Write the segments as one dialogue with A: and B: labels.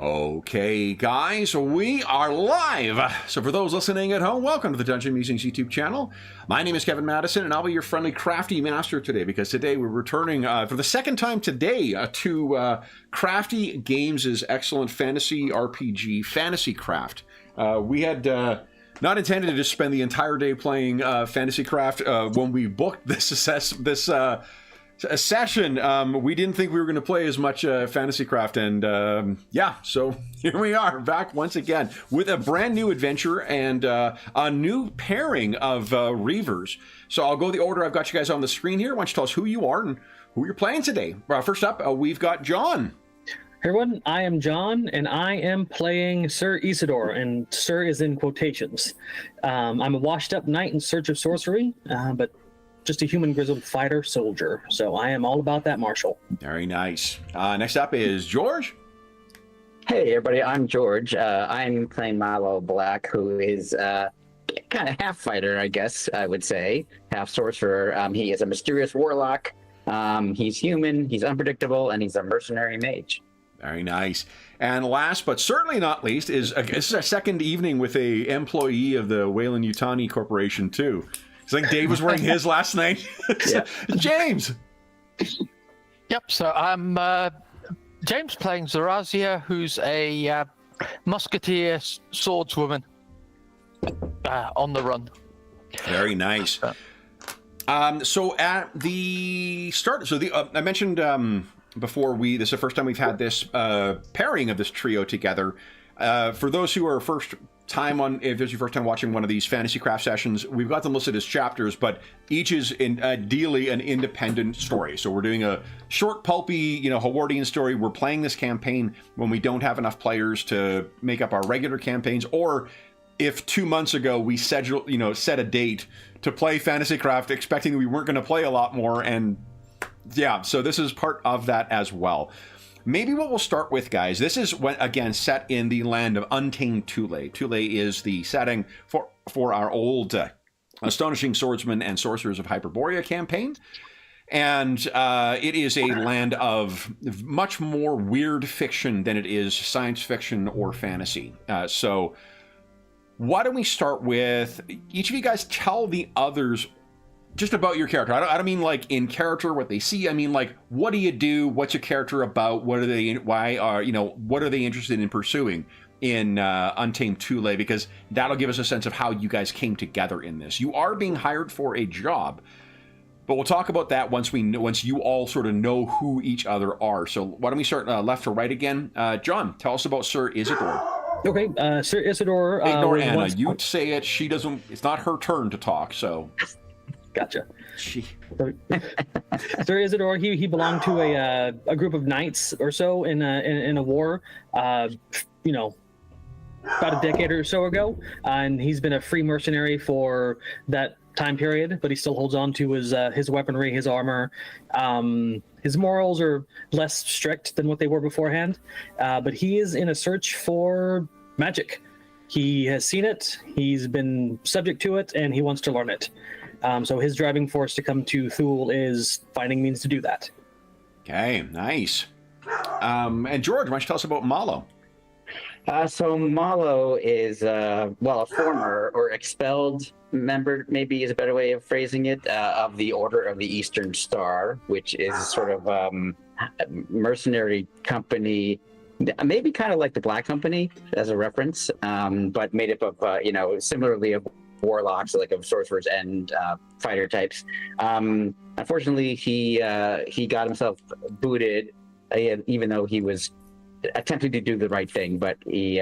A: Okay, guys, we are live. So for those listening at home, welcome to the Dungeon Musings YouTube channel. My name is Kevin Madison, and I'll be your friendly crafty master today, because today we're returning for the second time today to Crafty Games' excellent fantasy RPG, Fantasy Craft. We had not intended to just spend the entire day playing Fantasy Craft when we booked this session. We didn't think we were going to play as much Fantasy Craft, and yeah, so here we are back once again with a brand new adventure and a new pairing of Reavers. So I'll go the order I've got you guys on the screen here. Why don't you tell us who you are and who you're playing today? First up, we've got John.
B: Hey everyone, I am John, and I am playing Sir Isidore, and Sir is in quotations. I'm a washed-up knight in search of sorcery, but just a human grizzled fighter soldier. So I am all about that martial.
A: Very nice. Next up is George.
C: Hey everybody, I'm George. I'm playing Milo Black, who is kind of half fighter, I guess I would say, half sorcerer. He is a mysterious warlock. He's human, he's unpredictable, and he's a mercenary mage.
A: Very nice. And last but certainly not least is this is our second evening with a employee of the Wayland Yutani Corporation too. I think Dave was wearing his last night.
C: Yeah.
A: James.
D: Yep, so I'm James playing Zarazia, who's a musketeer swordswoman on the run.
A: Very nice. So at the start, so I mentioned before this is the first time we've had this pairing of this trio together. For those who are if this is your first time watching one of these Fantasy Craft sessions, we've got them listed as chapters, but each is ideally an independent story. So we're doing a short, pulpy, Howardian story. We're playing this campaign when we don't have enough players to make up our regular campaigns, or if 2 months ago we set a date to play Fantasy Craft, expecting we weren't going to play a lot more, and yeah, so this is part of that as well. Maybe what we'll start with, guys, this is, again, set in the land of Untamed Thule. Thule is the setting for our old Astonishing Swordsmen and Sorcerers of Hyperborea campaign. And it is a land of much more weird fiction than it is science fiction or fantasy. So why don't we start with, each of you guys tell the others just about your character. I don't mean like in character what they see. I mean like, what do you do? What's your character about? What are they? Why are what are they interested in pursuing in Untamed Thule? Because that'll give us a sense of how you guys came together in this. You are being hired for a job, but we'll talk about that once you all sort of know who each other are. So why don't we start left to right again? John, tell us about Sir Isidore.
B: Okay, Sir Isidore.
A: Ignore Anna. You say it. She doesn't. It's not her turn to talk. So.
B: Gotcha. Sir Isidore, he belonged to a group of knights or so in a war, about a decade or so ago, and he's been a free mercenary for that time period. But he still holds on to his weaponry, his armor. His morals are less strict than what they were beforehand, but he is in a search for magic. He has seen it, he's been subject to it, and he wants to learn it. So his driving force to come to Thule is finding means to do that. Okay,
A: nice. And George, why don't you tell us about Malo?
C: So Malo is, a former or expelled member, maybe is a better way of phrasing it, of the Order of the Eastern Star, which is sort of a mercenary company, maybe kind of like the Black Company as a reference, but made up of, similarly of warlocks, like of sorcerers and fighter types. Unfortunately, he got himself booted, even though he was attempting to do the right thing, but he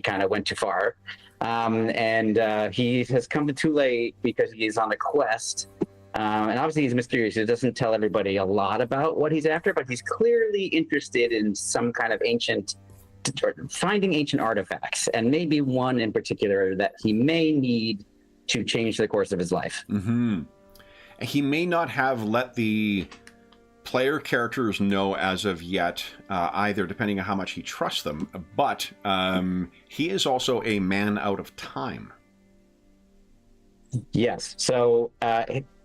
C: kind of went too far. And he has come to Thule because he is on a quest. And obviously he's mysterious. He doesn't tell everybody a lot about what he's after, but he's clearly interested in some kind of finding ancient artifacts, and maybe one in particular that he may need to change the course of his life.
A: Mm-hmm. He may not have let the player characters know as of yet, either, depending on how much he trusts them, but he is also a man out of time.
C: Yes, so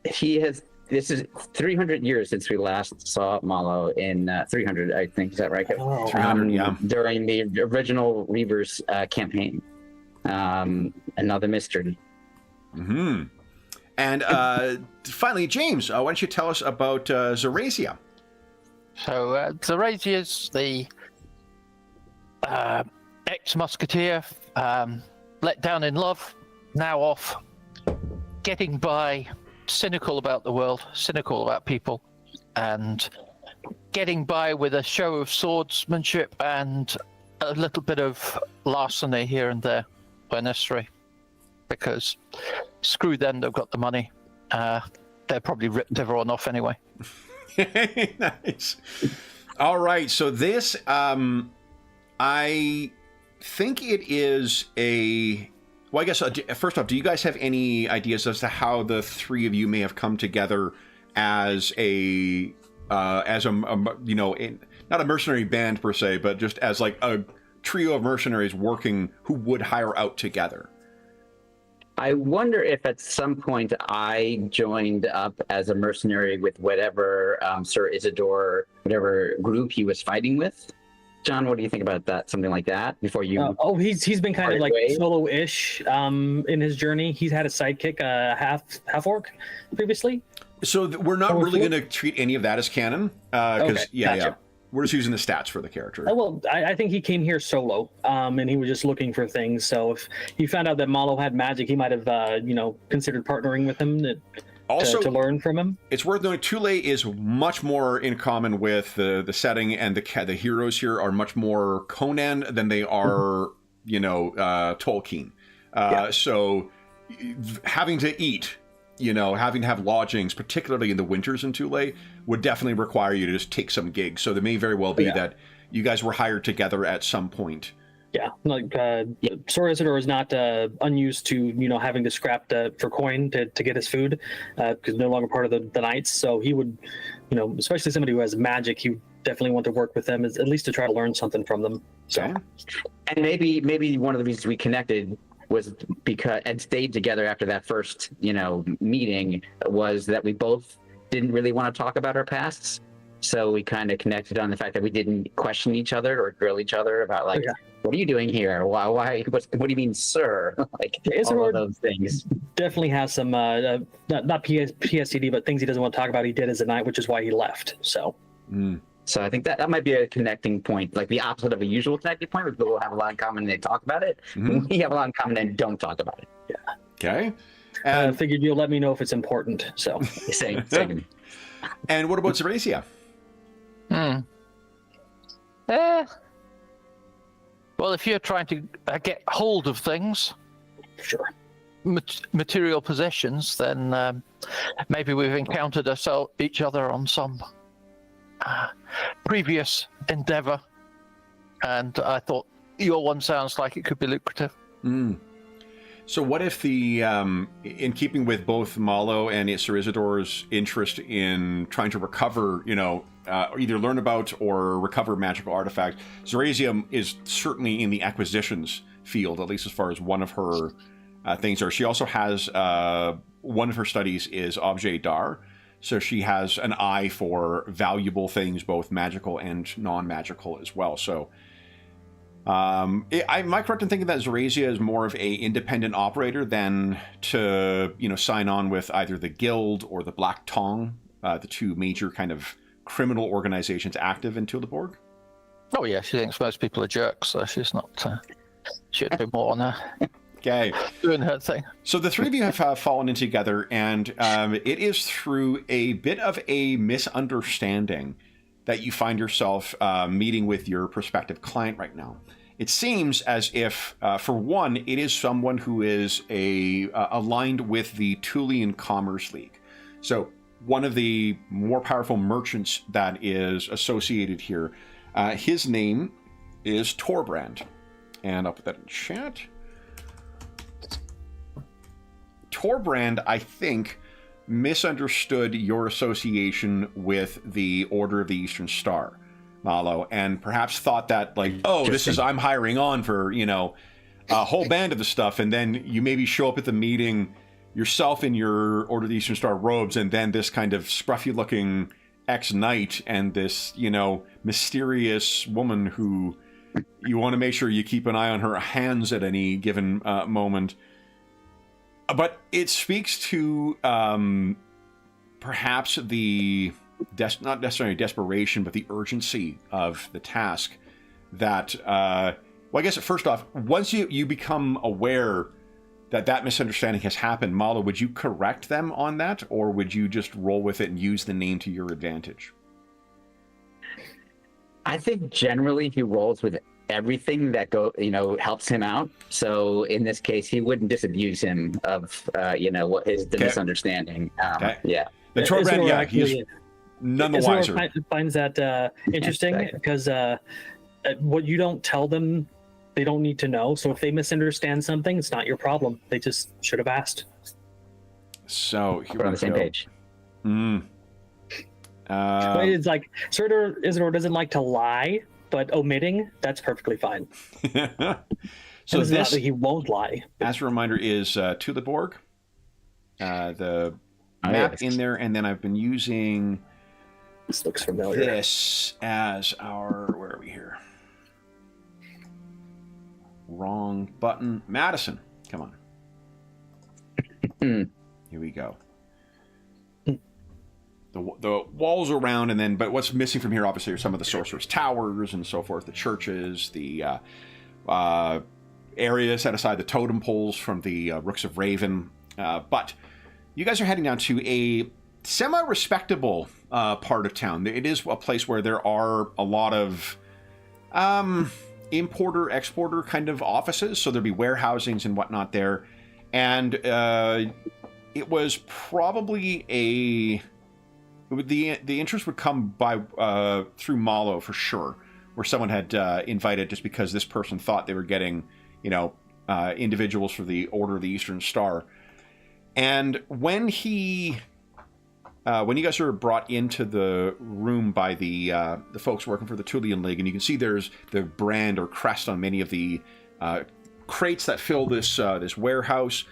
C: he has this is 300 years since we last saw Malo in 300, I think. Is that right?
B: Oh.
A: 300, yeah.
C: During the original Reavers campaign. Another mystery.
A: Mm-hmm. And finally, James, why don't you tell us about Zorasia?
D: So Zorasia's the ex-musketeer, let down in love, now off, getting by, cynical about the world, cynical about people, and getting by with a show of swordsmanship and a little bit of larceny here and there when necessary. Because screw them, they've got the money. They're probably ripped everyone off anyway.
A: Nice. All right, so this, I think it is a... Well, I guess, first off, do you guys have any ideas as to how the three of you may have come together as a you know, not a mercenary band per se, but just as like a trio of mercenaries working who would hire out together?
C: I wonder if at some point I joined up as a mercenary with whatever Sir Isidore, whatever group he was fighting with. John, what do you think about that? Something like that before you?
B: He's been kind of like
C: ways?
B: solo-ish in his journey. He's had a sidekick, half orc, previously.
A: So we're not really going to treat any of that as canon, because
B: Gotcha.
A: We're just using the stats for the character.
B: Well, I think he came here solo, and he was just looking for things. So if he found out that Malo had magic, he might have, considered partnering with him to learn from him.
A: It's worth noting Thule is much more in common with the setting, and the heroes here are much more Conan than they are, Tolkien. So having to eat, having to have lodgings, particularly in the winters in Thule, would definitely require you to just take some gigs. So there may very well be that you guys were hired together at some point.
B: Yeah, like Sir Isidore is not unused to having to scrap for coin to get his food, because no longer part of the knights. So he would, especially somebody who has magic, he would definitely want to work with them, at least to try to learn something from them. So,
C: and maybe one of the reasons we connected was because and stayed together after that first meeting was that we both didn't really want to talk about our pasts. So we kind of connected on the fact that we didn't question each other or grill each other about what are you doing here? Why? What do you mean, sir? All of those things.
B: Definitely has some not PSCD, but things he doesn't want to talk about. He did as a knight, which is why he left. So.
C: So I think that might be a connecting point, like the opposite of a usual connecting point, where people have a lot in common and they talk about it. Mm-hmm. We have a lot in common and don't talk about it.
B: Yeah.
A: Okay.
B: I figured you'll let me know if it's important. So.
C: Same.
A: And what about Zorasia?
D: Well, if you're trying to get hold of things,
B: sure,
D: material possessions, then maybe we've encountered each other on some previous endeavor, and I thought your one sounds like it could be lucrative.
A: So what if in keeping with both Malo and Sir Isidore's interest in trying to recover, either learn about or recover magical artifacts, Zorasia is certainly in the acquisitions field, at least as far as one of her things are. She also has one of her studies is objet d'art, so she has an eye for valuable things, both magical and non-magical as well. So am I correct in thinking that Zorasia is more of a independent operator than to, sign on with either the Guild or the Black Tongue, the two major kind of criminal organizations active in Tuleborg?
D: Oh yeah, she thinks most people are jerks, so she's not. She'd be more on doing her thing.
A: So the three of you have fallen in together, and it is through a bit of a misunderstanding that you find yourself meeting with your prospective client right now. It seems as if, for one, it is someone who is aligned with the Thulean Commerce League. So one of the more powerful merchants that is associated here, his name is Torbrand. And I'll put that in chat. Torbrand, I think, misunderstood your association with the Order of the Eastern Star, Malo, and perhaps thought that, I'm hiring on for, a whole band of the stuff, and then you maybe show up at the meeting yourself in your Order of the Eastern Star robes, and then this kind of scruffy-looking ex-knight and this, you know, mysterious woman who you want to make sure you keep an eye on her hands at any given moment. But it speaks to perhaps the not necessarily desperation, but the urgency of the task. That well, I guess first off, once you become aware that misunderstanding has happened, Malo, would you correct them on that, or would you just roll with it and use the name to your advantage?
C: I think generally he rolls with everything that helps him out. So in this case, he wouldn't disabuse him of what is the misunderstanding. Yeah.
A: The Torbrand, yeah, he's none the wiser.
B: Finds that interesting because what you don't tell them, they don't need to know. So if they misunderstand something, it's not your problem. They just should have asked.
A: So here
C: we're on the same page.
B: It's like Isidore doesn't like to lie, but omitting, that's perfectly fine.
A: So this,
B: not that he won't lie.
A: As a reminder, is Tuleborg. The map in there, and then I've been using
B: this looks familiar.
A: This as our, where are we here? Wrong button. Madison, come on. Here we go. The walls around, and then, but what's missing from here, obviously, are some of the Sorcerers' towers and so forth, the churches, the area set aside, the totem poles from the Rooks of Raven. But you guys are heading down to a semi-respectable part of town. It is a place where there are a lot of importer-exporter kind of offices, so there'll be warehousings and whatnot there. And it was probably the interest would come by through Malo for sure, where someone had invited just because this person thought they were getting, individuals for the Order of the Eastern Star. And when you guys are brought into the room by the folks working for the Thulean League, and you can see there's the brand or crest on many of the crates that fill this warehouse,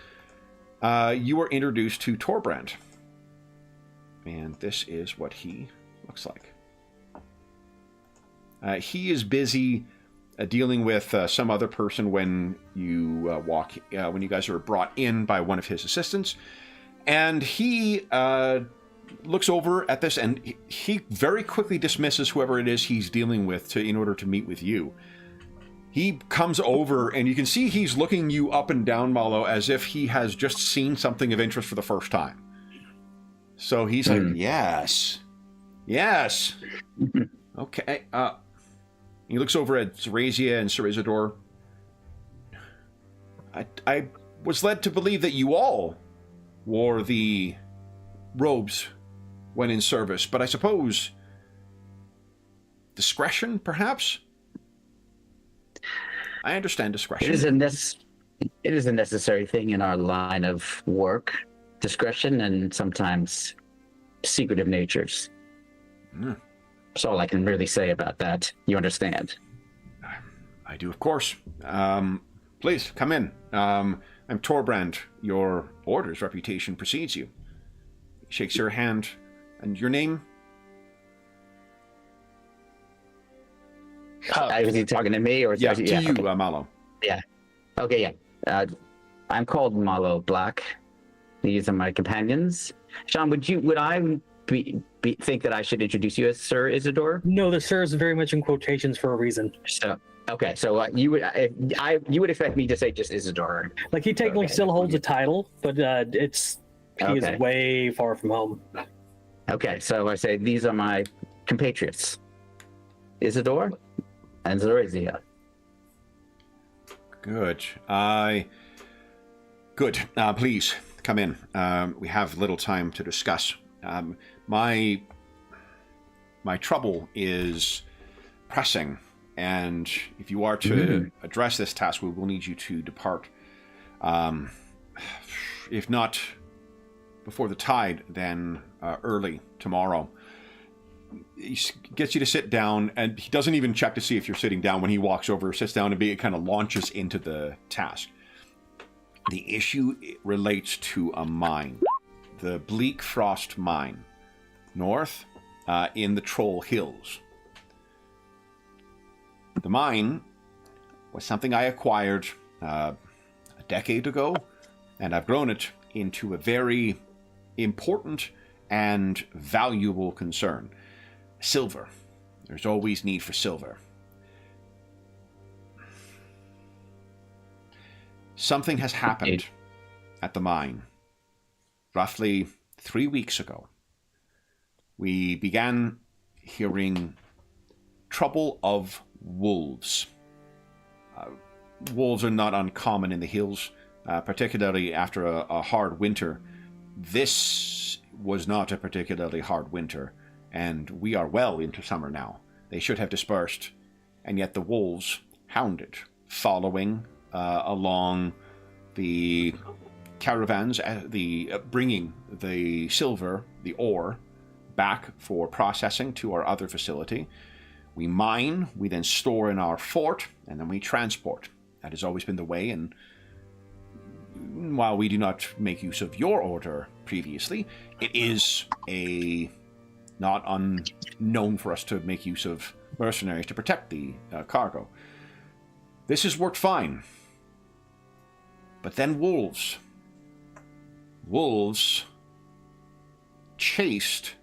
A: you are introduced to Torbrand. And this is what he looks like. He is busy dealing with some other person when you when you guys are brought in by one of his assistants, and he looks over at this, and he very quickly dismisses whoever it is he's dealing with in order to meet with you. He comes over, and you can see he's looking you up and down, Malo, as if he has just seen something of interest for the first time. So he's like, yes. Okay. He looks over at Zarazia and Sir Isidore. I was led to believe that you all wore the robes when in service, but I suppose discretion, perhaps? I understand discretion.
C: It is a necessary thing in our line of work. Discretion and sometimes secretive natures. That's all I can really say about that. You understand?
A: I do, of course. Please, come in. I'm Torbrand. Your order's reputation precedes you. He shakes your hand. And your name?
C: Was he talking to me? Or
A: to you,
C: okay.
A: Malo.
C: Yeah. Okay, yeah. I'm called Malo Black. These are my companions. Sean, would I think that I should introduce you as Sir Isidore?
B: No, the Sir is very much in quotations for a reason.
C: So, okay, so you would expect me to say just Isidore.
B: Like he technically still holds a title, but he is way far from home.
C: Okay, so I say these are my compatriots, Isidore and Zarazia.
A: Good. Good. Please come in. We have little time to discuss. My trouble is pressing, and if you are to address this task, we will need you to depart. If not before the tide, then early tomorrow. He gets you to sit down, and he doesn't even check to see if you're sitting down. When he walks over, sits down, and kind of launches into the task. The issue relates to a mine, the Bleak Frost Mine, north in the Troll Hills. The mine was something I acquired a decade ago, and I've grown it into a very important and valuable concern. Silver. There's always need for silver. Something has happened at the mine roughly 3 weeks ago. We began hearing trouble of wolves. Wolves are not uncommon in the hills, particularly after a hard winter. This was not a particularly hard winter, and we are well into summer now. They should have dispersed, and yet the wolves hounded, following along the caravans, bringing the silver, the ore, back for processing to our other facility. We mine, we then store in our fort, and then we transport. That has always been the way, and while we do not make use of your order previously, it is not unknown for us to make use of mercenaries to protect the cargo. This has worked fine. But then wolves. Wolves chased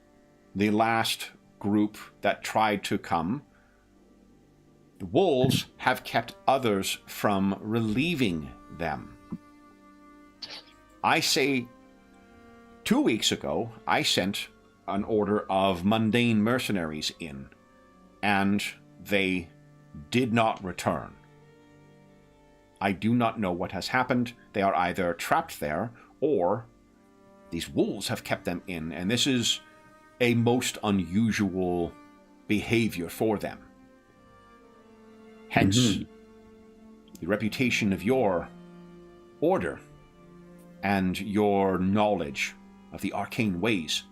A: the last group that tried to come. The wolves have kept others from relieving them. I say 2 weeks ago, I sent an order of mundane mercenaries in, and they did not return. I do not know what has happened. They are either trapped there, or these wolves have kept them in, and this is a most unusual behavior for them. Hence, the reputation of your order and your knowledge of the arcane ways.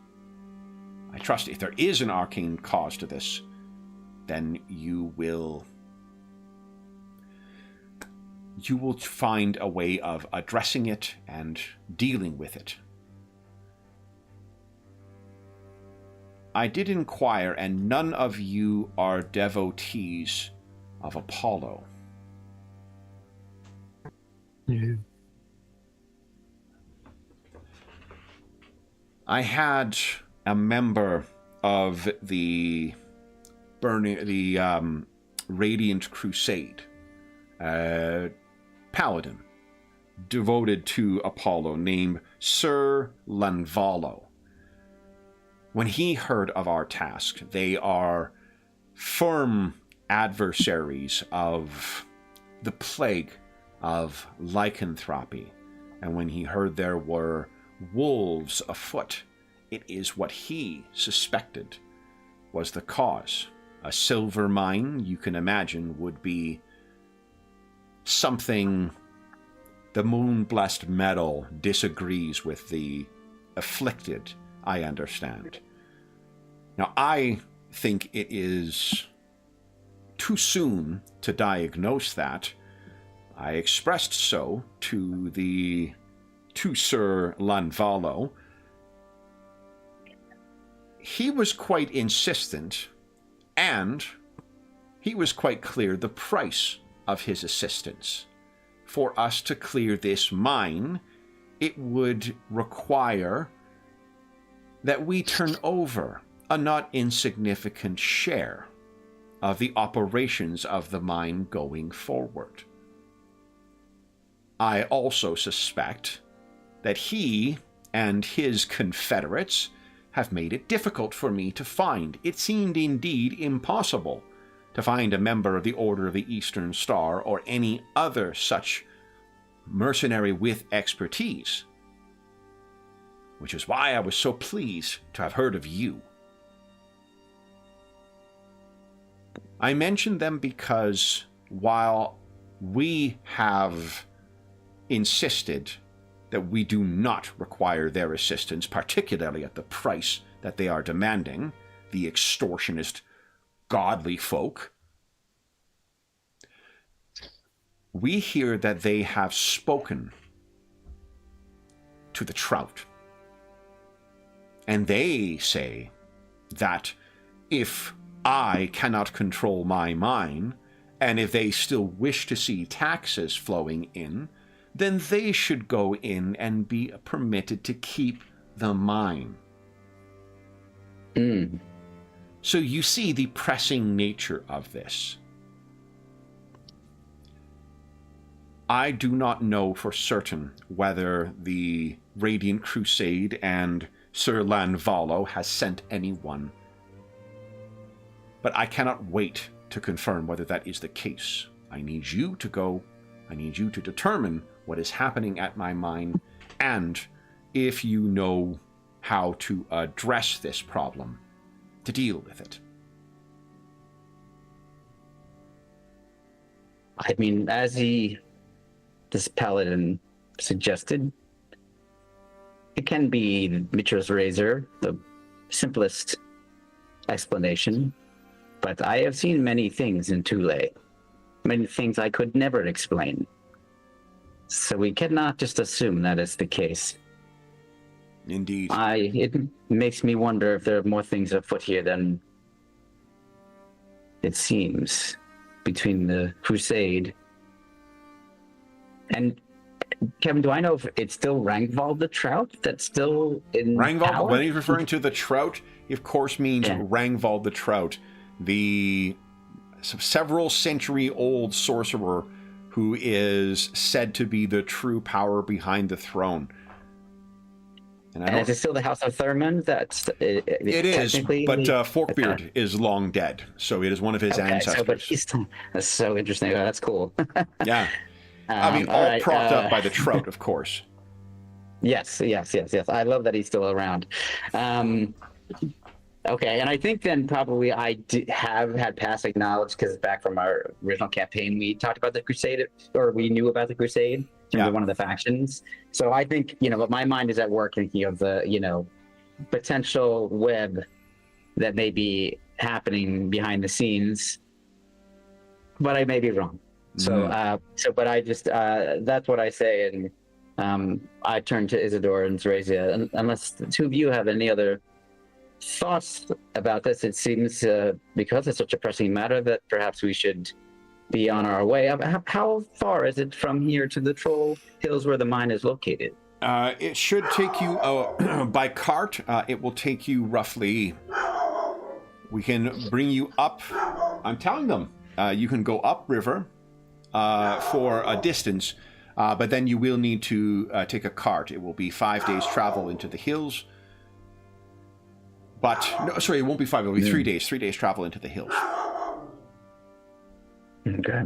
A: I trust if there is an arcane cause to this, then you will find a way of addressing it and dealing with it. I did inquire, and none of you are devotees of Apollo.
E: No.
A: I had a member of the Radiant Crusade, paladin, devoted to Apollo, named Sir Lanvalo. When he heard of our task, they are firm adversaries of the plague of lycanthropy, and when he heard there were wolves afoot, it is what he suspected was the cause. A silver mine, you can imagine, would be something the moon-blessed metal disagrees with the afflicted, I understand. Now, I think it is too soon to diagnose that. I expressed so to Sir Lanvalo. He was quite insistent, and he was quite clear the price of his assistance. For us to clear this mine, it would require that we turn over a not insignificant share of the operations of the mine going forward. I also suspect that he and his confederates have made it difficult for me to find. It seemed indeed impossible to find a member of the Order of the Eastern Star or any other such mercenary with expertise, which is why I was so pleased to have heard of you. I mention them because while we have insisted that we do not require their assistance, particularly at the price that they are demanding, the extortionist godly folk, we hear that they have spoken to the trout. And they say that if I cannot control my mine, and if they still wish to see taxes flowing in, then they should go in and be permitted to keep the mine. So you see the pressing nature of this. I do not know for certain whether the Radiant Crusade and Sir Lanvalo has sent anyone, but I cannot wait to confirm whether that is the case. I need you to go. I need you to determine what is happening at my mine, and if you know how to address this problem, to deal with it.
C: I mean, as this paladin suggested, it can be Mitra's razor, the simplest explanation. But I have seen many things in Thule, many things I could never explain. So we cannot just assume that is the case.
A: Indeed.
C: It makes me wonder if there are more things afoot here than it seems between the Crusade. And Kevin, do I know if it's still Rangvald the Trout that's still in
A: Rangvald,
C: power?
A: when he's referring to the Trout, he of course means Rangvald the Trout, the several century old sorcerer who is said to be the true power behind the throne. And
C: is it still the House of Thurman?
A: It is, but Forkbeard is long dead, so it is one of his ancestors.
C: That's so interesting. Oh, that's cool.
A: Yeah. I mean, all propped up by the Trout, of course.
C: Yes. I love that he's still around. Okay, and I think then probably I have had passing knowledge, because back from our original campaign, we talked about the Crusade, or we knew about the Crusade. Yeah. One of the factions. So I think, but my mind is at work thinking of the, potential web that may be happening behind the scenes, but I may be wrong. But I just, that's what I say. And I turn to Isidore and Teresia, and unless the two of you have any other thoughts about this, it seems because it's such a pressing matter that perhaps we should be on our way. How far is it from here to the Troll Hills where the mine is located?
A: It should take you, by cart, it will take you roughly, we can bring you up, I'm telling them, you can go upriver for a distance, but then you will need to take a cart. It will be 5 days travel into the hills. But, no, sorry, it won't be 5, it will be 3 days. 3 days travel into the hills.
C: Okay.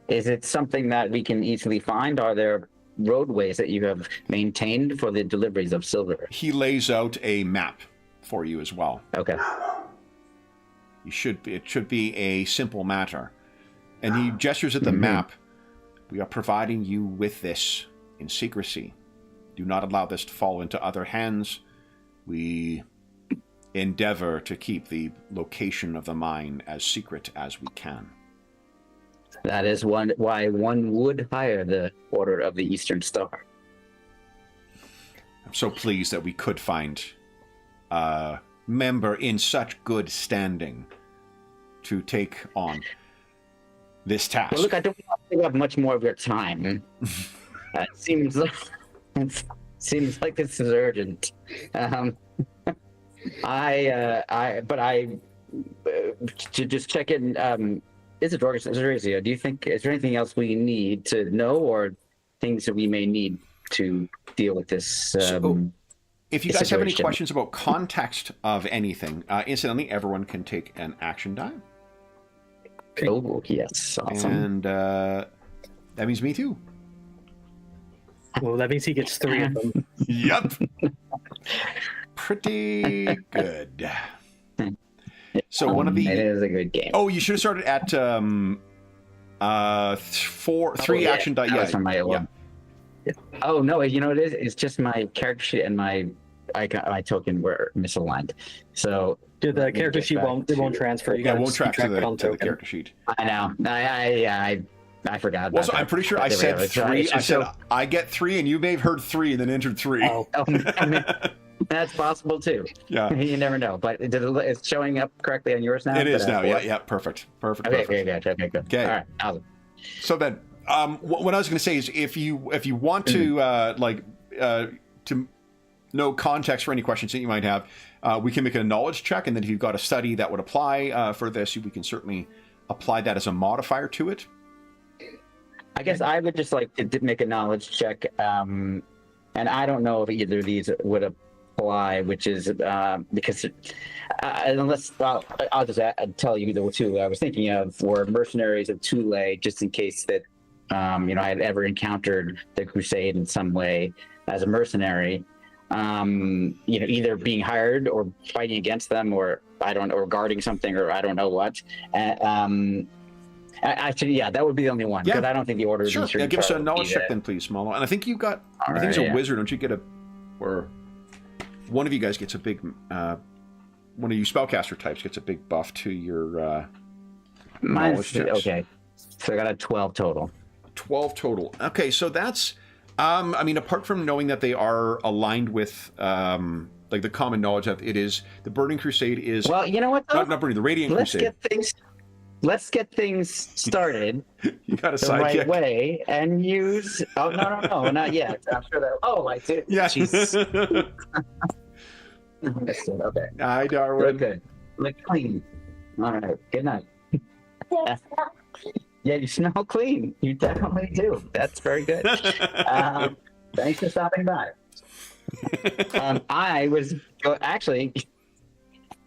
C: Is it something that we can easily find? Are there roadways that you have maintained for the deliveries of silver?
A: He lays out a map for you as well.
C: Okay.
A: It should be a simple matter. And he gestures at the map. We are providing you with this in secrecy. Do not allow this to fall into other hands. We endeavor to keep the location of the mine as secret as we can.
C: That is why one would hire the Order of the Eastern Star.
A: I'm so pleased that we could find a member in such good standing to take on this task.
C: Well, look, I don't think I have much more of your time. It seems like this is urgent. To just check in. Isidore, Teresia, do you think, is there anything else we need to know, or things that we may need to deal with this?
A: If you guys have any questions about context of anything, incidentally, everyone can take an action die.
C: Oh, yes. Awesome.
A: And that means me too.
B: Well, that means he gets 3 of them.
A: Yep. Pretty good. So one of the...
C: It is a good game.
A: Oh, you should have started at 3 action die.
C: Yeah. From my one. Yeah. Oh, no, it is? It's just my character sheet and my token were misaligned. So...
B: The character sheet won't transfer. You
A: won't track to the character sheet.
C: I know. I forgot.
A: Well,
C: About
A: so I'm
C: that.
A: pretty sure I said
C: It's
A: 3. I said
C: so-
A: I get 3, and you may have heard 3 and then entered 3.
B: Oh,
C: Oh, that's possible too.
A: Yeah.
C: You never know. But it's showing up correctly on yours now.
A: It is now.
C: 4?
A: Yeah. Perfect.
C: Okay,
A: Perfect.
C: okay, good.
A: Okay.
C: All right. Awesome.
A: So then, what I was going to say is, if you want to to know context for any questions that you might have, we can make a knowledge check, and then if you've got a study that would apply for this, we can certainly apply that as a modifier to it.
C: I guess I would just like to make a knowledge check, and I don't know if either of these would apply, which is because unless I'll just tell you the two I was thinking of were mercenaries of Thule, just in case that I had ever encountered the Crusade in some way as a mercenary, either being hired or fighting against them, or or guarding something, or I don't know what. Actually, yeah, that would be the only one, because I don't think the order.
A: Sure. Yeah, give us a knowledge check then, please, Malo. And I think you've got. I think as a wizard, don't you get a, or one of you guys gets a big. One of you spellcaster types gets a big buff to your.
C: Mine's okay. So I got a 12 total.
A: 12 total. Okay, so that's. I mean, apart from knowing that they are aligned with, like the common knowledge that it is the Burning Crusade is.
C: Well, you know what? Though?
A: Not Burning, the Radiant Crusade.
C: Let's get things started
A: you got a
C: the
A: sidekick.
C: right way and use. Oh no, not yet. I'm sure that. Oh, I did.
A: Yeah.
C: Jesus. Okay.
A: Hi, Darwin.
C: Look good. Look clean. All right. Good night. Yeah, you smell clean. You definitely do. That's very good. Thanks for stopping by. I was actually.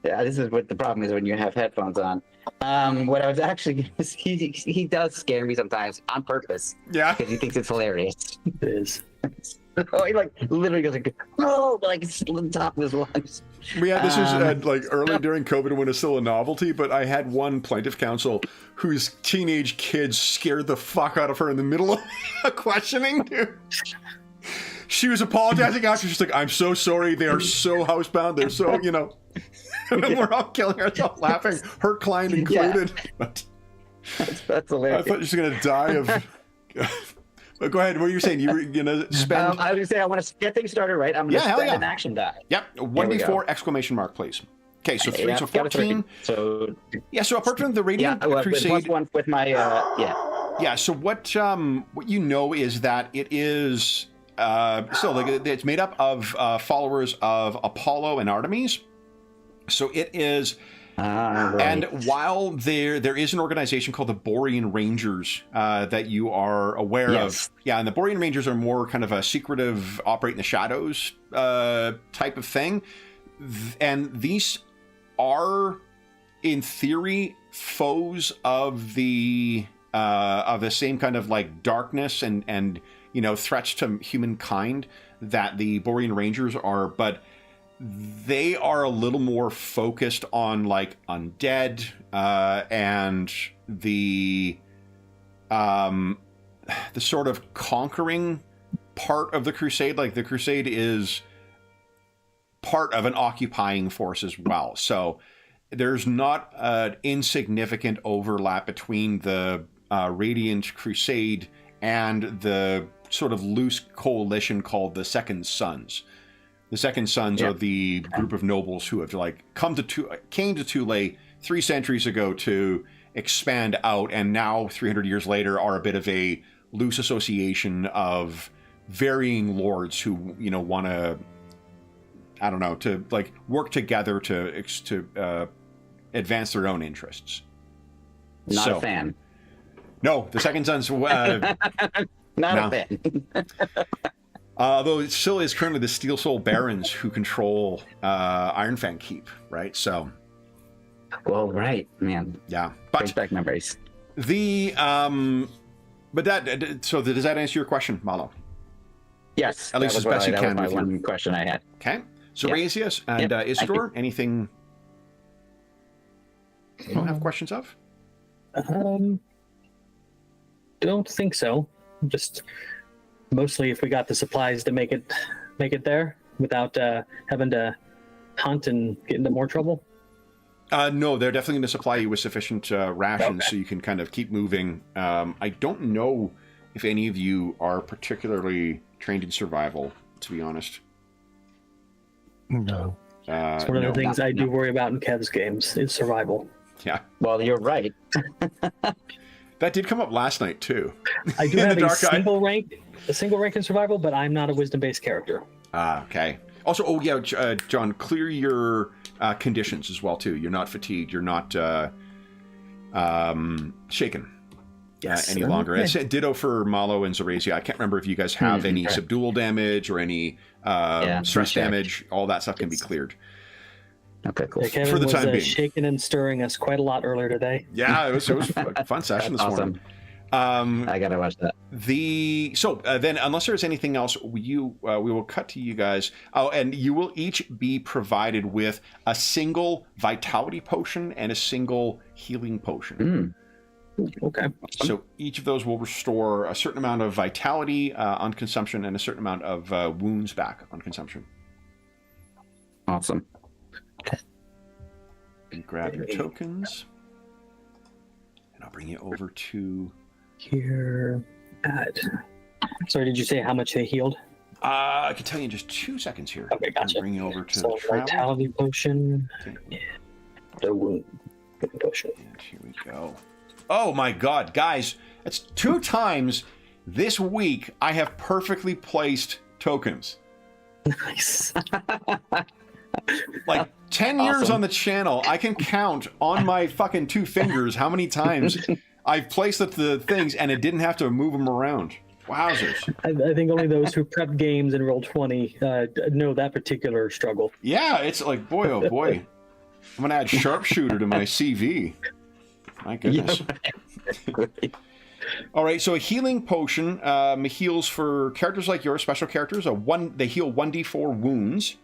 C: Yeah, this is what the problem is when you have headphones on. What I was actually, he does scare me sometimes on purpose.
A: Yeah.
C: Because he thinks it's hilarious.
B: it is.
C: Oh, he literally goes like, oh, like it's on top of his lungs.
A: Yeah, this was like early during COVID when it's still a novelty, but I had one plaintiff counsel whose teenage kids scared the fuck out of her in the middle of a questioning. She was apologizing after. She's like, I'm so sorry. They are so housebound. They're so, And we're all killing ourselves laughing, her client included.
C: Yeah. That's hilarious.
A: I thought she was going to die of... But go ahead. What were you saying? You were going to spend...
C: I was going to say, I want to get things started right. I'm going to spend an action die.
A: Yep. 1d4 exclamation mark, please. Okay, so 3, so 14.
C: So...
A: Yeah, so apart from the Radiant Crusade...
C: One with my...
A: Yeah, so what you know is that it is... it's made up of followers of Apollo and Artemis. So it is,
C: right.
A: and while there is an organization called the Borean Rangers that you are aware of, and the Borean Rangers are more kind of a secretive, operate in the shadows type of thing, and these are, in theory, foes of the same kind of like darkness and threats to humankind that the Borean Rangers are, but they are a little more focused on like undead and the sort of conquering part of the Crusade. Like the Crusade is part of an occupying force as well. So there's not an insignificant overlap between the Radiant Crusade and the sort of loose coalition called the Second Sons. The Second Sons are the group of nobles who have like came to Thule 3 centuries ago to expand out, and now 300 years later are a bit of a loose association of varying lords who want to, I don't know, to like work together to advance their own interests.
C: Not a fan.
A: No, the Second Sons.
C: Not a fan.
A: Though it still is currently the Steel Soul Barons who control Ironfang Keep, right? So,
C: well, right, man.
A: Yeah, but
C: brings back memories.
A: The but that so does that answer your question, Malo?
C: Yes,
A: at least as best you can.
C: That was my one question I had.
A: Okay, so Razius and Isidore, anything you don't have questions of?
B: I don't think so. Just. Mostly if we got the supplies to make it there without having to hunt and get into more trouble.
A: No, they're definitely going to supply you with sufficient rations so you can kind of keep moving. I don't know if any of you are particularly trained in survival, to be honest.
D: No.
B: It's one of the things I do worry about in Kev's games is survival.
A: Yeah.
C: Well, you're right.
A: That did come up last night, too.
B: I do have a single rank in survival, but I'm not a wisdom-based character.
A: Okay. Also, oh yeah, John, clear your conditions as well, too. You're not fatigued. You're not shaken any longer. I said ditto for Malo and Zorazia. I can't remember if you guys have any subdual damage or any stress damage. All that stuff can be cleared.
C: Okay, cool.
B: Yeah, Kevin
A: For the time being.
B: shaking and stirring us quite a lot earlier today.
A: Yeah, it was a fun session this morning.
C: I gotta watch that.
A: Then, unless there's anything else, we will cut to you guys. Oh, and you will each be provided with a single vitality potion and a single healing potion.
B: Okay.
A: So each of those will restore a certain amount of vitality on consumption and a certain amount of wounds back on consumption.
C: Awesome.
A: And grab your tokens, and I'll bring you over to
B: here. Sorry, did you say how much they healed?
A: I can tell you in just 2 seconds here.
B: Okay, gotcha.
A: I'll bring you over to
B: So
A: the travel.
B: vitality potion.
A: Okay.
B: Yeah. The wound potion.
A: And here we go. Oh my god, guys, that's 2 times this week I have perfectly placed tokens.
B: Nice.
A: Like 10 years on the channel, I can count on my fucking 2 fingers how many times I've placed the things and it didn't have to move them around. Wowzers.
B: I think only those who prep games and roll 20 know that particular struggle.
A: Yeah, it's like, boy, oh boy. I'm going to add sharpshooter to my CV. My goodness. All right, so a healing potion heals for characters like yours, special characters. They heal 1d4 wounds.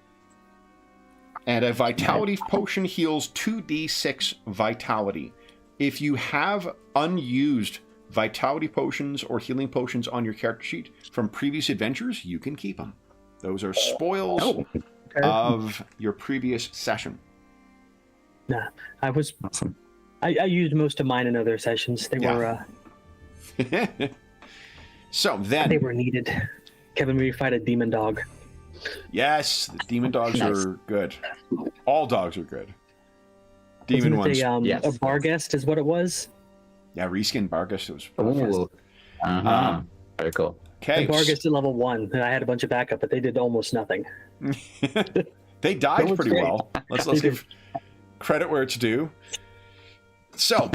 A: And a vitality potion heals 2d6 vitality. If you have unused vitality potions or healing potions on your character sheet from previous adventures, you can keep them. Those are spoils of your previous session.
B: Nah, I was.
C: Awesome.
B: I used most of mine in other sessions. They were.
A: So then
B: they were needed. Kevin, we fight a demon dog.
A: Yes, the demon dogs are good. All dogs are good. Demon ones.
B: A Barghest is what it was.
A: Yeah, reskin Barghest. It was.
C: Ooh. Very cool.
A: Okay.
B: The Barghest at level 1, and I had a bunch of backup, but they did almost nothing.
A: They died pretty well. Let's give credit where it's due. So,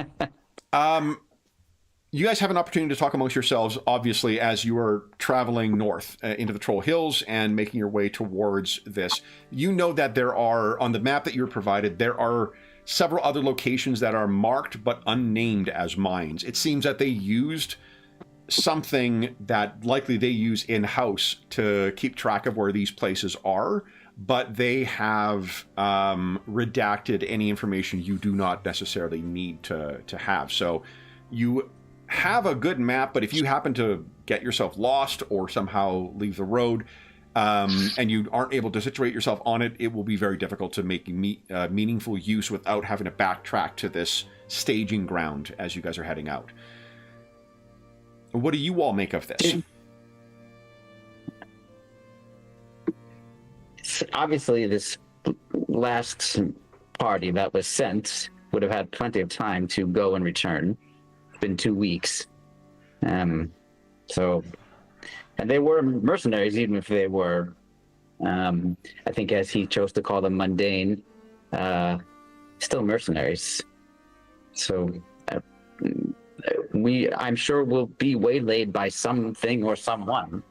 A: you guys have an opportunity to talk amongst yourselves, obviously, as you are traveling north into the Troll Hills and making your way towards this. You know that there are, on the map that you're provided, there are several other locations that are marked but unnamed as mines. It seems that they used something that likely they use in-house to keep track of where these places are, but they have redacted any information you do not necessarily need to have. So you have a good map, but if you happen to get yourself lost or somehow leave the road and you aren't able to situate yourself on it, it will be very difficult to make meaningful use without having to backtrack to this staging ground as you guys are heading out. What do you all make of this?
C: Obviously, this last party that was sent would have had plenty of time to go and return. It's been 2 weeks. And they were mercenaries, even if they were, I think as he chose to call them mundane, still mercenaries. So I'm sure we'll be waylaid by something or someone.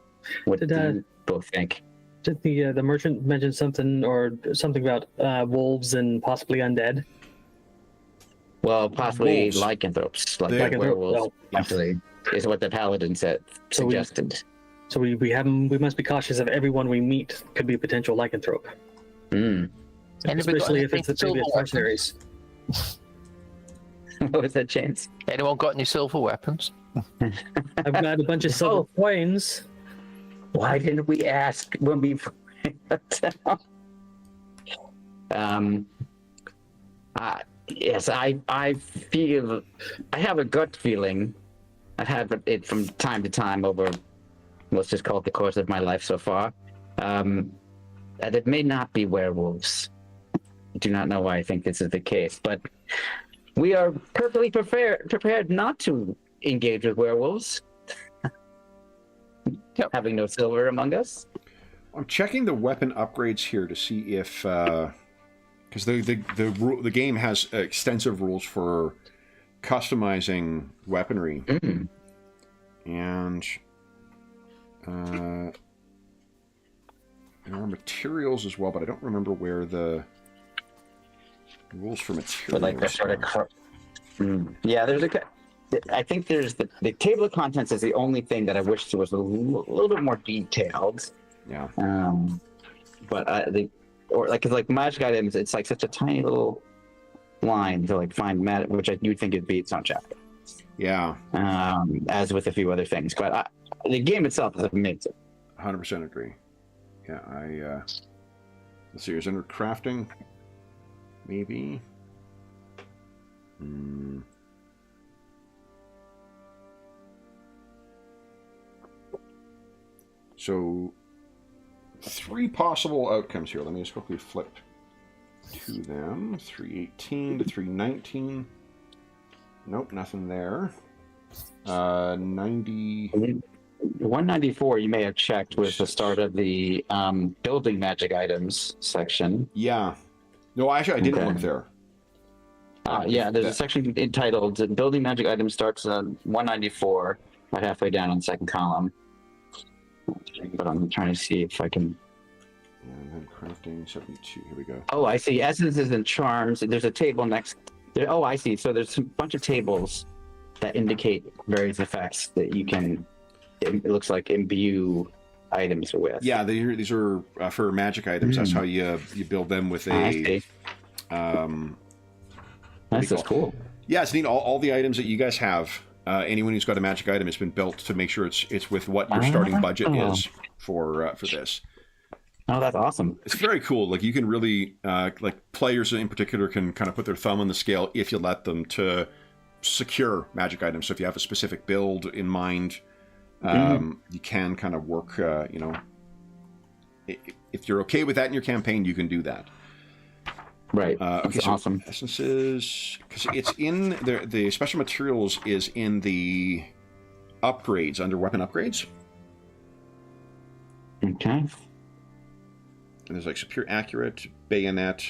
C: What do you both think?
B: Did the merchant mention something about wolves and possibly undead?
C: Well, possibly
A: wolves.
C: lycanthropes, like werewolves. Actually, is what the paladin suggested.
B: So we must be cautious of everyone we meet could be a potential lycanthrope. Especially if it's the previous mercenaries.
C: What was that, James?
D: Anyone got any silver weapons?
B: I've got a bunch of silver coins.
C: Why didn't we ask when we Yes, I feel, I have a gut feeling. I've had it from time to time over, let's just call it the course of my life so far, that it may not be werewolves. I do not know why I think this is the case, but we are perfectly prepared not to engage with werewolves.
D: Yep.
C: Having no silver among us.
A: I'm checking the weapon upgrades here to see if, because the game has extensive rules for customizing weaponry, and there are materials as well, but I don't remember where the rules for materials.
C: But like sort of, yeah, there's a. I think there's the table of contents is the only thing that I wish was a little bit more detailed.
A: Yeah.
C: But cause like magic items, it's like such a tiny little line to like find magic, which you'd think it'd be its own chapter.
A: Yeah.
C: As with a few other things, but the game itself is amazing.
A: 100% agree. Yeah, let's see, is under crafting? Maybe. So, 3 possible outcomes here. Let me just quickly flip to them. 318 to 319. Nope, nothing there. 90.
C: 194, you may have checked, was the start of the building magic items section.
A: Yeah. No, actually, I didn't look there.
C: Yeah, there's a section entitled Building Magic Items starts on 194, about halfway down on the second column. But I'm trying to see if I can.
A: And then crafting 72. Here we go.
C: Oh, I see. Essences and charms. There's a table next. Oh, I see. So there's a bunch of tables that indicate various effects that you can. It looks like imbue items with.
A: Yeah, these are for magic items. That's how you build them with a.
C: This is cool.
A: Yeah, it's neat. All the items that you guys have. Anyone who's got a magic item has been built to make sure it's with what your starting budget is for this.
C: Oh, that's awesome.
A: It's very cool. Like you can really like players in particular can kind of put their thumb on the scale if you let them to secure magic items. So if you have a specific build in mind, you can kind of work. If you're okay with that in your campaign, you can do that.
C: Right.
A: Okay, so
C: awesome.
A: Essences, because it's in the special materials is in the upgrades under weapon upgrades.
C: Okay.
A: And there's like superior accurate bayonet.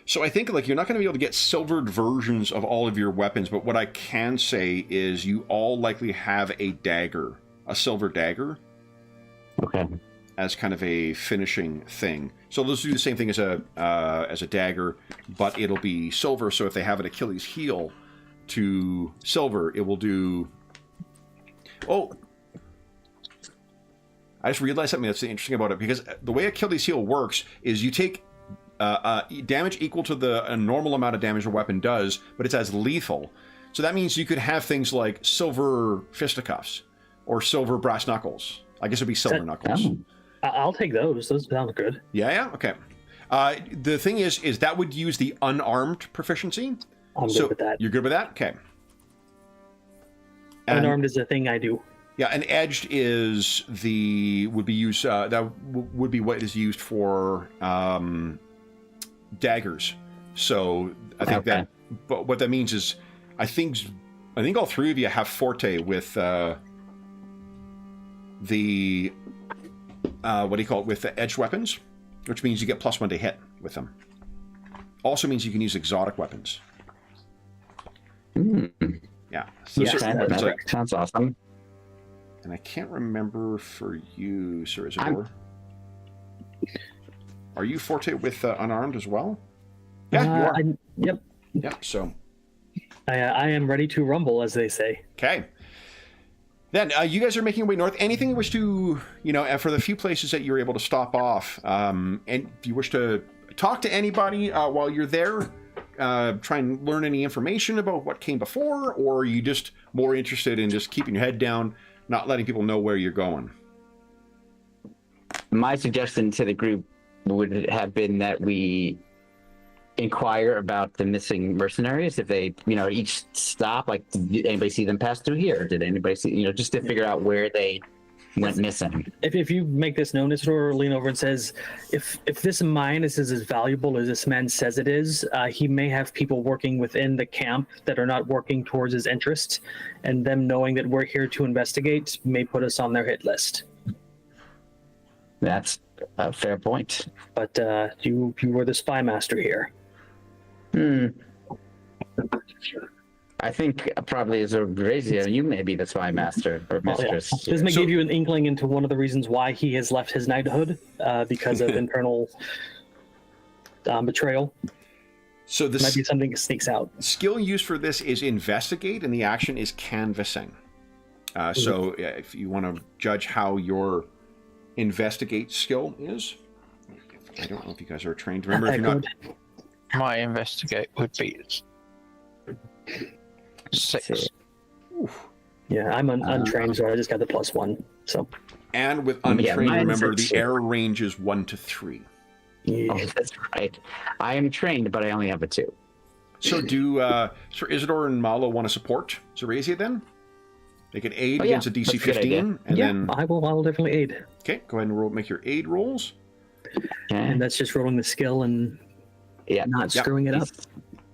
A: So I think like you're not going to be able to get silvered versions of all of your weapons, but what I can say is you all likely have a dagger, a silver dagger.
C: Okay.
A: As kind of a finishing thing. So they'll do the same thing as a dagger, but it'll be silver. So if they have an Achilles heel to silver, it will do. Oh, I just realized something that's interesting about it, because the way Achilles heel works is you take damage equal to a normal amount of damage a weapon does, but it's as lethal. So that means you could have things like silver fisticuffs or silver brass knuckles. I guess it'd be silver knuckles.
B: I'll take those. Those sound good.
A: Yeah. Okay. The thing is that would use the unarmed proficiency.
B: I'm good with that.
A: You're good with that? Okay.
B: Unarmed is a thing I do.
A: Yeah, and edged would be used. That would be what is used for daggers. So I think that. But what that means is, I think all 3 of you have forte with. The what do you call it, with the edged weapons, which means you get +1 to hit with them. Also means you can use exotic weapons. Yeah. So
C: sounds awesome.
A: And I can't remember for you, Sir Isidore. Are you forte with unarmed as well? Yeah, you are.
B: Yep.
A: Yep. So
B: I am ready to rumble, as they say.
A: Okay. Then you guys are making your way north. Anything you wish to, for the few places that you're able to stop off, and if you wish to talk to anybody while you're there, try and learn any information about what came before, or are you just more interested in just keeping your head down, not letting people know where you're going?
C: my suggestion to the group would have been that we inquire about the missing mercenaries. If they, each stop, like, did anybody see them pass through here? Did anybody see, just to figure out where they went missing.
B: If you make this known, Isidore lean over and says, if this mine is as valuable as this man says it is, he may have people working within the camp that are not working towards his interests, and them knowing that we're here to investigate may put us on their hit list.
C: That's a fair point.
B: But you were the spy master here.
C: I think probably as a Razia, you may be the spy master or mistress.
B: Yeah. This may give you an inkling into one of the reasons why he has left his knighthood, because of internal betrayal.
A: So this
B: might be something that sneaks out.
A: Skill used for this is investigate, and the action is canvassing. So if you want to judge how your investigate skill is, I don't know if you guys are trained. Remember, if you're not.
D: My investigate would be 6.
B: Yeah, I'm untrained, so I just got the +1. So.
A: And with untrained, remember the error range is 1 to 3.
B: Yeah.
C: Oh, that's right. I am trained, but I only have a 2.
A: So do Sir Isidore and Malo want to support Zorasia then? They can aid against a DC 15, and then
B: I will definitely aid.
A: Okay, go ahead and make your aid rolls.
B: And that's just rolling the skill and not screwing it up.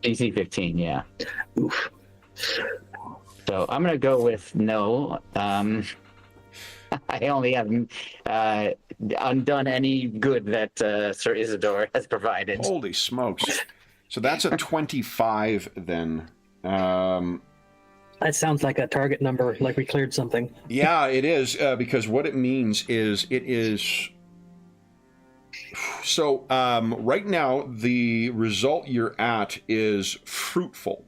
C: DC 15, yeah.
B: Oof.
C: So I'm gonna go with no. I only have undone any good that Sir Isidore has provided.
A: Holy smokes! So that's a 25 then.
B: That sounds like a target number, like we cleared something.
A: Yeah, it is, because what it means is it is... So right now, the result you're at is fruitful,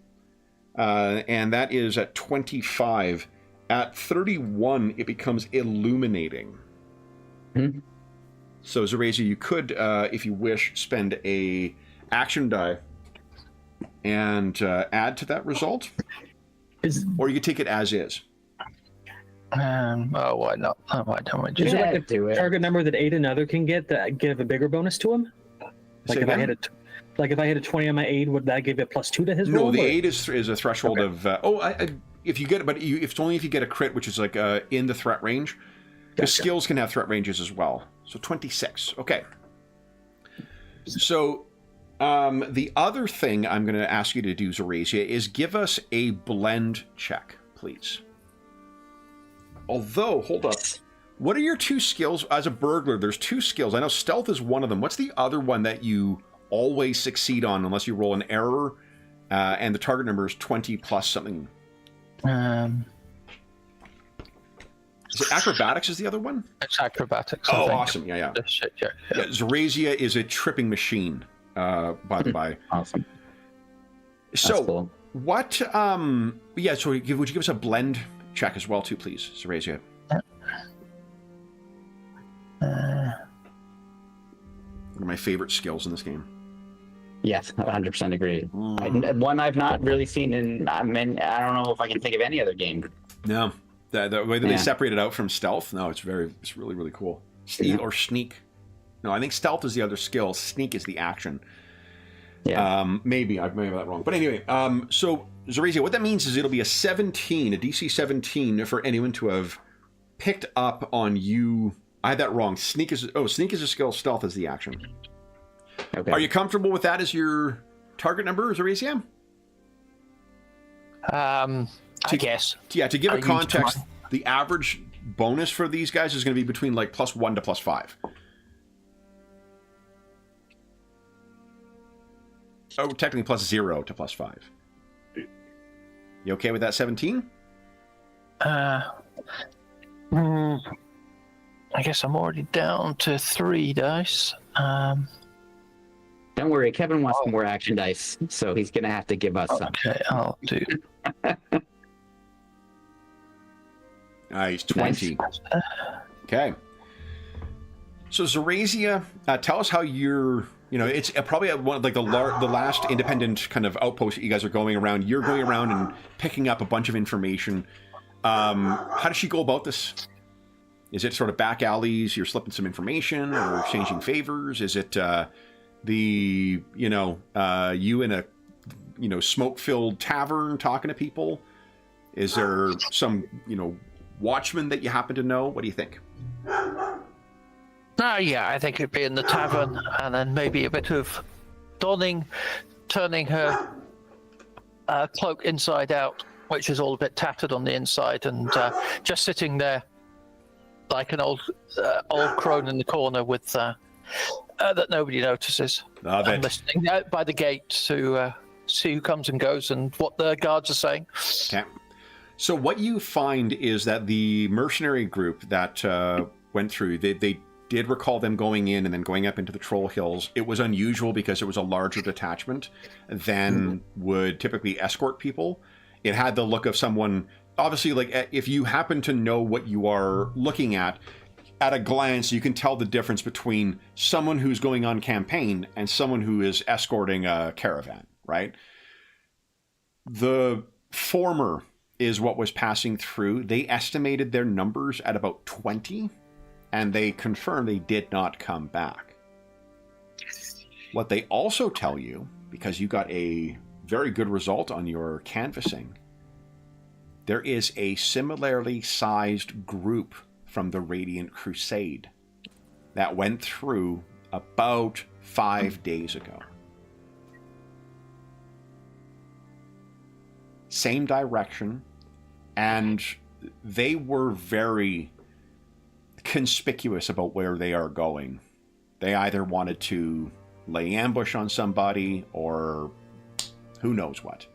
A: and that is at 25. At 31, it becomes illuminating.
C: Mm-hmm.
A: So Zorasia, you could, if you wish, spend a action die and add to that result. Or you could take it as is.
D: Why not? Why don't we
B: Is
D: just
B: there like a target number that aid another can get that give a bigger bonus to him? Like if I hit a 20 on my aid, would that give a +2 to his roll?
A: No, the aid is a threshold of if you get it, but it's only if you get a crit, which is like in the threat range. Because skills can have threat ranges as well. So 26. Okay. So the other thing I'm going to ask you to do, Zorasia, is give us a blend check, please. Although, hold up. What are your 2 skills? As a burglar, there's 2 skills. I know stealth is one of them. What's the other one that you always succeed on unless you roll an error and the target number is 20 plus something? Is it acrobatics is the other one?
D: It's acrobatics.
A: Oh, awesome. Yeah. Zorasia is a tripping machine, by the by.
C: Awesome.
A: So,
C: cool.
A: What, so would you give us a blend check as well, too, please, Zorasia? One of my favorite skills in this game.
C: Yes, 100% agree. One I've not really seen in, I don't know if I can think of any other game.
A: No. The way that they separate it out from stealth, no, it's really, really cool. Steal or sneak. No, I think stealth is the other skill. Sneak is the action. Yeah. Maybe I may have that wrong. But anyway, so Zorasia, what that means is it'll be a 17, a DC 17 for anyone to have picked up on you. I had that wrong. Sneak is a skill, stealth is the action. Okay. Are you comfortable with that as your target number, Zorasia?
D: I guess.
A: Yeah, to give a context, the average bonus for these guys is going to be between like +1 to +5. Oh, technically +0 to +5. You okay with that 17?
D: I guess I'm already down to 3 dice.
C: Don't worry, Kevin wants more action dice, so he's going to have to give us some.
D: Okay, I'll do.
A: Nice, 20. Nice. Okay. So Zorasia, tell us how you're, it's probably one of like the last independent kind of outpost that you guys are going around. You're going around and picking up a bunch of information. How does she go about this? Is it sort of back alleys, you're slipping some information or exchanging favors? Is it you in a smoke-filled tavern talking to people? Is there some watchman that you happen to know? What do you think?
D: Yeah, I think it'd be in the tavern, and then maybe a bit of turning her cloak inside out, which is all a bit tattered on the inside, and just sitting there like an old crone in the corner with that nobody notices. And listening out by the gate to see who comes and goes and what the guards are saying.
A: Okay. So what you find is that the mercenary group that went through, they did recall them going in and then going up into the Troll Hills. It was unusual because it was a larger detachment than would typically escort people. It had the look of someone, obviously, like if you happen to know what you are looking at a glance, you can tell the difference between someone who's going on campaign and someone who is escorting a caravan, right? The former is what was passing through. They estimated their numbers at about 20, and they confirmed they did not come back. What they also tell you, because you got a very good result on your canvassing, there is a similarly sized group from the Radiant Crusade that went through about 5 days ago. Same direction, and they were very conspicuous about where they are going. They either wanted to lay ambush on somebody or who knows what.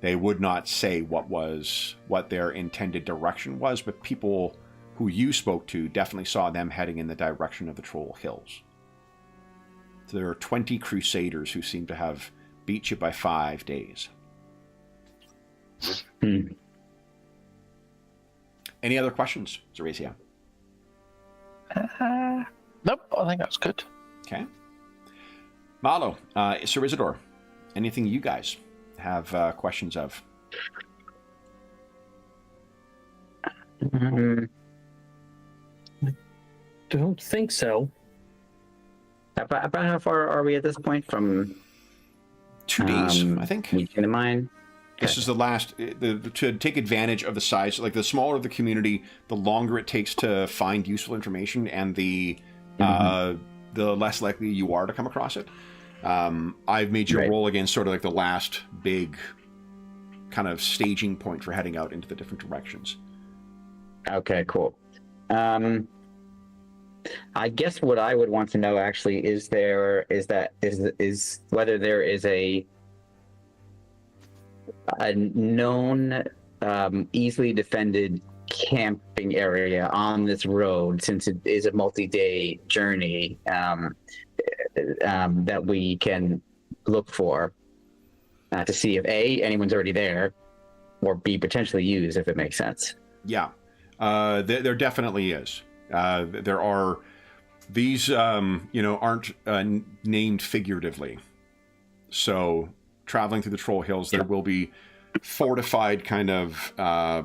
A: They would not say what their intended direction was, but people who you spoke to definitely saw them heading in the direction of the Troll Hills. So there are 20 Crusaders who seem to have beat you by 5 days. Any other questions, Zerasia?
D: Nope, I think that's good.
A: Okay. Malo, Sir Isidore, anything you guys have questions of?
B: Don't think so.
C: About how far are we at this point from
A: 2 days, I think.
C: Meeting the mine?
A: This is the last, to take advantage of the size, like the smaller the community, the longer it takes to find useful information, and the less likely you are to come across it. I've made you roll against sort of like the last big kind of staging point for heading out into the different directions.
C: Okay, cool. I guess what I would want to know actually is whether there is a known easily defended camping area on this road, since it is a multi-day journey, that we can look for to see if A, anyone's already there, or B, potentially use, if it makes sense.
A: Yeah, there definitely is. There are these, aren't named figuratively. So traveling through the Troll Hills, there will be fortified kind of, not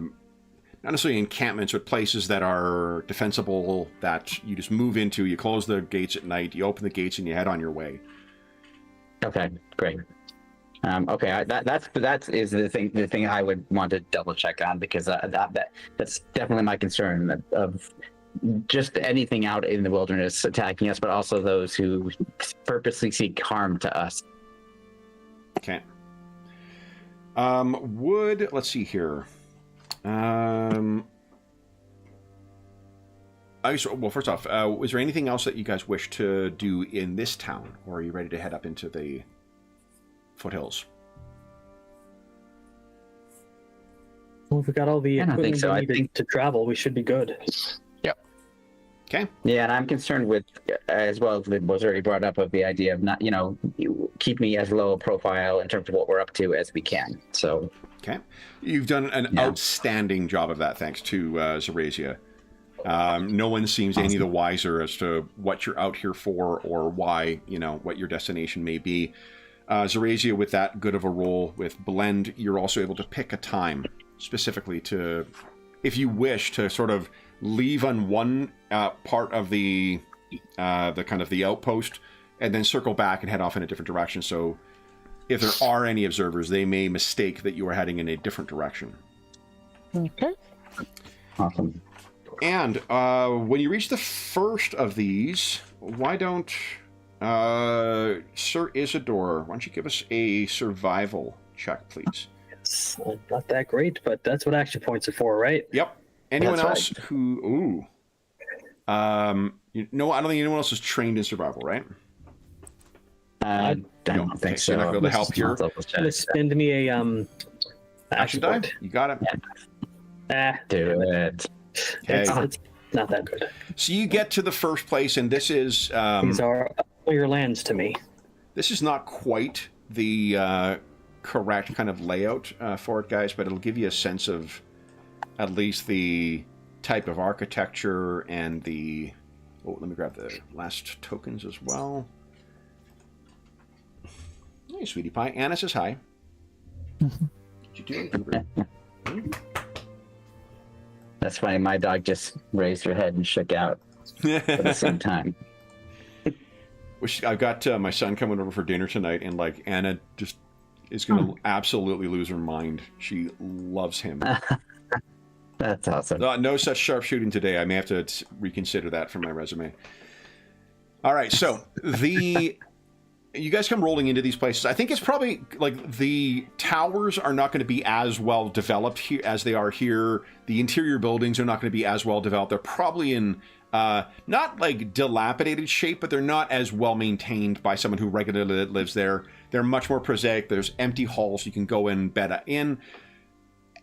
A: necessarily encampments, but places that are defensible that you just move into. You close the gates at night, you open the gates, and you head on your way. Okay,
C: great. That is the thing I would want to double check on, because that's definitely my concern of just anything out in the wilderness attacking us, but also those who purposely seek harm to us.
A: Okay. Let's see here. Well, first off, was there anything else that you guys wish to do in this town, or are you ready to head up into the foothills?
B: Well, if we got all the equipment
C: so.
B: we need to travel, we should be good.
D: Yep.
A: Okay.
C: Yeah, and I'm concerned with, as well as was already brought up, of the idea of not, keep me as low a profile in terms of what we're up to as we can. So.
A: Okay. You've done an outstanding job of that, thanks to Zerasia. No one seems any the wiser as to what you're out here for, or why, what your destination may be. Zerasia, with that good of a roll with Blend, you're also able to pick a time specifically to, if you wish, to sort of leave on one part of the kind of the outpost, and then circle back and head off in a different direction. So if there are any observers, they may mistake that you are heading in a different direction.
D: Okay.
C: Awesome.
A: And when you reach the first of these, why don't Sir Isidore, why don't you give us a survival check, please?
B: It's not that great, but that's what action points are for, right?
A: Yep. Anyone
C: That's
A: else who... Ooh. I don't think anyone else is trained in survival, right?
C: I don't
A: Okay,
C: think
A: so
C: so.
A: you're not going to be able to help here.
B: Gonna spend me a
A: Action die?
B: point.
A: You got it.
C: Do it.
A: Okay.
B: It's not that good.
A: So you get to the first place, and this is
B: These are your lands to me.
A: this is not quite the correct kind of layout for it, guys, but it'll give you a sense of at least the type of architecture and the... Oh, let me grab the last tokens as well. Hey, sweetie pie. Anna says hi. What you doing?
C: That's funny. My dog just raised her head and shook out at the same time.
A: I've got my son coming over for dinner tonight, and like Anna just is going to absolutely lose her mind. She loves him.
C: That's awesome.
A: No such sharpshooting today. I may have to reconsider that for my resume. All right, so you guys come rolling into these places. I think it's probably like the towers are not going to be as well developed here as they are here. The interior buildings are not going to be as well developed. They're probably in not like dilapidated shape, but they're not as well maintained by someone who regularly lives there. They're much more prosaic. There's empty halls you can go and bed in.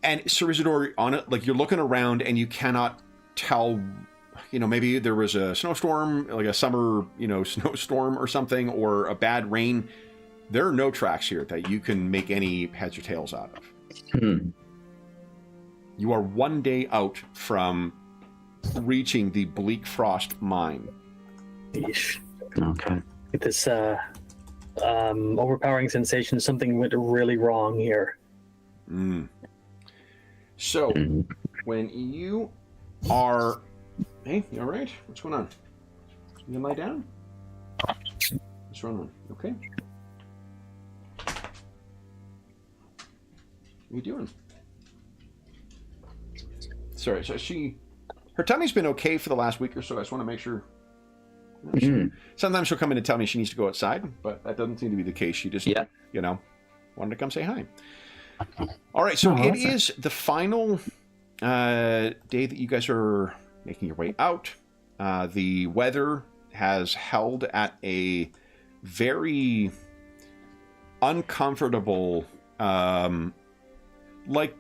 A: And Sir Isidore, on it, like you're looking around and you cannot tell. Maybe there was a snowstorm, like a summer, snowstorm or something, or a bad rain. There are no tracks here that you can make any heads or tails out of. You are one day out from reaching the Bleak Frost mine.
B: Yeesh.
C: Okay.
B: Get this overpowering sensation. Something went really wrong here.
A: So, when you are... Hey, you all right? What's going on? You gonna lie down? What's wrong? Okay. What are you doing? Sorry, so her tummy's been okay for the last week or so. I just want to make sure. Sometimes she'll come in and tell me she needs to go outside, but that doesn't seem to be the case. She just, wanted to come say hi. All right, so it is the final day that you guys are making your way out. The weather has held at a very uncomfortable,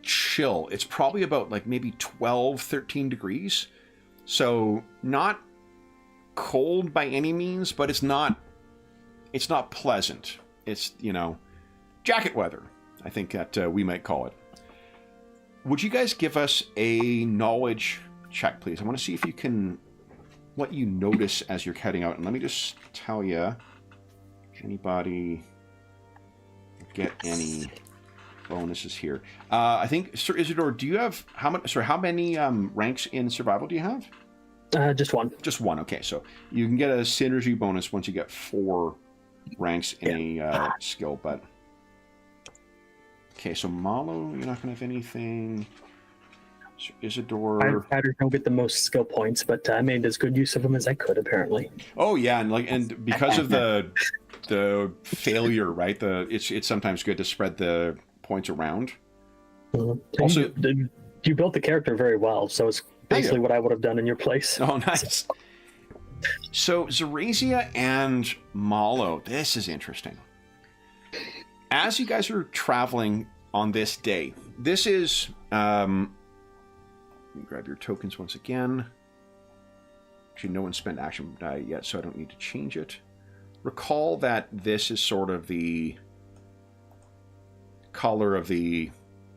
A: chill. It's probably about maybe 12, 13 degrees. So not cold by any means, but it's not pleasant. It's, jacket weather, I think that we might call it. Would you guys give us a knowledge check, please? I want to see if you can, what you notice as you're heading out. And let me just tell you, anybody get any bonuses here? I think, Sir Isidore, do you have, how many ranks in survival do you have?
B: Just one.
A: Just one, okay. So you can get a synergy bonus once you get 4 ranks in a skill, but... Okay, so Malo, you're not going to have anything. Sir Isidore...
B: I don't get the most skill points, but I made as good use of them as I could, apparently.
A: Oh, yeah, and because of the failure, right? It's sometimes good to spread the points around.
B: Mm-hmm.
A: Also,
B: you built the character very well, so it's basically what I would have done in your place.
A: Oh, nice. So, Zarazia and Malo, this is interesting. As you guys are traveling on this day, this is... grab your tokens once again. Actually, no one spent action die yet, so I don't need to change it. Recall that this is sort of the color of the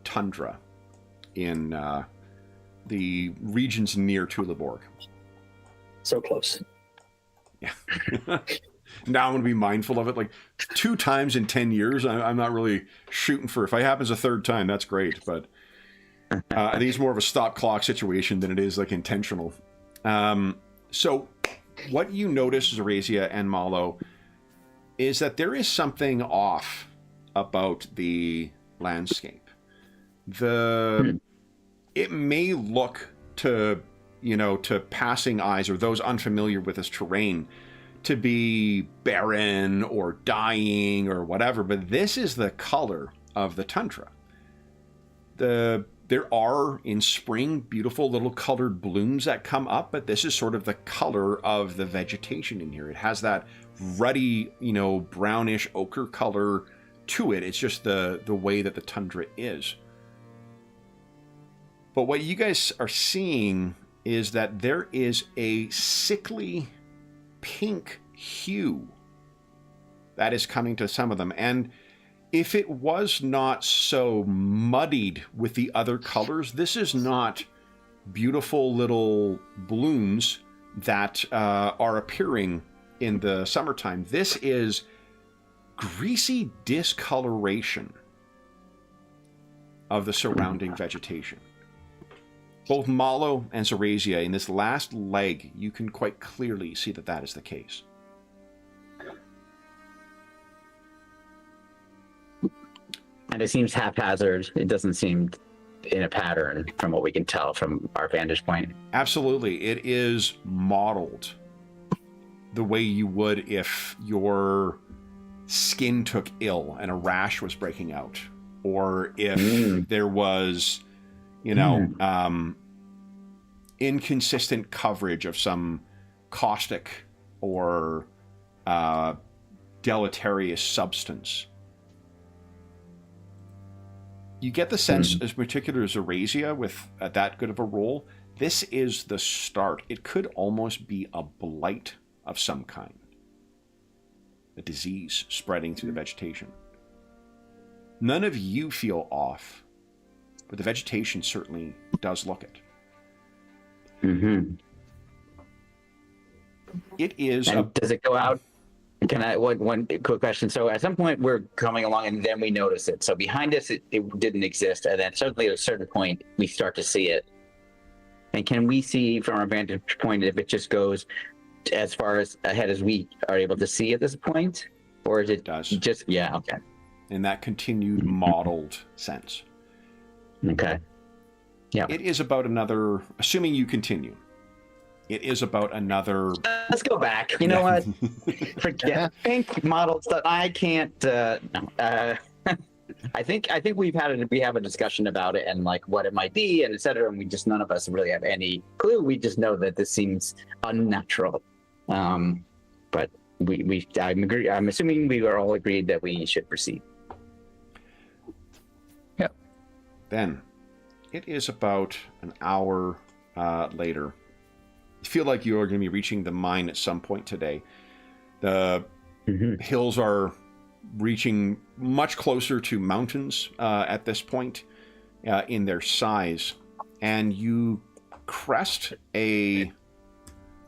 A: tundra in the regions near Tuleborg.
B: So close.
A: Yeah. Now I'm going to be mindful of it. 2 times in 10 years, I'm not really shooting for... If it happens a 3rd time, that's great, but... I think it's more of a stop clock situation than it is like intentional. So what you notice, Zarazia and Malo, is that there is something off about the landscape. It may look to passing eyes or those unfamiliar with this terrain to be barren or dying or whatever, but this is the color of the tundra. There are in spring beautiful little colored blooms that come up, but this is sort of the color of the vegetation in here. It has that ruddy, brownish ochre color to it. It's just the way that the tundra is. But what you guys are seeing is that there is a sickly pink hue that is coming to some of them. And if it was not so muddied with the other colors, this is not beautiful little blooms that are appearing in the summertime. This is greasy discoloration of the surrounding vegetation. Both Malo and Zarazia, in this last leg, you can quite clearly see that that is the case.
C: And it seems haphazard. It doesn't seem in a pattern from what we can tell from our vantage point.
A: Absolutely. It is modeled the way you would if your skin took ill and a rash was breaking out, or if there was, inconsistent coverage of some caustic or deleterious substance. You get the sense, as particular as Zarazia, with that good of a roll, this is the start. It could almost be a blight of some kind. A disease spreading through the vegetation. None of you feel off, but the vegetation certainly does look it.
C: Mm-hmm.
A: It is.
C: Does it go out? Can I one quick question? So at some point we're coming along and then we notice it. So behind us it didn't exist, and then suddenly at a certain point we start to see it. And can we see from our vantage point if it just goes as far as ahead as we are able to see at this point, or is it
A: does
C: just okay?
A: In that continued modeled sense.
C: Okay. Yeah.
A: It is about another, assuming you continue, it is about another...
C: Let's go back. You know what? Forget pink model stuff. I can't... no. I think we have a discussion about it and like what it might be and etc. And we just, none of us really have any clue. We just know that this seems unnatural. But I'm assuming we are all agreed that we should proceed.
D: Yeah.
A: Then it is about an hour later. You feel like you're going to be reaching the mine at some point today. The hills are reaching much closer to mountains at this point in their size, and you crest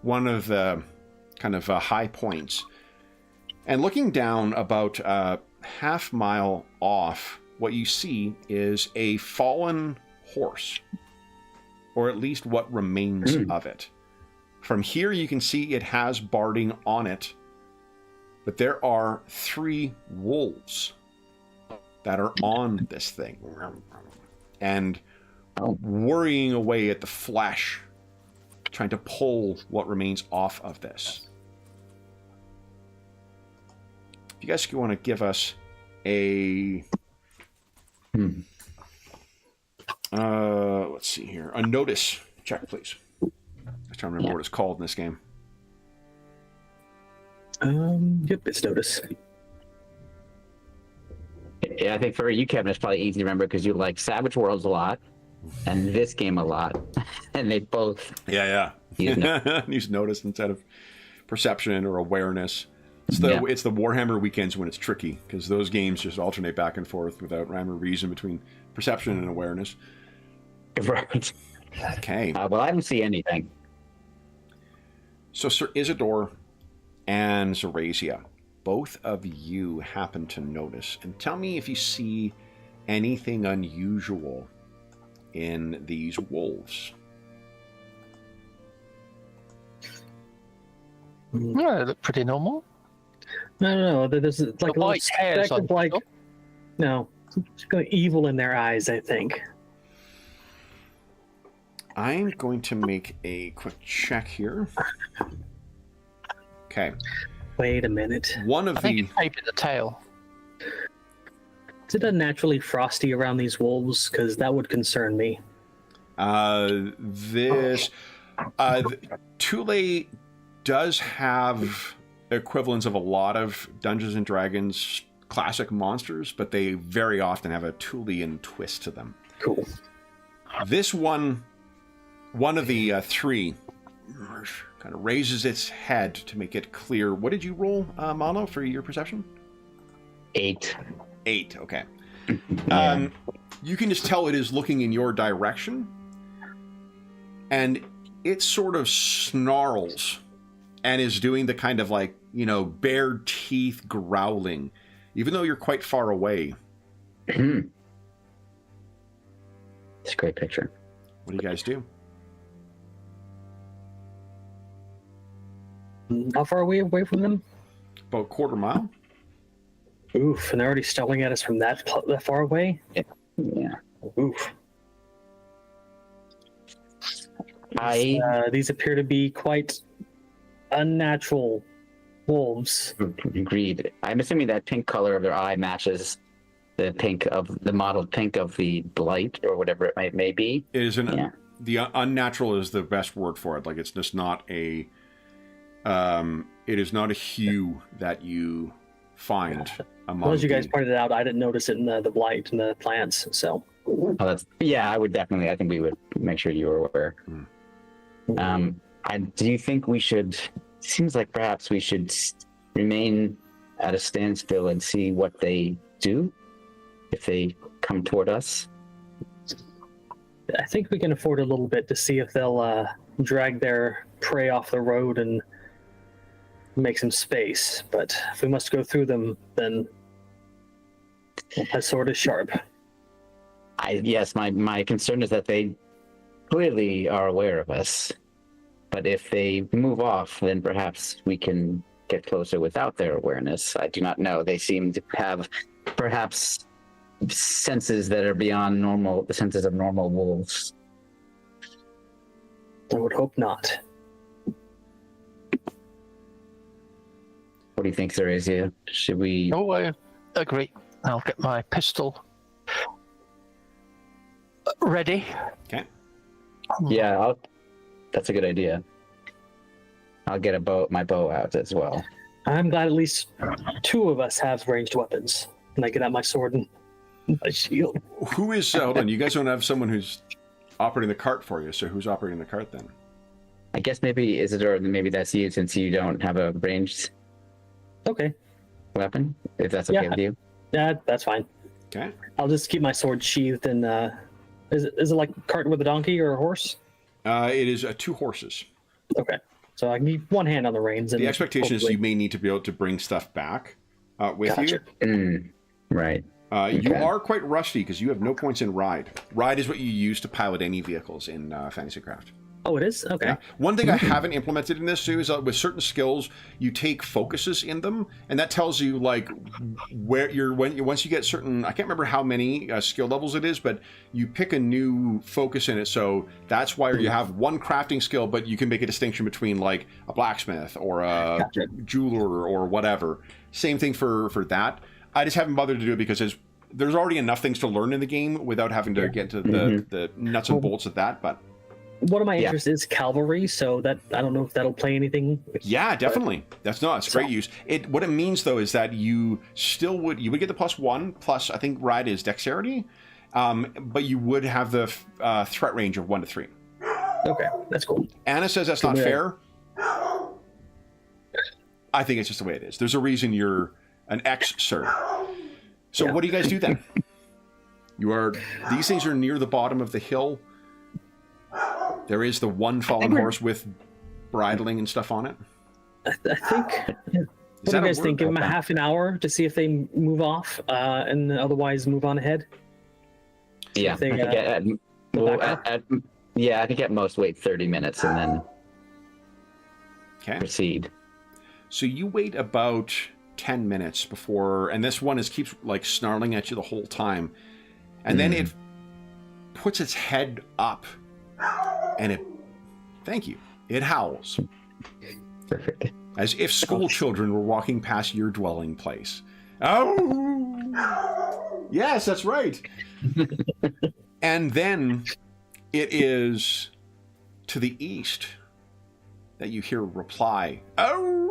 A: one of the kind of high points, and looking down about half mile off, what you see is a fallen horse, or at least what remains of it. From here you can see it has barding on it, but there are 3 wolves that are on this thing and worrying away at the flesh, trying to pull what remains off of this. If you guys want to give us a... let's see here. A notice check, please. I'm trying to remember what it's called in this game.
B: Yep, it's notice.
C: Yeah, I think for you, Kevin, it's probably easy to remember because you like Savage Worlds a lot and this game a lot, and they both
A: use notice instead of perception or awareness. It's the Warhammer weekends when it's tricky because those games just alternate back and forth without rhyme or reason between perception and awareness.
C: Right.
A: Okay.
C: Well, I don't see anything.
A: So Sir Isidore and Zarazia, both of you happen to notice, and tell me if you see anything unusual in these wolves.
D: Yeah, they look pretty normal.
B: No, there's like
D: The
B: a little
D: white hairs
B: speck
D: on
B: of like,
D: top.
B: no, it's got evil in their eyes, I think.
A: I'm going to make a quick check here. Okay.
B: Wait a minute.
A: One of
D: I think
A: the...
D: it's maybe the tail.
B: Is it unnaturally frosty around these wolves? Because that would concern me.
A: Thule does have equivalents of a lot of Dungeons and Dragons classic monsters, but they very often have a Thulean twist to them.
B: Cool.
A: This one of the three kind of raises its head to make it clear. What did you roll, Malo, for your perception?
C: 8.
A: 8, okay.
C: Yeah.
A: You can just tell it is looking in your direction, and it sort of snarls and is doing the kind of like, bare teeth growling, even though you're quite far away.
C: It's a great picture.
A: What do you guys do?
B: How far away from them?
A: About a quarter mile?
B: Oof, and they're already stalling at us from that far away?
C: Yeah.
B: Oof.
C: I
B: These appear to be quite unnatural wolves.
C: agreed. I'm assuming that pink color of their eye matches the mottled pink of the blight or whatever it may be.
A: It is
C: Yeah.
A: the unnatural is the best word for it. Like, it's just not it is not a hue that you find among
B: Well, as you guys
A: the-
B: pointed out, I didn't notice it in the blight and the plants, so.
C: Oh, I would definitely. I think we would make sure you were aware. Do you think we should? Seems like perhaps we should remain at a standstill and see what they do if they come toward us.
B: I think we can afford a little bit to see if they'll drag their prey off the road and make some space. But if we must go through them, then that sword is sharp.
C: Yes, my concern is that they clearly are aware of us. But if they move off, then perhaps we can get closer without their awareness. I do not know. They seem to have perhaps senses that are beyond the senses of normal wolves.
B: I would hope not.
C: What do you think, Theresia? Should we?
D: Oh, I agree. I'll get my pistol ready.
A: Okay.
C: Yeah, that's a good idea. I'll get my bow out as well.
B: I'm glad at least two of us have ranged weapons. And I get out my sword and my shield.
A: Who is, hold on, you guys don't have someone who's operating the cart for you, so who's operating the cart then?
C: I guess maybe Isidore, maybe that's you since you don't have a ranged
B: Okay.
C: weapon, if that's okay with you.
B: Yeah, that's fine.
A: Okay.
B: I'll just keep my sword sheathed and is it like a cart with a donkey or a horse?
A: It is 2 horses.
B: Okay. So I need one hand on the reins. And
A: The expectation is
B: hopefully-
A: you may need to be able to bring stuff back with
B: Gotcha.
C: Right.
A: You
C: Okay.
A: are quite rusty because you have no points in ride. Ride is what you use to pilot any vehicles in Fantasycraft.
B: Oh, it is? Okay.
A: Yeah. One thing I haven't implemented in this too is with certain skills, you take focuses in them, and that tells you like where once you get certain. I can't remember how many skill levels it is, but you pick a new focus in it. So that's why you have one crafting skill, but you can make a distinction between like a blacksmith or a
B: Gotcha.
A: jeweler or whatever. Same thing for that. I just haven't bothered to do it because there's already enough things to learn in the game without having to get to the nuts and bolts of that. But
B: One of my interests is cavalry, so that I don't know if that'll play anything.
A: yeah, definitely. It's great use. What it means though is that you still would get the +1 plus I think ride is dexterity, but you would have the threat range of 1 to 3.
B: Okay, that's cool.
A: Anna says that's not fair. I think it's just the way it is. There's a reason you're an ex-sir. So what do you guys do then? These things are near the bottom of the hill. There is the one fallen horse with bridling and stuff on it.
B: I think. What do you
A: that a
B: guys think?
A: word?
B: Give them a half an hour to see if they move off, and otherwise move on ahead.
C: Yeah,
B: If they,
C: I think Well,
B: backup?
C: yeah, I think at most wait 30 minutes and then
A: Okay.
C: proceed.
A: So you wait about 10 minutes before, and this one keeps like snarling at you the whole time, and then it puts its head up, and thank you, it howls.
C: Perfect.
A: As if school children were walking past your dwelling place. Oh! Yes, that's right. And then it is to the east that you hear a reply. Oh!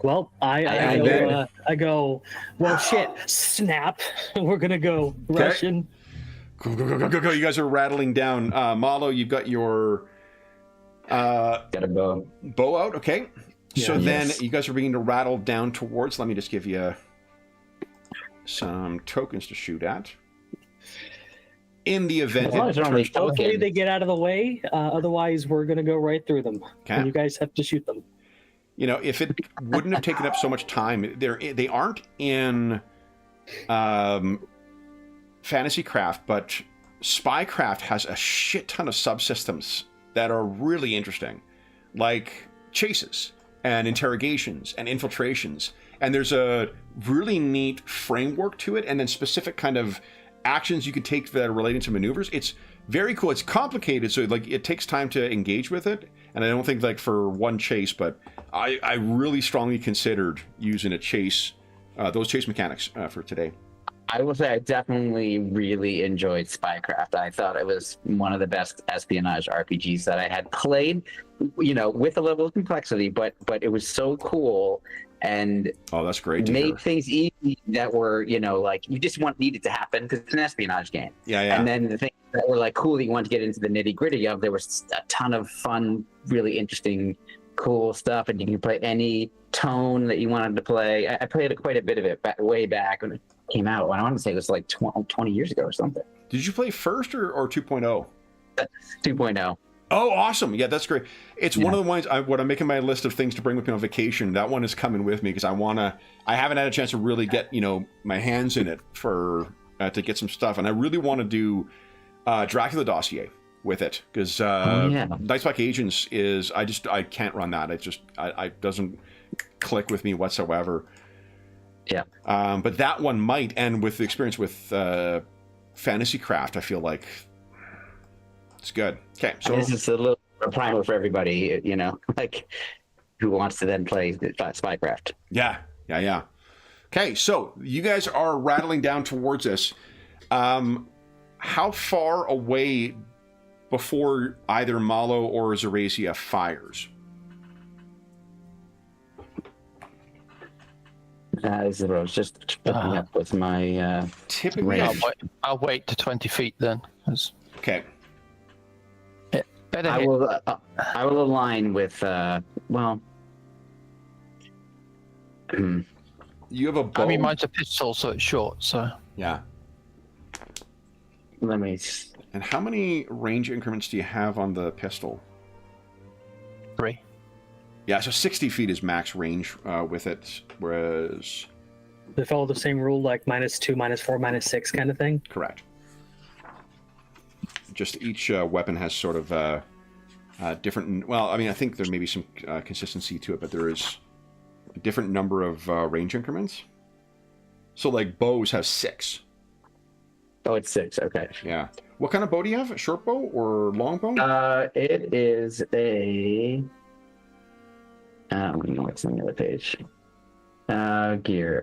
B: Well, I go, well, shit, snap. We're going to go Russian.
A: Go. You guys are rattling down. Malo, you've got your
C: Got a bow.
A: bow out. Okay.
B: Yeah.
A: So then
C: Yes.
A: you guys are beginning to rattle down towards. Let me just give you some tokens to shoot at. In the event
C: As long as they're only
B: Hopefully
C: tokens.
B: they get out of the way. Otherwise, we're going to go right through them.
A: Okay.
B: And you guys have to shoot them.
A: You know, if it wouldn't have taken up so much time, they aren't in fantasy craft, but spycraft has a shit ton of subsystems that are really interesting, like chases and interrogations and infiltrations. And there's a really neat framework to it, and then specific kind of actions you can take that are relating to maneuvers. It's very cool. It's complicated, so like it takes time to engage with it. And I don't think like for one chase, but I really strongly considered using a chase, those chase mechanics for today.
C: I will say I definitely really enjoyed Spycraft. I thought it was one of the best espionage RPGs that I had played, you know, with a level of complexity, but it was so cool and
A: Oh, that's great to hear.
C: made things easy that were, you know, like you just needed to happen because it's an espionage game.
A: Yeah.
C: And then the things that were like cool that you want to get into the nitty gritty of, there was a ton of fun, really interesting, cool stuff, and you can play any tone that you wanted to play. I played quite a bit of it way back when it came out. I want to say it was like 20 years ago or something.
A: Did you play first or 2.0?
C: 2.0.
A: Oh, awesome. Yeah, that's great. It's one of the ones, when I'm making my list of things to bring with me on vacation, that one is coming with me because I haven't had a chance to really get, you know, my hands in it for, to get some stuff. And I really want to do Dracula Dossier with it because Nightspike Agents is, I can't run that. It doesn't click with me whatsoever.
C: Yeah.
A: But that one might, and with the experience with Fantasy Craft, I feel like it's good. Okay, so
C: This is a little primer for everybody, you know, like who wants to then play Spycraft.
A: Yeah. Okay, so you guys are rattling down towards us. How far away before either Malo or Zarazia fires?
C: As I was just looking up with my
A: Typically,
C: range.
D: I'll wait to 20 feet then.
A: Okay.
D: Better
C: I
D: hit.
C: will align with well.
A: You have a bow.
D: I mean, mine's a pistol, so it's short. So
A: Yeah.
C: Let me.
A: And how many range increments do you have on the pistol?
D: 3.
A: Yeah, so 60 feet is max range with it, whereas...
B: They follow the same rule, like -2, -4, -6 kind of thing.
A: Correct. Just each weapon has sort of different... Well, I mean, I think there may be some consistency to it, but there is a different number of range increments. So, like, bows have 6.
C: Oh, it's 6. Okay.
A: Yeah. What kind of bow do you have? A short bow or long bow?
C: It is a. I don't know what's on the other page. Gear.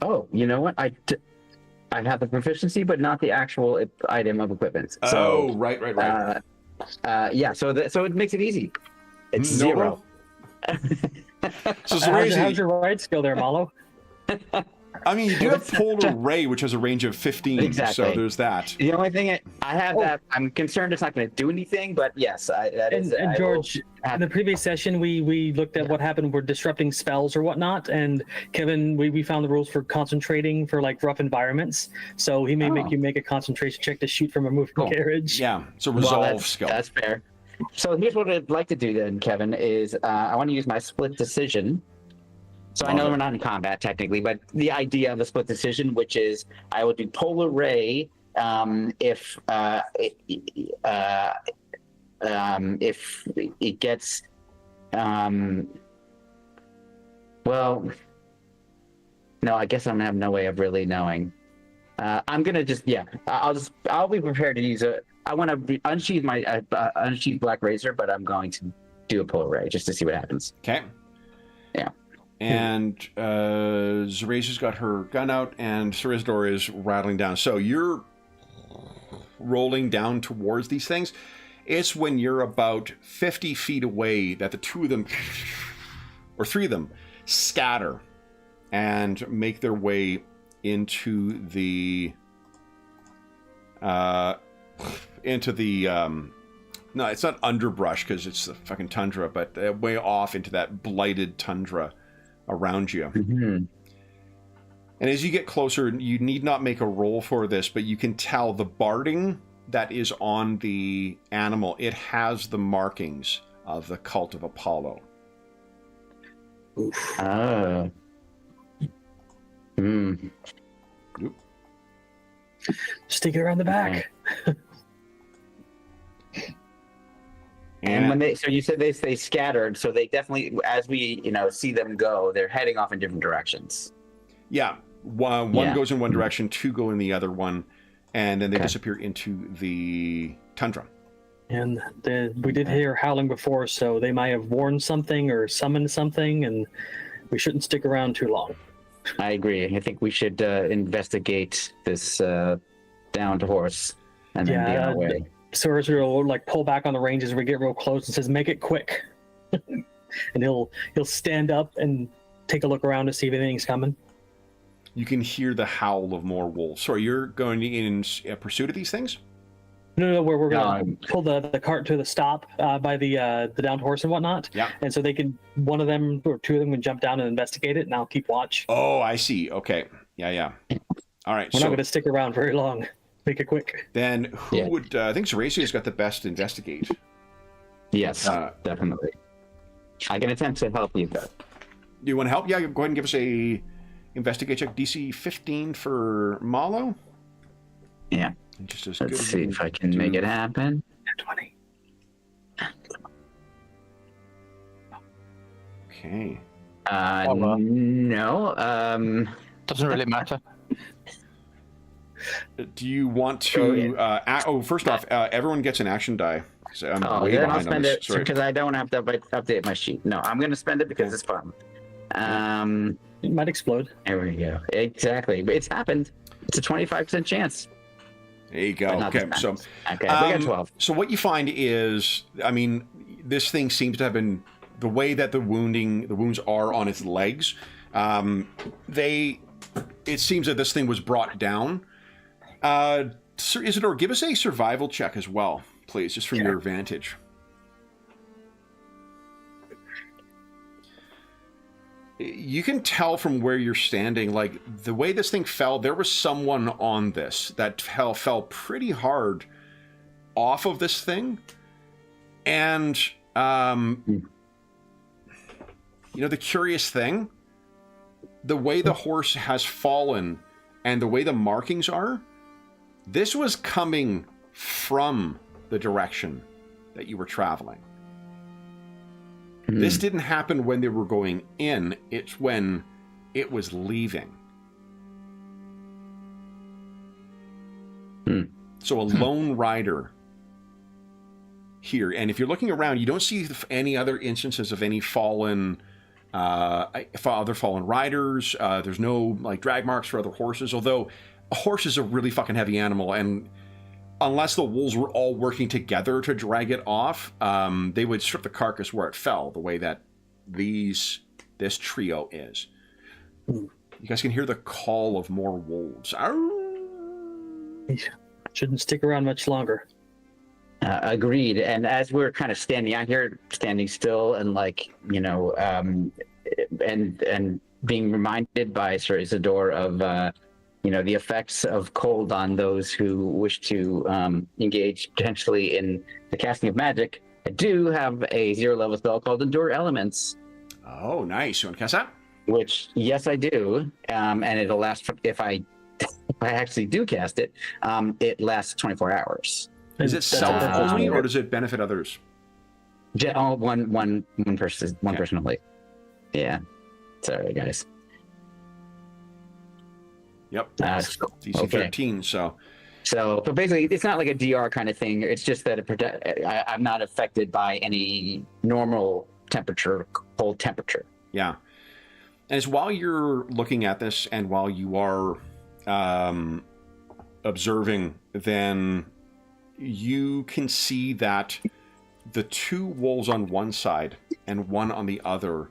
C: Oh, you know what? I have the proficiency, but not the actual item of equipment. So,
A: right.
C: yeah. So it makes it easy. It's
A: No
C: 0.
A: So
B: How's your ride skill there, Malo?
A: I mean, you do have Polar Ray, which has a range of 15,
C: Exactly.
A: so there's that.
C: The only thing I have that I'm concerned it's not going to do anything, but yes, that is.
B: And
C: I will
B: George,
C: have-
B: in the previous session, we looked at what happened. We're disrupting spells or whatnot, and Kevin, we found the rules for concentrating for like rough environments. So he may make you make a concentration check to shoot from a moving
C: Cool.
B: carriage.
A: Yeah, it's a resolve skill.
C: That's fair. So here's what I'd like to do then, Kevin, is I want to use my split decision So I know we're not in combat technically, but the idea of a split decision, which is I will do Polar Ray if it gets well, no, I guess I'm gonna have no way of really knowing. I'm gonna just I'll be prepared to use a. I want to unsheath my unsheath Black Razor, but I'm going to do a Polar Ray just to see what happens.
A: Okay.
C: Yeah.
A: And Zeraza's got her gun out, and Cerizador is rattling down. So you're rolling down towards these things. It's when you're about 50 feet away that the two of them, or three of them, scatter and make their way into the no, it's not underbrush because it's the fucking tundra, but way off into that blighted tundra around you.
C: Mm-hmm.
A: And as you get closer, you need not make a roll for this, but you can tell the barding that is on the animal, it has the markings of the cult of Apollo.
C: Oh. Mm.
B: Stick it around the back.
C: And when they, so you said they scattered, so they definitely, as we see them go, they're heading off in different directions.
A: Yeah, one goes in one direction, two go in the other one, and then they disappear into the tundra.
B: And we did hear howling before, so they might have warned something or summoned something, and we shouldn't stick around too long.
C: I agree. I think we should investigate this downed horse and then be on our way.
B: Sorcerer will pull back on the range as we get real close and says, "Make it quick." And he'll stand up and take a look around to see if anything's coming.
A: You can hear the howl of more wolves. So you're going in pursuit of these things?
B: No, we're going to pull the cart to the stop by the downed horse and whatnot.
A: Yeah.
B: And so one of them or two of them can jump down and investigate it, and I'll keep watch.
A: Oh, I see. Okay. Yeah. All right.
B: We're not going to stick around very long. Make it quick.
A: Then who would... I think Zeracia's got the best investigate.
C: Yes, definitely. I can attempt to help you, though.
A: Do you want to help? Yeah, go ahead and give us a investigate check. DC 15 for Malo.
C: Yeah.
A: Just as
C: Let's see if I can make it happen.
B: 20.
A: Okay.
C: No.
D: Doesn't really matter.
A: Do you want to... first off, everyone gets an action die. So I'm way
C: then
A: behind
C: I'll spend
A: on this.
C: it because I don't have to update my sheet. No, I'm going to spend it because it's fun.
B: It might explode.
C: There we go. Exactly. It's happened. It's a 25% chance.
A: There you go. Okay, so
C: we got 12.
A: So what you find is, this thing seems to have been the way that the wounds are on its legs. It seems that this thing was brought down. Sir Isidore, give us a survival check as well, please, just from your vantage. You can tell from where you're standing, the way this thing fell, there was someone on this that fell pretty hard off of this thing. And, the curious thing, the way the horse has fallen and the way the markings are, this was coming from the direction that you were traveling. This didn't happen when they were going in. It's when it was leaving. So a lone rider here. And if you're looking around, you don't see any other instances of any other fallen riders. There's no drag marks for other horses, although a horse is a really fucking heavy animal, and unless the wolves were all working together to drag it off, they would strip the carcass where it fell, the way that this trio is. You guys can hear the call of more wolves.
B: Shouldn't stick around much longer.
C: Agreed. And as we're kind of standing out here, standing still and and being reminded by Sir Isidore of the effects of cold on those who wish to engage potentially in the casting of magic, I do have a 0-level spell called Endure Elements.
A: Oh, nice. You want to cast that?
C: Which, yes, I do. And it'll last if I actually do cast it. It lasts 24 hours.
A: Is it self only, or does it benefit others?
C: One person only. Yeah. Sorry, guys.
A: Yep. DC 13. So
C: basically, it's not like a DR kind of thing. It's just that I'm not affected by any normal temperature, cold temperature.
A: Yeah. And as while you're looking at this and while you are observing, then you can see that the two wolves on one side and one on the other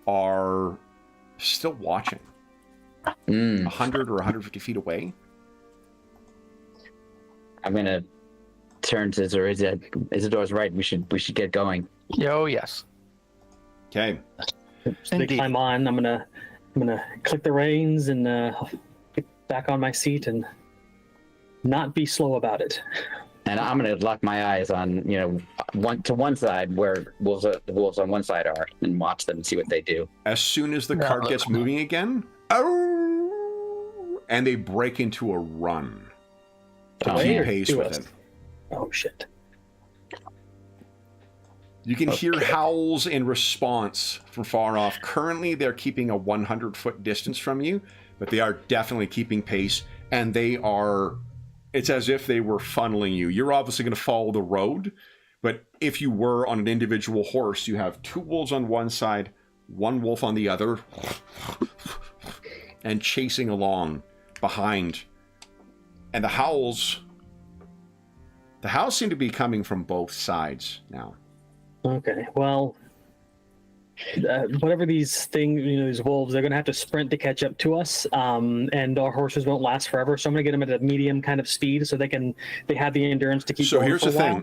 A: are still watching. 100 or 150 feet away.
C: I'm going to turn to Isidor's right. We should get going.
D: Oh, yes.
A: Okay.
B: So they climb on. I'm gonna click the reins and get back on my seat and not be slow about it.
C: And I'm gonna lock my eyes on one side where the wolves on one side are, and watch them and see what they do.
A: As soon as the cart gets moving again, and they break into a run to keep pace with it.
B: Oh shit.
A: You can hear howls in response from far off. Currently, they're keeping a 100-foot distance from you, but they are definitely keeping pace, and they are... It's as if they were funneling you. You're obviously going to follow the road, but if you were on an individual horse, you have two wolves on one side, one wolf on the other, and chasing along behind. And the howls seem to be coming from both sides now.
B: Okay, well, whatever these things, these wolves, they're going to have to sprint to catch up to us, and our horses won't last forever. So I'm going to get them at a medium kind of speed so they have the endurance to keep going.
A: So here's
B: for a
A: the
B: while.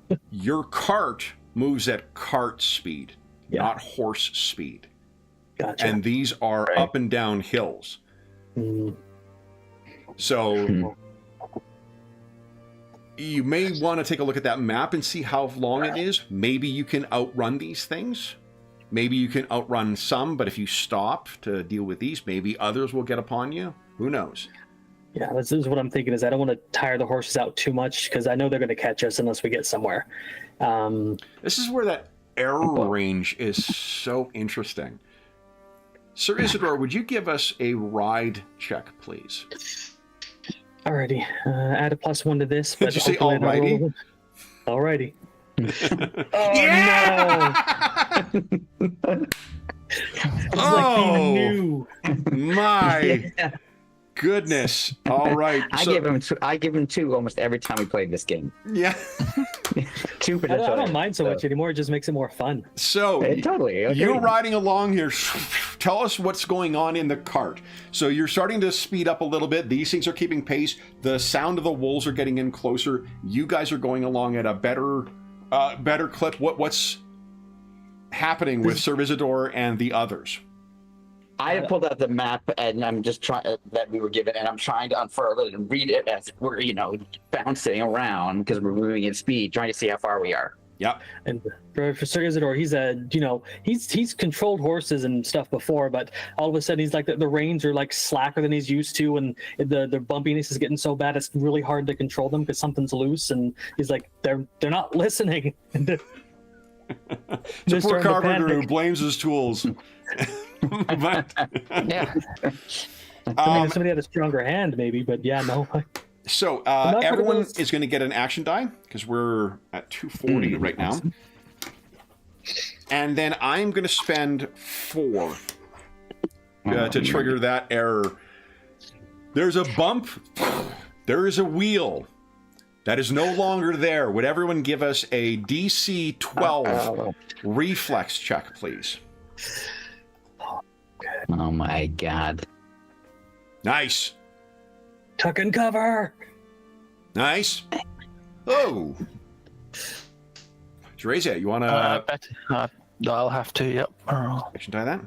A: thing: your cart moves at cart speed, not horse speed.
B: Gotcha.
A: And these are up and down hills. So you may want to take a look at that map and see how long it is. Maybe you can outrun these things. Maybe you can outrun some, but if you stop to deal with these, maybe others will get upon you. Who knows?
B: Yeah, this is what I'm thinking. Is I don't want to tire the horses out too much because I know they're going to catch us unless we get somewhere.
A: This is where that error range is so interesting. Sir Isidore, would you give us a ride check, please?
B: Alrighty, add a +1 to this.
A: Did you say alrighty?
B: Alrighty.
A: Oh, yeah!
B: No! It's like being new.
A: My goodness! All right,
C: I give him 2 almost every time we play this game.
A: Yeah.
C: 2 for
B: I don't mind so much anymore. It just makes it more fun.
A: So
C: totally. Okay.
A: You're riding along here. Tell us what's going on in the cart. So you're starting to speed up a little bit. These things are keeping pace. The sound of the wolves are getting in closer. You guys are going along at a better clip. What's happening with Sir Isidore and the others?
C: I have pulled out the map, and I'm just trying that we were given, and I'm trying to unfurl it and read it as we're, bouncing around because we're moving at speed, trying to see how far we are.
A: Yep.
B: And for Sir Isidore, he's he's controlled horses and stuff before, but all of a sudden he's like the reins are like slacker than he's used to, and the bumpiness is getting so bad it's really hard to control them because something's loose, and he's like they're not listening.
A: It's a poor carpenter who blames his tools. But,
D: Yeah.
B: Somebody had a stronger hand, maybe, but yeah, no.
A: So everyone is going to get an action die because we're at 240 right now. And then I'm going to spend 4 to trigger that error. There's a bump. There is a wheel. That is no longer there. Would everyone give us a DC 12 reflex check, please?
C: Oh my god.
A: Nice.
B: Tuck and cover.
A: Nice. Oh. Jerazia, you want to...
D: I'll have to, yep.
A: action die that?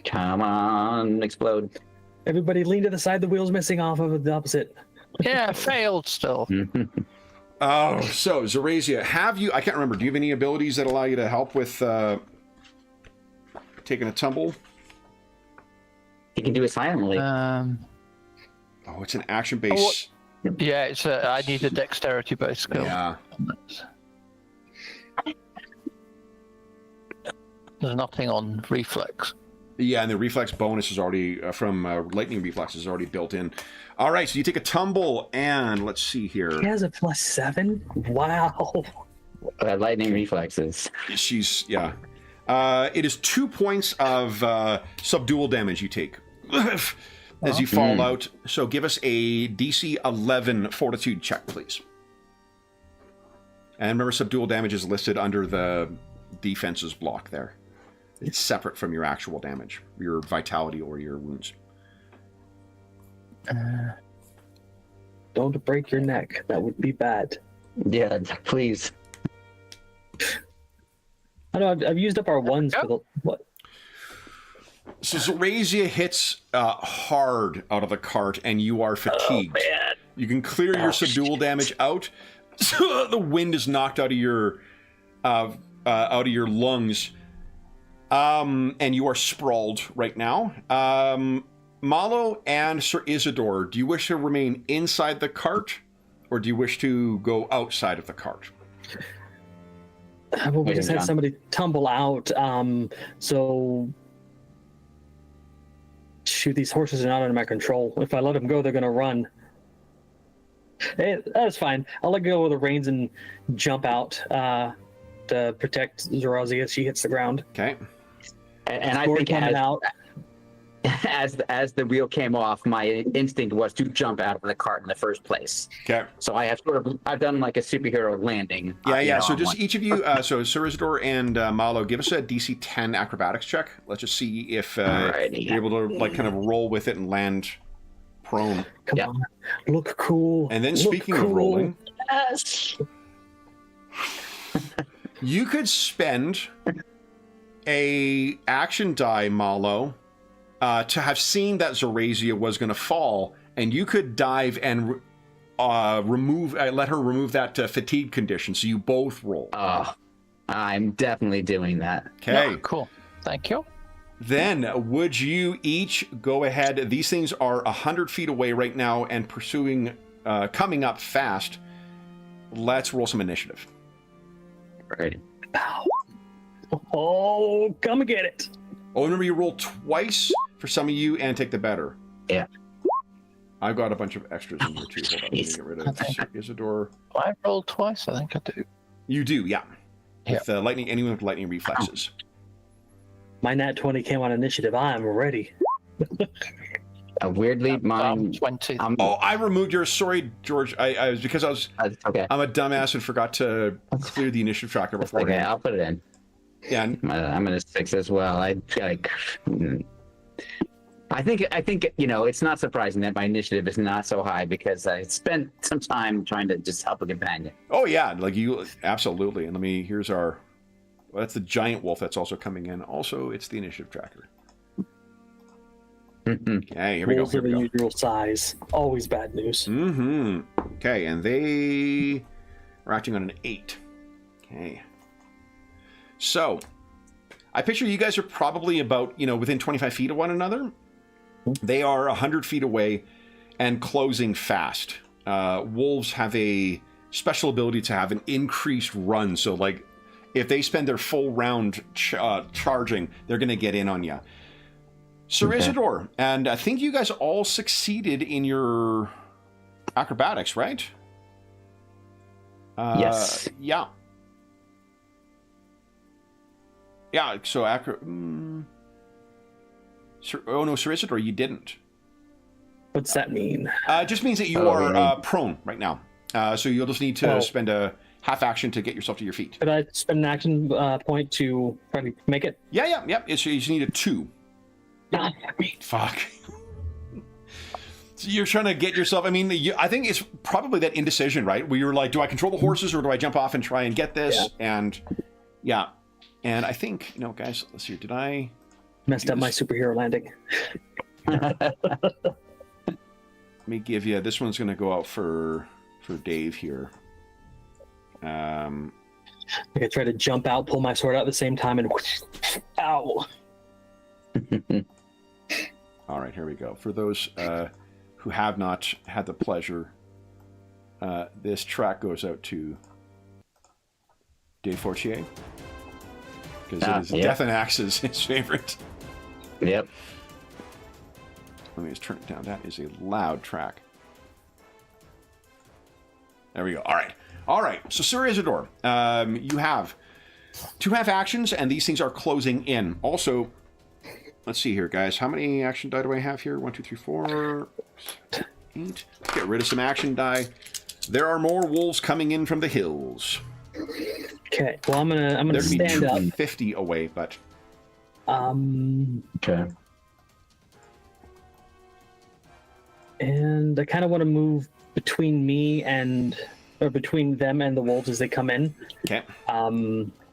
C: Come on, explode.
B: Everybody lean to the side the wheel's missing off of the opposite.
D: Yeah, failed still.
A: Oh, so Zerazia, I can't remember, do you have any abilities that allow you to help with taking a tumble?
C: He can do it silently.
A: Oh, it's an action base.
D: Yeah, it's I need a dexterity-based skill.
A: Yeah.
D: There's nothing on reflex.
A: Yeah, and the reflex bonus is already from lightning reflex is already built in. All right, so you take a tumble, and let's see here.
B: He has a +7. Wow.
C: Lightning reflexes.
A: It is 2 points of subdual damage you take as you fall out. So give us a DC 11 Fortitude check, please. And remember, subdual damage is listed under the defenses block there. It's separate from your actual damage, your vitality or your wounds.
B: Don't break your neck. That would be bad.
C: Yeah, please.
B: I know I've used up our ones for the what?
A: So Zorazia hits hard out of the cart, and you are fatigued.
B: Oh, man.
A: You can clear your subdual damage out. So the wind is knocked out of your lungs, and you are sprawled right now. Malo and Sir Isidore, do you wish to remain inside the cart, or do you wish to go outside of the cart?
B: Well, we just had somebody tumble out. So shoot, these horses are not under my control. If I let them go, they're gonna run. Hey, that's fine. I'll let go of the reins and jump out to protect Zorazia as she hits the ground.
A: Okay.
C: And I think as the wheel came off, my instinct was to jump out of the cart in the first place.
A: Okay.
C: So I've done like a superhero landing.
A: Yeah. So just each of you, so Sir Isidore and Malo, give us a DC 10 acrobatics check. Let's just see if you're able to like kind of roll with it and land prone.
B: Come on, look cool.
A: And then speaking of rolling,
C: Yes.
A: you could spend a action die, Malo, to have seen that Zorazia was going to fall, and you could dive and let her remove that fatigue condition. So you both roll.
C: I'm definitely doing that.
A: Okay.
D: Oh, cool. Thank you.
A: Then would you each go ahead? These things are 100 feet away right now and pursuing, coming up fast. Let's roll some initiative.
C: Right.
B: Oh, come and get it.
A: Oh, remember you roll twice for some of you and take the better.
C: Yeah.
A: I've got a bunch of extras in here too. Hold on, let me get rid of Sir Isidore.
D: I rolled twice, I think I do.
A: You do, yeah. With lightning, anyone with lightning reflexes.
B: My nat 20 came on initiative. I'm ready.
C: Weirdly, mine.
D: 20.
A: I removed yours. Sorry, George. I was because I was.
C: Okay.
A: I'm a dumbass and forgot to clear the initiative tracker before.
C: Okay, I'll put it in.
A: Yeah.
C: I'm gonna 6 as well. I think it's not surprising that my initiative is not so high because I spent some time trying to just help a companion.
A: Oh yeah, like you absolutely. And here's our. Well, that's the giant wolf that's also coming in. Also, it's the initiative tracker. Okay, here we go.
B: Wolves are the usual size. Always bad news.
A: Okay, and they are acting on an 8. Okay. So, I picture you guys are probably about, within 25 feet of one another. They are 100 feet away and closing fast. Wolves have a special ability to have an increased run. So, like, if they spend their full round charging, they're going to get in on you. Sir Isidore, and I think you guys all succeeded in your acrobatics, right?
C: Yes.
A: Yeah. Yeah, so Sir Isidore, you didn't.
B: What's that mean?
A: It just means that you are prone right now. So you'll just need to spend a half action to get yourself to your feet.
B: Could I spend an action point to try to make it?
A: Yeah. You just need a 2. Fuck. So you're trying to get yourself. I think it's probably that indecision, right? Where you're like, do I control the horses or do I jump off and try and get this? Yeah. And I think, guys, let's see. Did I
B: messed up my superhero landing?
A: Let me give you. This one's going to go out for Dave here.
B: I try to jump out, pull my sword out at the same time, and ow.
A: All right, here we go. For those who have not had the pleasure, this track goes out to Dave Fortier, because it is Death and Axes, his favorite.
C: Yep.
A: Let me just turn it down. That is a loud track. There we go. All right. All right. So, Sir Isidore, you have 2 half actions, and these things are closing in. Also, let's see here, guys. How many action die do I have here? 1, 2, 3, 4, 8. Let's get rid of some action die. There are more wolves coming in from the hills.
B: Okay. Well, I'm gonna stand up.
A: 50 away, but
C: Okay.
B: And I kind of want to move between between them and the wolves as they come in.
A: Okay.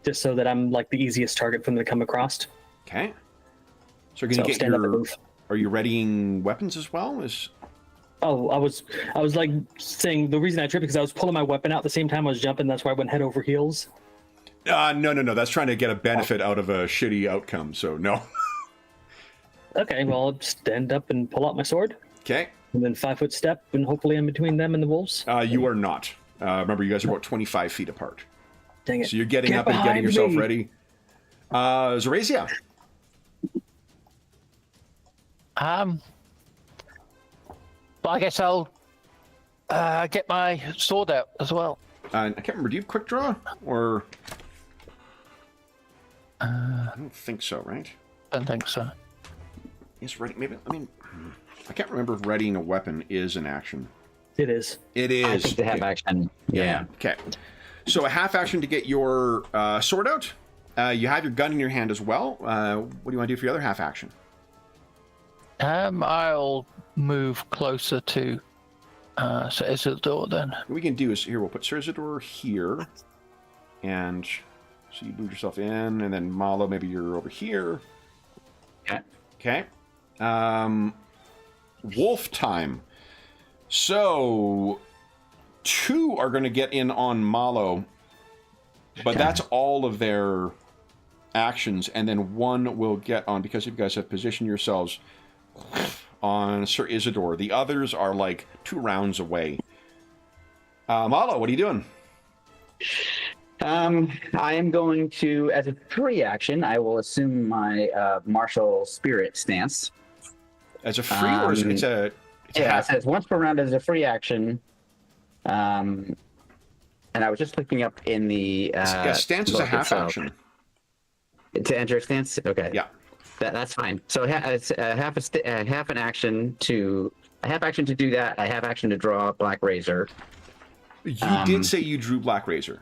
B: Just so that I'm like the easiest target for them to come across.
A: Okay. So you're gonna get
B: stand up and move.
A: Are you readying weapons as well?
B: Oh, I was like saying the reason I tripped because I was pulling my weapon out at the same time I was jumping. That's why I went head over heels.
A: No. That's trying to get a benefit out of a shitty outcome. So no.
B: Okay, well, I'll stand up and pull out my sword.
A: Okay.
B: And then 5-foot step, and hopefully I'm between them and the wolves.
A: You are not. Remember, you guys are about 25 feet apart.
B: Dang it.
A: So you're getting
B: Get
A: up and getting
B: behind
A: yourself
B: me.
A: ready. Zorazia.
D: Well, I guess I'll get my sword out as well.
A: I can't remember. Do you have quick draw or? I don't think so, right?
D: Don't think so.
A: Yes, ready. Maybe. I mean, I can't remember if readying a weapon is an action.
B: It is.
A: It is.
C: I think they have action. Yeah.
A: Okay. So a half action to get your sword out. You have your gun in your hand as well. What do you want to do for your other half action?
D: I'll move closer to Sir Isidore then.
A: What we can do is here. We'll put Sir Isidore here, and so you move yourself in, and then Malo, maybe you're over here.
C: Okay.
A: Okay. Wolf time. So 2 are going to get in on Malo, but that's all of their actions, and then 1 will get on, because you guys have positioned yourselves on Sir Isidore. The others are like 2 rounds away. Malo, what are you doing?
C: I am going to, as a free action, I will assume my martial spirit stance.
A: As a free, or is it, it's a
C: Yeah,
A: half?
C: it says once per round as a free action. And I was just looking up in the
A: Yeah, stance is a
C: book
A: half
C: itself.
A: action.
C: To enter a stance. Okay.
A: Yeah.
C: That's fine. So it's half an action to do that. I have action to draw a black razor.
A: You did say you drew Black Razor.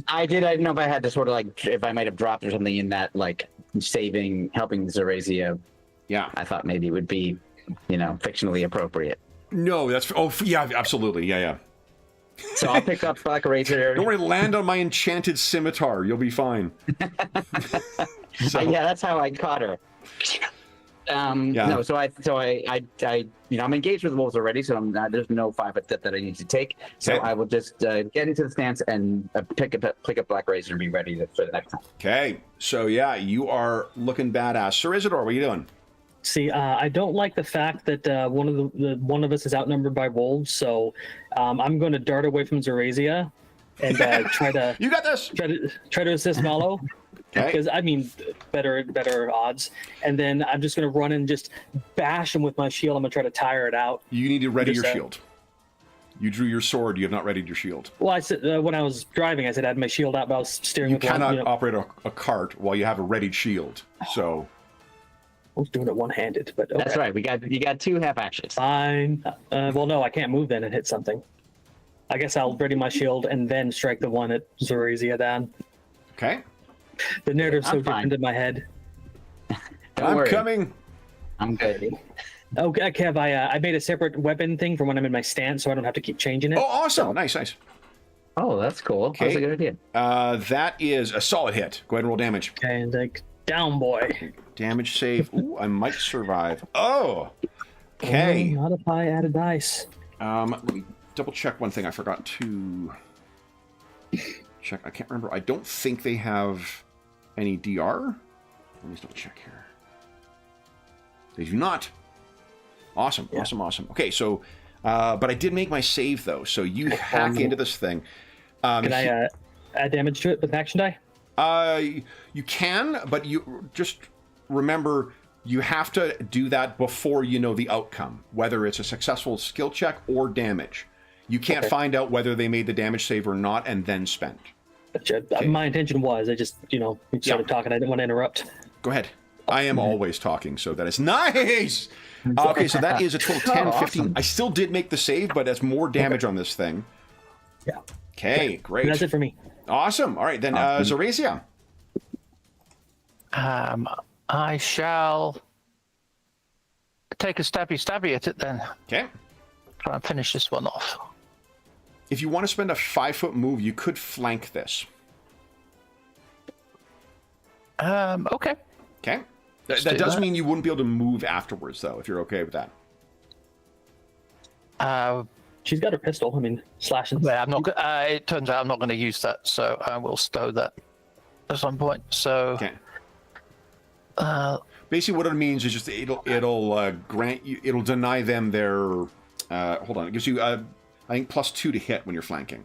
C: I did. I didn't know if I had to sort of like if I might have dropped or something in that like helping Zorazia.
A: Yeah.
C: I thought maybe it would be, fictionally appropriate.
A: No, that's yeah, absolutely, yeah.
C: So I'll pick up Black Razor.
A: Don't worry, land on my enchanted scimitar. You'll be fine.
C: Yeah, that's how I caught her.
A: Yeah.
C: No, so I'm engaged with the wolves already, so there's no 5-foot step that I need to take. So
A: Okay.
C: I will just get into the stance and pick up Black Razor and be ready for the next time.
A: Okay, so yeah, you are looking badass. Sir Isidore, what are you doing?
B: See, I don't like the fact that one of us is outnumbered by wolves, so I'm going to dart away from Zorazia and try to
A: You got this.
B: try to assist Malo.
A: Okay.
B: Because I mean, better odds, and then I'm just gonna run and just bash him with my shield. I'm gonna try to tire it out.
A: You need to ready
B: Just,
A: your shield. You drew your sword. You have not readied your shield.
B: Well, I said when I was driving, I said I had my shield out, but I was steering
A: You
B: with one.
A: cannot operate a cart while you have a readied shield. So
B: I was doing it one-handed, but okay.
C: That's right. You got 2 half actions.
B: Fine. Well, no, I can't move then and hit something. I guess I'll ready my shield and then strike the one at Zorazia down.
A: okay,
B: The narrative's so
C: I'm fine.
B: different in my head.
C: Don't
A: I'm
C: worry.
A: coming.
C: I'm good.
B: Okay, Kev, I made a separate weapon thing for when I'm in my stance, so I don't have to keep changing it.
A: Oh, awesome! Nice.
C: Oh, that's cool. That's a
A: Okay.
C: good idea.
A: That is a solid hit. Go ahead and roll damage.
B: Okay, and like down, boy.
A: Damage save. Ooh, I might survive. Oh. Okay.
B: Not if I add a dice.
A: Let me double check one thing. I forgot to check. I can't remember. I don't think they have any DR. Let me double check here. They do not. Awesome. Okay, so, but I did make my save though. So you hack into this thing.
B: Can I add damage to it with an action die?
A: You can, but you just remember you have to do that before you know the outcome, whether it's a successful skill check or damage. You can't find out whether they made the damage save or not and then spend.
B: Gotcha. My intention was, I just, we started talking. I didn't want to interrupt.
A: Go ahead. I am always talking, so that is nice. Okay, so that is a total 10, 15. Awesome. I still did make the save, but that's more damage on this thing.
B: Yeah.
A: Okay, great.
B: And that's it for me.
A: Awesome. All right, then, Zorasia.
D: I shall take a stabby at it then.
A: Okay.
D: Try and finish this one off.
A: If you want to spend a 5-foot move, you could flank this.
D: Okay.
A: Okay. That does mean you wouldn't be able to move afterwards, though, if you're okay with that.
B: She's got her pistol. I mean, slashing.
D: Yeah, I'm not. It turns out I'm not going to use that, so I will stow that at some point. So.
A: Okay. Basically, what it means is just it'll grant you. It'll deny them their. Hold on. It gives you I think +2 to hit when you're flanking.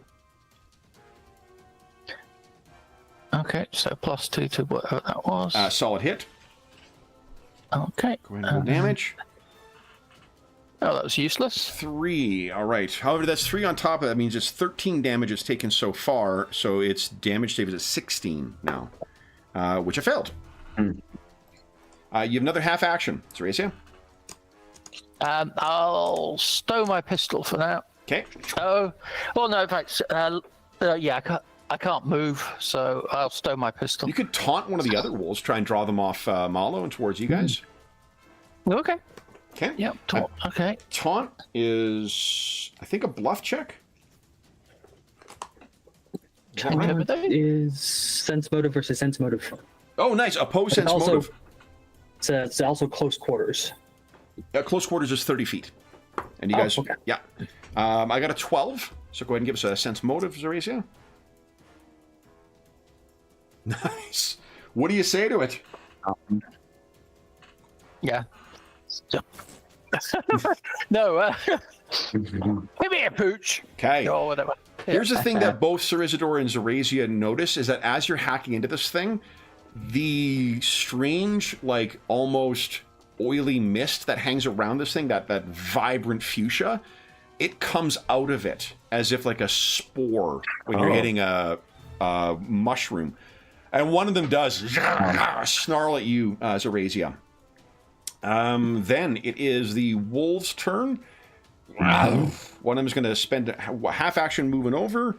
D: Okay, so +2 to whatever that was.
A: Solid hit.
D: Okay.
A: Go ahead and roll damage.
D: Oh, that was useless.
A: 3. All right. However, that's 3 on top of that. That means it's 13 damage it's taken so far. So its damage save is at 16 now, which I failed. You have another half action. Zorasia.
D: I'll stow my pistol for now.
A: Okay.
D: Oh, well, no, in fact, yeah, I can't move, so I'll stow my pistol.
A: You could taunt one of the other wolves, try and draw them off Malo and towards you guys.
D: Okay.
A: Okay.
D: Yep. Taunt. Okay.
A: Taunt is, I think, a bluff check.
B: Is sense motive versus sense motive.
A: Oh, nice. Oppose sense motive.
B: It's also close quarters.
A: Close quarters is 30 feet. And you guys, yeah. I got a 12, so go ahead and give us a sense motive, Zorasia. Nice. What do you say to it?
D: Yeah. No, give me a pooch.
A: Okay.
D: Or whatever.
A: Here's the thing that both Sir Isidore and Zorasia notice is that as you're hacking into this thing, the strange, like, almost oily mist that hangs around this thing, that vibrant fuchsia, it comes out of it as if like a spore when you're hitting a mushroom. And one of them does snarl at you, Zorasia. Then it is the wolf's turn. One of them is going to spend a half action moving over,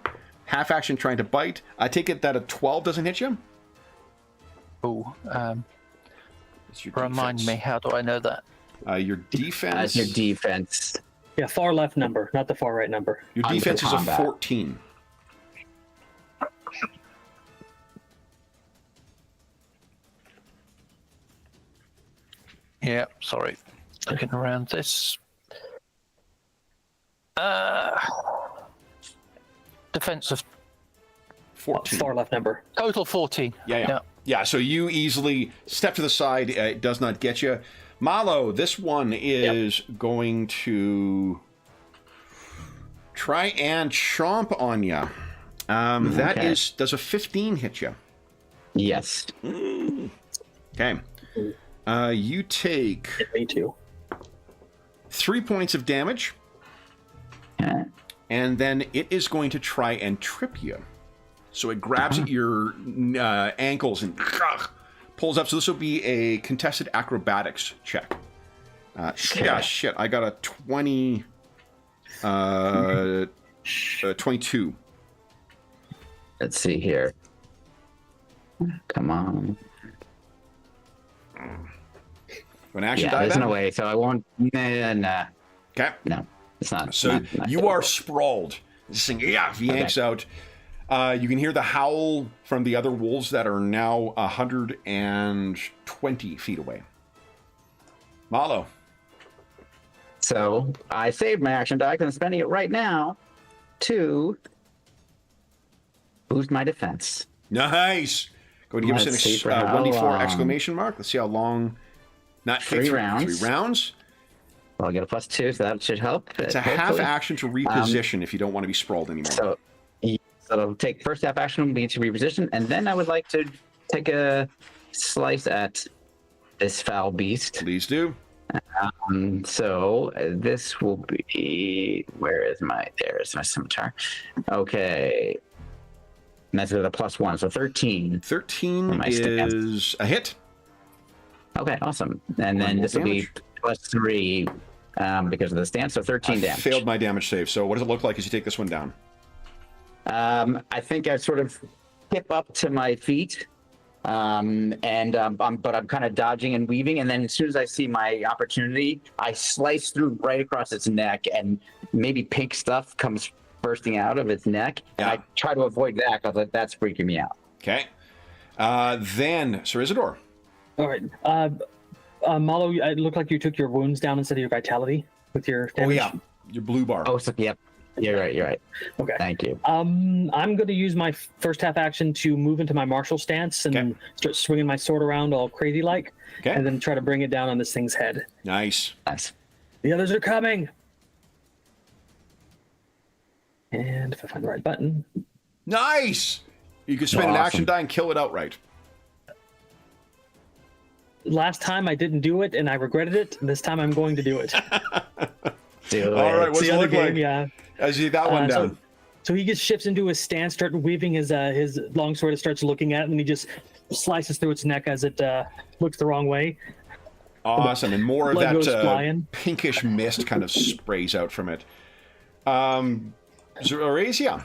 A: half action trying to bite. I take it that a 12 doesn't hit you?
D: Oh,
A: defense.
D: remind me, how do I know that?
A: Your defense.
C: As your defense.
B: Yeah, far left number, not the far right number.
A: Your defense is a 14.
D: Yeah, sorry. Looking around this. Defense of
A: 14.
B: Far left number.
D: total 14.
A: Yeah, so you easily step to the side. It does not get you. Malo, this one is going to try and chomp on you. That is, does a 15 hit you?
C: Yes.
A: Okay. You take
B: Me too.
A: 3 points of damage, and then it is going to try and trip you. So it grabs at your ankles and pulls up. So this will be a contested acrobatics check. Yeah, shit. I got a 22.
C: Let's see here. Come on.
A: An action die
C: there's
A: then?
C: no way, so I won't. Nah.
A: Okay.
C: No, it's not.
A: So
C: not
A: you are sprawled. This thing, yanks out. You can hear the howl from the other wolves that are now 120 feet away. Malo.
C: So I saved my action die because I'm spending it right now to boost my defense.
A: Nice. Go ahead and give us
C: Let's see
A: an
C: for how
A: 1d4
C: long.
A: exclamation mark. Let's see how long. Not
C: 3 rounds.
A: 3 rounds.
C: I'll get a +2, so that should help.
A: It's a half action to reposition if you don't want to be sprawled anymore.
C: So it'll take first half action will be to reposition, and then I would like to take a slice at this foul beast.
A: Please do.
C: So this will be, there's my scimitar. Okay. And that's with a +1, so 13.
A: 13 is a hit.
C: Okay, awesome. And then this will be +3 because of the stance, so 13 damage.
A: Failed my damage save. So what does it look like as you take this one down?
C: I think I sort of hip up to my feet, but I'm kind of dodging and weaving, and then as soon as I see my opportunity, I slice through right across its neck, and maybe pink stuff comes bursting out of its neck, and I try to avoid that because that's freaking me out.
A: Okay. Then, Sir Isidore.
B: All right. Malo, it looked like you took your wounds down instead of your vitality with your damage.
A: Oh, yeah. Your blue bar.
C: Oh, so, yep. You're right.
B: Okay.
C: Thank you.
B: I'm going to use my first half action to move into my martial stance and start swinging my sword around all crazy like, and then try to bring it down on this thing's head.
A: Nice.
B: The others are coming. And if I find the right button.
A: Nice! You can spend an action die and kill it outright.
B: Last time I didn't do it and I regretted it. This time I'm going to do it.
A: All right, what's it look like?
B: Yeah.
A: As you that one down.
B: So he just shifts into his stance, starts weaving his longsword, and starts looking at it, and he just slices through its neck as it looks the wrong way.
A: Awesome, and more of that pinkish mist kind of sprays out from it. Zorasia.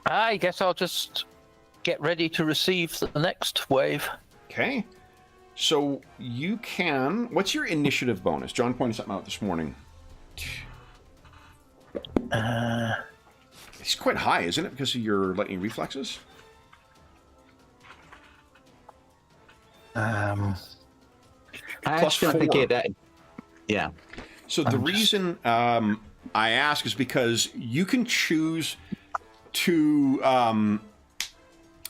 D: I guess I'll just get ready to receive the next wave.
A: Okay. So you can... What's your initiative bonus? John pointed something out this morning. It's quite high, isn't it? Because of your lightning reflexes?
C: I actually think that... Yeah.
A: So the reason I ask is because you can choose to...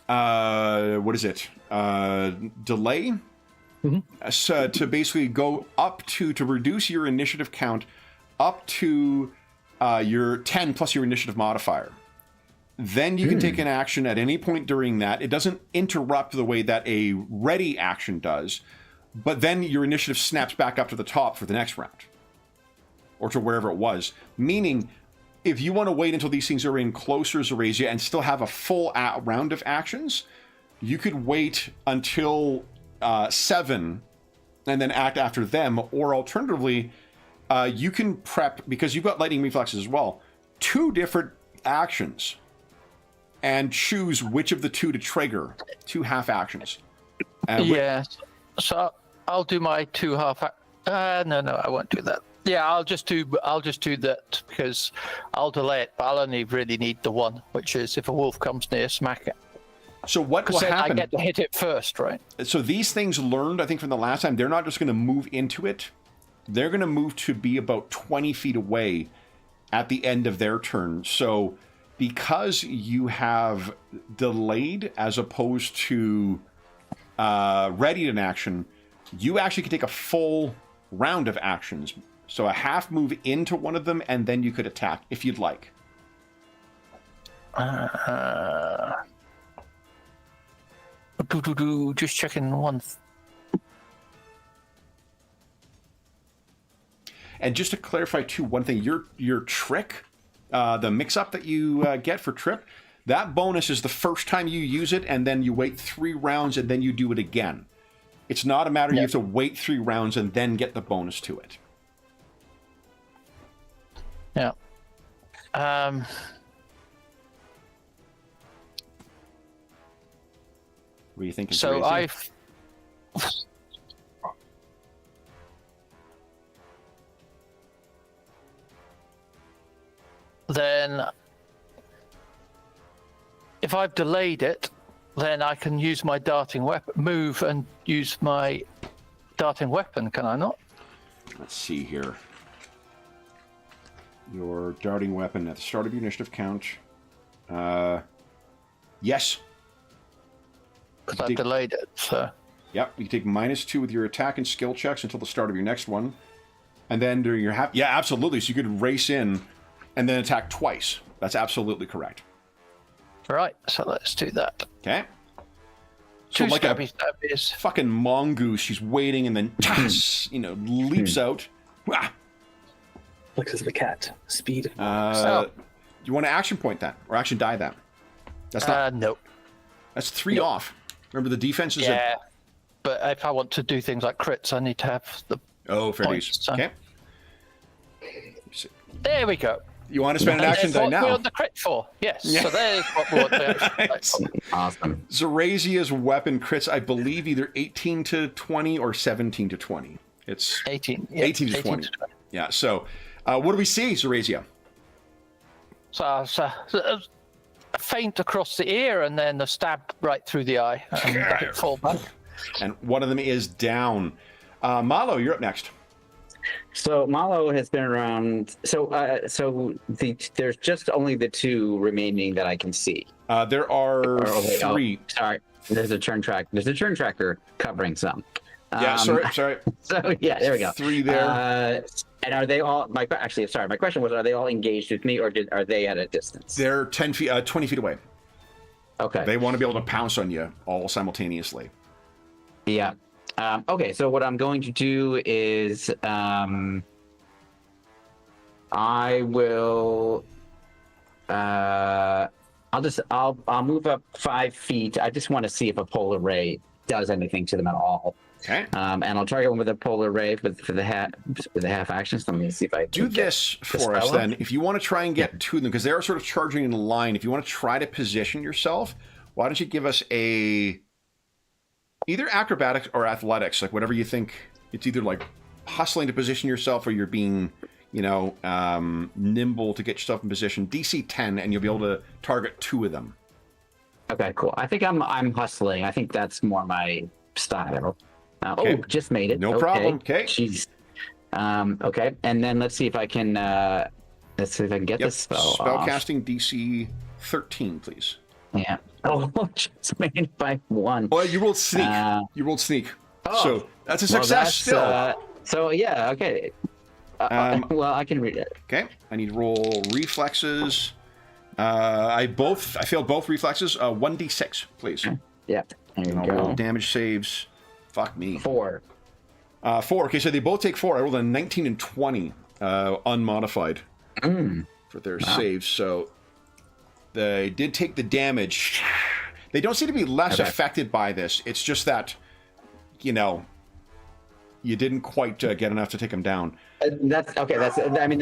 A: what is it? Delay? So to basically go up to reduce your initiative count up to your 10 plus your initiative modifier. Then you can take an action at any point during that. It doesn't interrupt the way that a ready action does, but then your initiative snaps back up to the top for the next round. Or to wherever it was. Meaning, if you want to wait until these things are in closer Zorasia and still have a full round of actions, you could wait until 7 and then act after them, or alternatively, you can prep, because you've got lightning reflexes as well, 2 different actions and choose which of the 2 to trigger. 2 half actions.
D: So I'll do my 2 half. No, I won't do that. Yeah, I'll just do that because I'll delay it, but I'll only really need the one, which is if a wolf comes near, smack it.
A: So what will happen?
D: I get to hit it first, right?
A: So these things learned, I think, from the last time, they're not just going to move into it. They're going to move to be about 20 feet away at the end of their turn. So because you have delayed as opposed to readied an action, you actually can take a full round of actions. So a half move into one of them, and then you could attack if you'd like.
D: Just checking one.
A: And just to clarify too, one thing, your trick, the mix-up that you get for trip, that bonus is the first time you use it, and then you wait 3 rounds, and then you do it again. It's not a matter you have to wait 3 rounds and then get the bonus to it.
D: Yeah.
A: What do you think?
D: So then if I've delayed it, then I can use my darting weapon, move and use my darting weapon, can I not?
A: Let's see here. Your darting weapon at the start of your initiative count. Yes.
D: Because I've delayed it, so...
A: Yep, you take -2 with your attack and skill checks until the start of your next one. And then during your yeah, absolutely. So you could race in and then attack twice. That's absolutely correct.
D: Right, so let's do that.
A: Okay. So
D: 2
A: like
D: stabbies.
A: fucking mongoose, she's waiting and then, leaps out. Wah!
B: Looks as the cat. Speed.
A: You want to action point that or action die that? That's not.
D: No.
A: That's 3 off. Remember the defense is.
D: Yeah, but if I want to do things like crits, I need to have the.
A: Oh, fair dues.
D: So.
A: Okay.
D: There we go.
A: You want to spend an action die now?
D: What we want the crit for? Yes. Yeah. So there's what we want the action die for.
C: Awesome.
A: Zerazia's weapon crits, I believe, either 18 to 20 or 17 to 20. It's
D: 18. Yeah,
A: 18 to 20. Yeah. So, what do we see, Zerazia?
D: So a feint across the ear and then a stab right through the eye. And fall back.
A: And one of them is down. Malo, you're up next.
C: So Malo has been around. So there's just only the 2 remaining that I can see.
A: There are 3.
C: Oh, sorry, there's a turn track. There's a turn tracker covering some.
A: Yeah, sorry.
C: So yeah, there we go.
A: 3 there.
C: And are they all? My question was: are they all engaged with me, or are they at a distance?
A: They're 10 feet, 20 feet away.
C: Okay.
A: They want to be able to pounce on you all simultaneously.
C: Yeah. Okay. So what I'm going to do is, I will. I'll move up 5 feet. I just want to see if a polar ray does anything to them at all.
A: Okay.
C: And I'll target one with a polar ray for the half action. So let me see if I
A: do this for us then. If you want to try and get to them, because they're sort of charging in line. If you want to try to position yourself, why don't you give us either acrobatics or athletics, like whatever you think. It's either like hustling to position yourself, or you're being, nimble to get yourself in position. DC 10, and you'll be able to target 2 of them.
C: Okay, cool. I think I'm hustling. I think that's more my style.
A: Okay.
C: Oh, just made it.
A: No problem. Okay.
C: Jeez. Okay, and then let's see if I can. Let's see if I can get this spell.
A: Spellcasting DC 13, please.
C: Yeah. Oh, just made it by 1.
A: Well, you rolled sneak. So that's a success still.
C: So yeah. Okay. Well, I can read it.
A: Okay. I need to roll reflexes. I failed both reflexes. 1d6, please.
C: Yeah. There you
A: I'll
C: go.
A: roll damage saves. Fuck me.
C: 4.
A: 4. Okay, so they both take 4. I rolled a 19 and 20 unmodified for their saves. So they did take the damage. They don't seem to be less affected by this. It's just that, you didn't quite get enough to take them down.
C: That's okay. That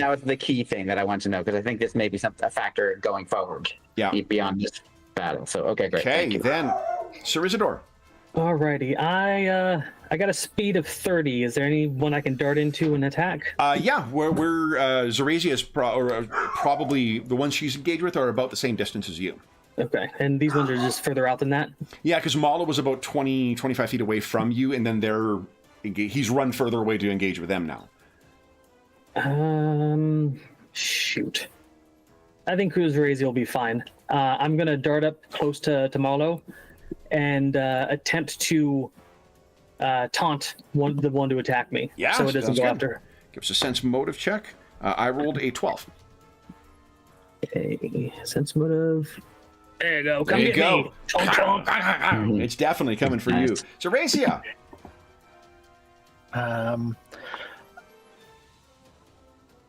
C: was the key thing that I want to know, because I think this may be a factor going forward.
A: Yeah.
C: Beyond this battle. So okay, great.
A: Okay, then Sir Isidore.
B: Alrighty, I got a speed of 30. Is there anyone I can dart into and attack?
A: Yeah, we're Zerazia is probably the ones she's engaged with are about the same distance as you.
B: Okay, and these ones are just further out than that?
A: Yeah, because Mala was about 20, 25 feet away from you, and then he's run further away to engage with them now.
B: Shoot. I think Zerazia will be fine. I'm gonna dart up close to Malo and attempt to taunt the one to attack me.
A: Yeah,
B: so it doesn't go
A: good.
B: after her.
A: Give us a sense motive check. I rolled a 12.
B: Okay, sense motive. There you go. Come
A: There you
B: get
A: go.
B: me. Chomp, chomp.
A: It's definitely coming for you. Zerazia.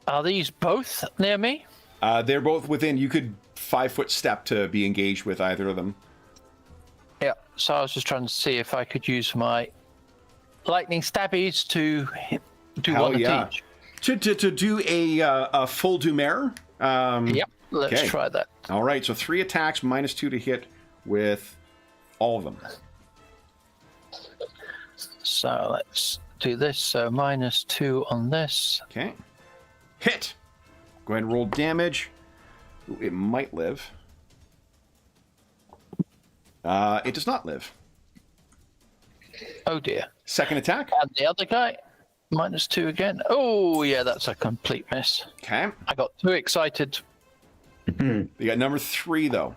D: Are these both near me?
A: They're both within. You could 5-foot step to be engaged with either of them.
D: Yeah. So I was just trying to see if I could use my lightning stabbies to do
A: Hell
D: one
A: yeah.
D: of each.
A: To do a full Dumere.
D: Yep. Let's
A: okay.
D: try that.
A: All right. So 3 attacks, -2 to hit with all of them.
D: So let's do this. So -2 on this.
A: Okay. Hit. Go ahead and roll damage. Ooh, it might live. It does not live.
D: Oh dear.
A: Second attack.
D: And the other guy, -2 again. Oh yeah, that's a complete miss.
A: Okay.
D: I got too excited.
A: You got number 3 though.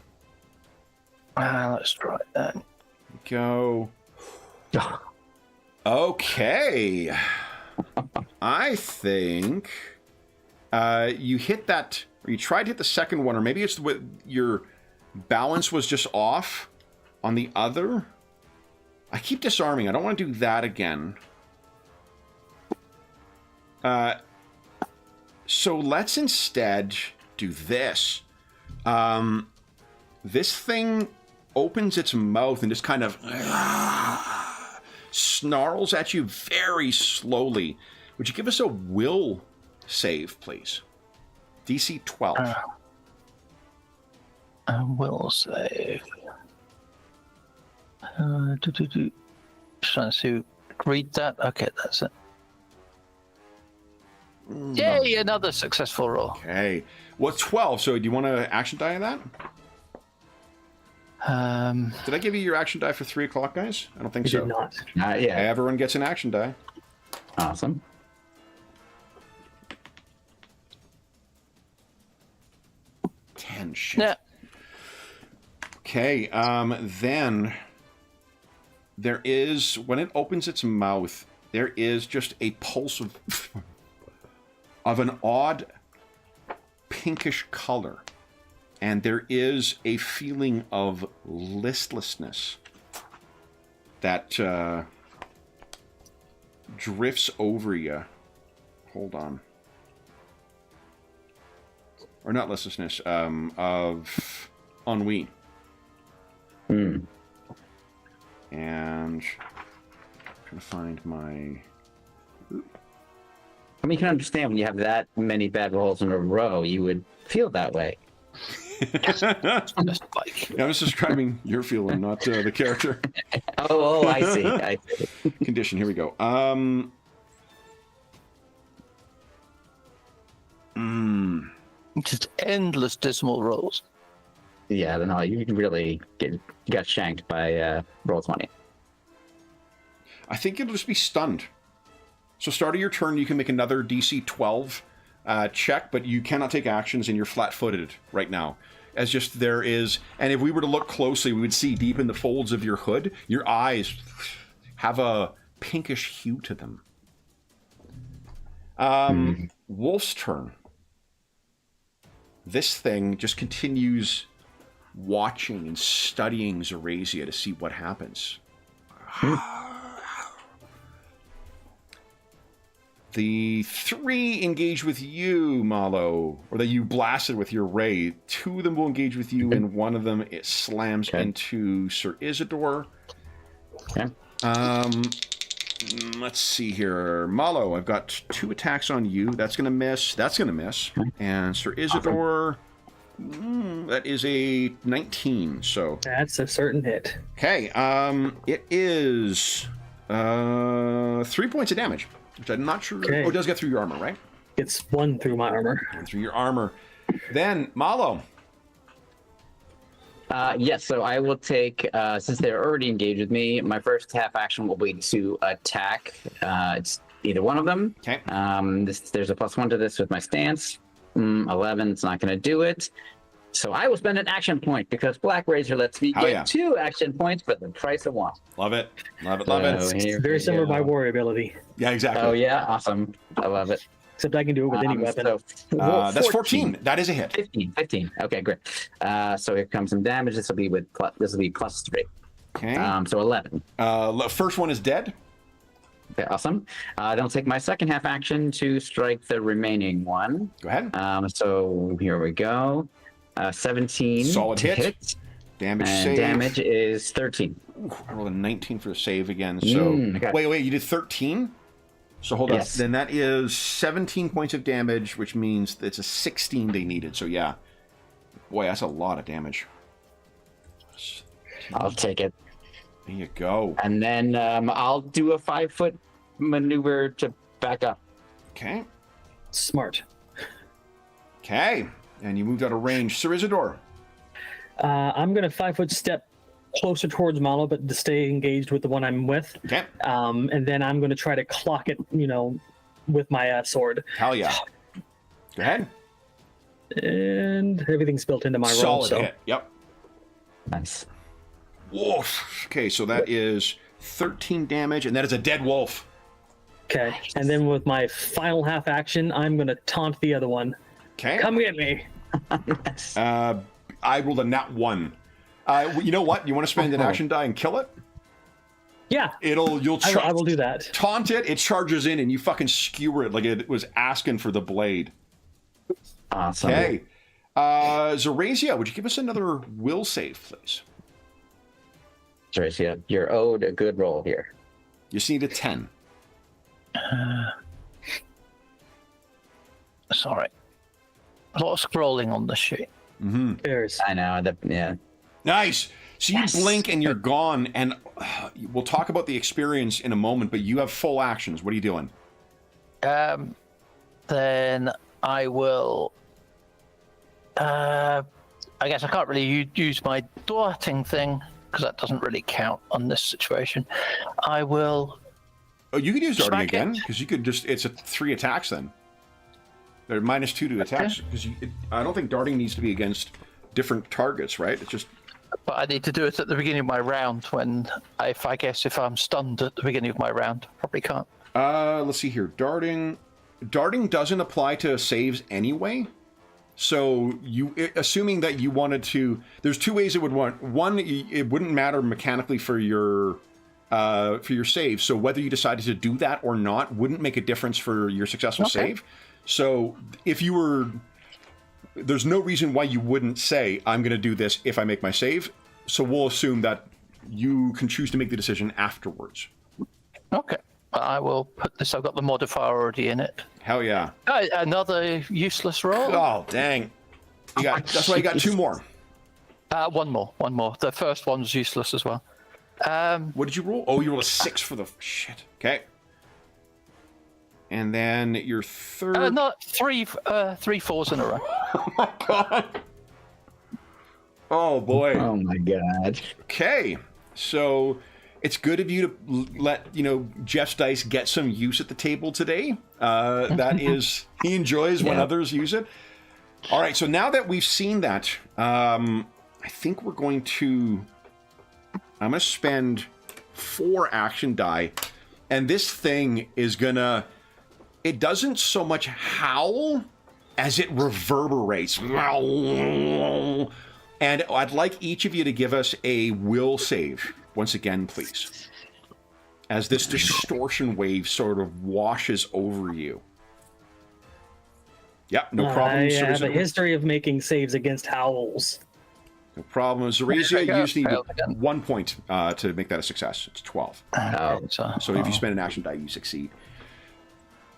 D: Let's try that.
A: Go. Okay. I think you hit that, or you tried to hit the second one, or maybe it's what your balance was just off on the other. I keep disarming. I don't want to do that again. So let's instead do this. This thing opens its mouth and just kind of snarls at you very slowly. Would you give us a will save, please? DC 12.
D: I will save. Trying to read that. Okay, that's it. Yay, another successful roll.
A: Okay. Well, 12, so do you want to action die that? Did I give you your action die for 3 o'clock, guys? I don't think so.
B: Did not.
C: Yeah.
A: Everyone gets an action die.
C: Awesome.
A: Shit.
D: Yeah.
A: Okay, then there is, when it opens its mouth, there is just a pulse of an odd pinkish color. And there is a feeling of listlessness that drifts over you. Hold on. Or not listlessness, of ennui. And I'm trying to find my...
C: I mean, you can understand when you have that many bad rolls in a row, you would feel that way.
A: I'm just describing your feeling, not the character.
C: Oh, I see. I see.
A: Condition, here we go.
D: Just endless dismal rolls.
C: Yeah, no, you really got shanked by roll 20.
A: I think it'll just be stunned. So start of your turn, you can make another DC 12 check, but you cannot take actions and you're flat-footed right now. As just there is, and if we were to look closely, we would see deep in the folds of your hood, your eyes have a pinkish hue to them. Wolf's turn. This thing just continues watching and studying Zorasia to see what happens. The 3 engage with you, Malo, or that you blasted with your ray. 2 of them will engage with you, and one of them it slams into Sir Isidore.
C: Okay.
A: Let's see here. Malo, I've got 2 attacks on you. That's going to miss. That's going to miss. And Sir Isidore, that is a 19. So
B: That's a certain hit.
A: okay. It is 3 points of damage, which I'm not sure.
B: Okay.
A: Oh, it does get through your armor, right?
B: It's 1 through my armor.
A: And through your armor. Then Malo.
C: Yes, so I will take, since they're already engaged with me, my first half action will be to attack. It's either one of them.
A: Okay.
C: There's a +1 to this with my stance. 11, it's not going to do it. So I will spend an action point because Black Razor lets me get 2 action points for the price of 1.
A: Love it. Love it. Love it.
B: It's very similar to my warrior ability.
A: Yeah, exactly.
C: Oh, yeah. Awesome. I love it.
B: Except I can do it with any weapon.
C: So,
A: That's 14. That is a hit.
C: 15. Okay, great. So here comes some damage. This will be +3.
A: Okay.
C: So 11.
A: First one is dead.
C: Okay, awesome. Then I'll take my second half action to strike the remaining one.
A: Go ahead.
C: So here we go. 17.
A: Solid
C: to
A: hit. Damage
C: and
A: save.
C: damage is 13.
A: Ooh, I rolled a 19 for the save again. So
C: okay.
A: wait, you did 13? So hold
C: Yes.
A: on. Then that is 17 points of damage, which means it's a 16 they needed. So yeah. Boy, that's a lot of damage.
C: I'll take it.
A: There you go.
C: And then I'll do a 5-foot maneuver to back up.
A: Okay.
B: Smart.
A: Okay. And you moved out of range. Sir Isidore.
B: I'm going to 5-foot step closer towards Malo, but to stay engaged with the one I'm with.
A: Okay.
B: And then I'm going to try to clock it, with my sword.
A: Hell yeah. Go ahead.
B: And everything's built into my roll.
A: Solid hit. Yep.
C: Nice.
A: Woof. Okay, so that is 13 damage, and that is a dead wolf.
B: Okay, and then with my final half action, I'm gonna taunt the other one.
A: Okay.
B: Come get me.
A: I rolled a nat 1. You know what? You want to spend an action die and kill it?
B: Yeah.
A: I
B: will do that.
A: Taunt it, it charges in, and you fucking skewer it like it was asking for the blade.
C: Awesome.
A: Okay. Zorazia, would you give us another will save, please?
C: Zorazia, you're owed a good roll here.
A: You just need a 10.
D: Sorry. A lot of scrolling on the sheet.
A: Mm-hmm.
B: Cheers.
C: I know. Yeah.
A: Nice. So you blink and you're gone, and we'll talk about the experience in a moment, but you have full actions. What are you doing?
D: Then I will... I guess I can't really use my darting thing, because that doesn't really count on this situation. I will...
A: Oh, you could use darting
D: Smack
A: again,
D: it.
A: because you could just... It's a 3 attacks then. They're -2 to attacks, because I don't think darting needs to be against different targets, right? It's just...
D: But I need to do it at the beginning of my round when, if I'm stunned at the beginning of my round. Probably can't.
A: Let's see here. Darting doesn't apply to saves anyway. So assuming that you wanted to, there's 2 ways it would want. One, it wouldn't matter mechanically for your save. So whether you decided to do that or not wouldn't make a difference for your successful save. So if you were, there's no reason why you wouldn't say, I'm going to do this if I make my save. So we'll assume that you can choose to make the decision afterwards.
D: Okay. I will put this. I've got the modifier already in it.
A: Hell yeah.
D: Another useless roll.
A: Oh, dang. That's why you got 2 more.
D: One more. The first one's useless as well.
A: What did you roll? Oh, you rolled a 6 for the shit. Okay. And then your third...
D: No, three fours in a row.
A: Oh my god. Oh boy.
C: Oh my god.
A: Okay. So it's good of you to let, Jeff's dice get some use at the table today. That is, he enjoys when others use it. All right. So now that we've seen that, I think I'm going to spend 4 action die, and this thing is gonna, it doesn't so much howl as it reverberates. And I'd like each of you to give us a will save once again, please, as this distortion wave sort of washes over you. Yep, no problem.
B: I have a history of making saves against howls.
A: No problem. Zorazia, you just need 1 point to make that a success. It's 12. So if you spend an action die, you succeed.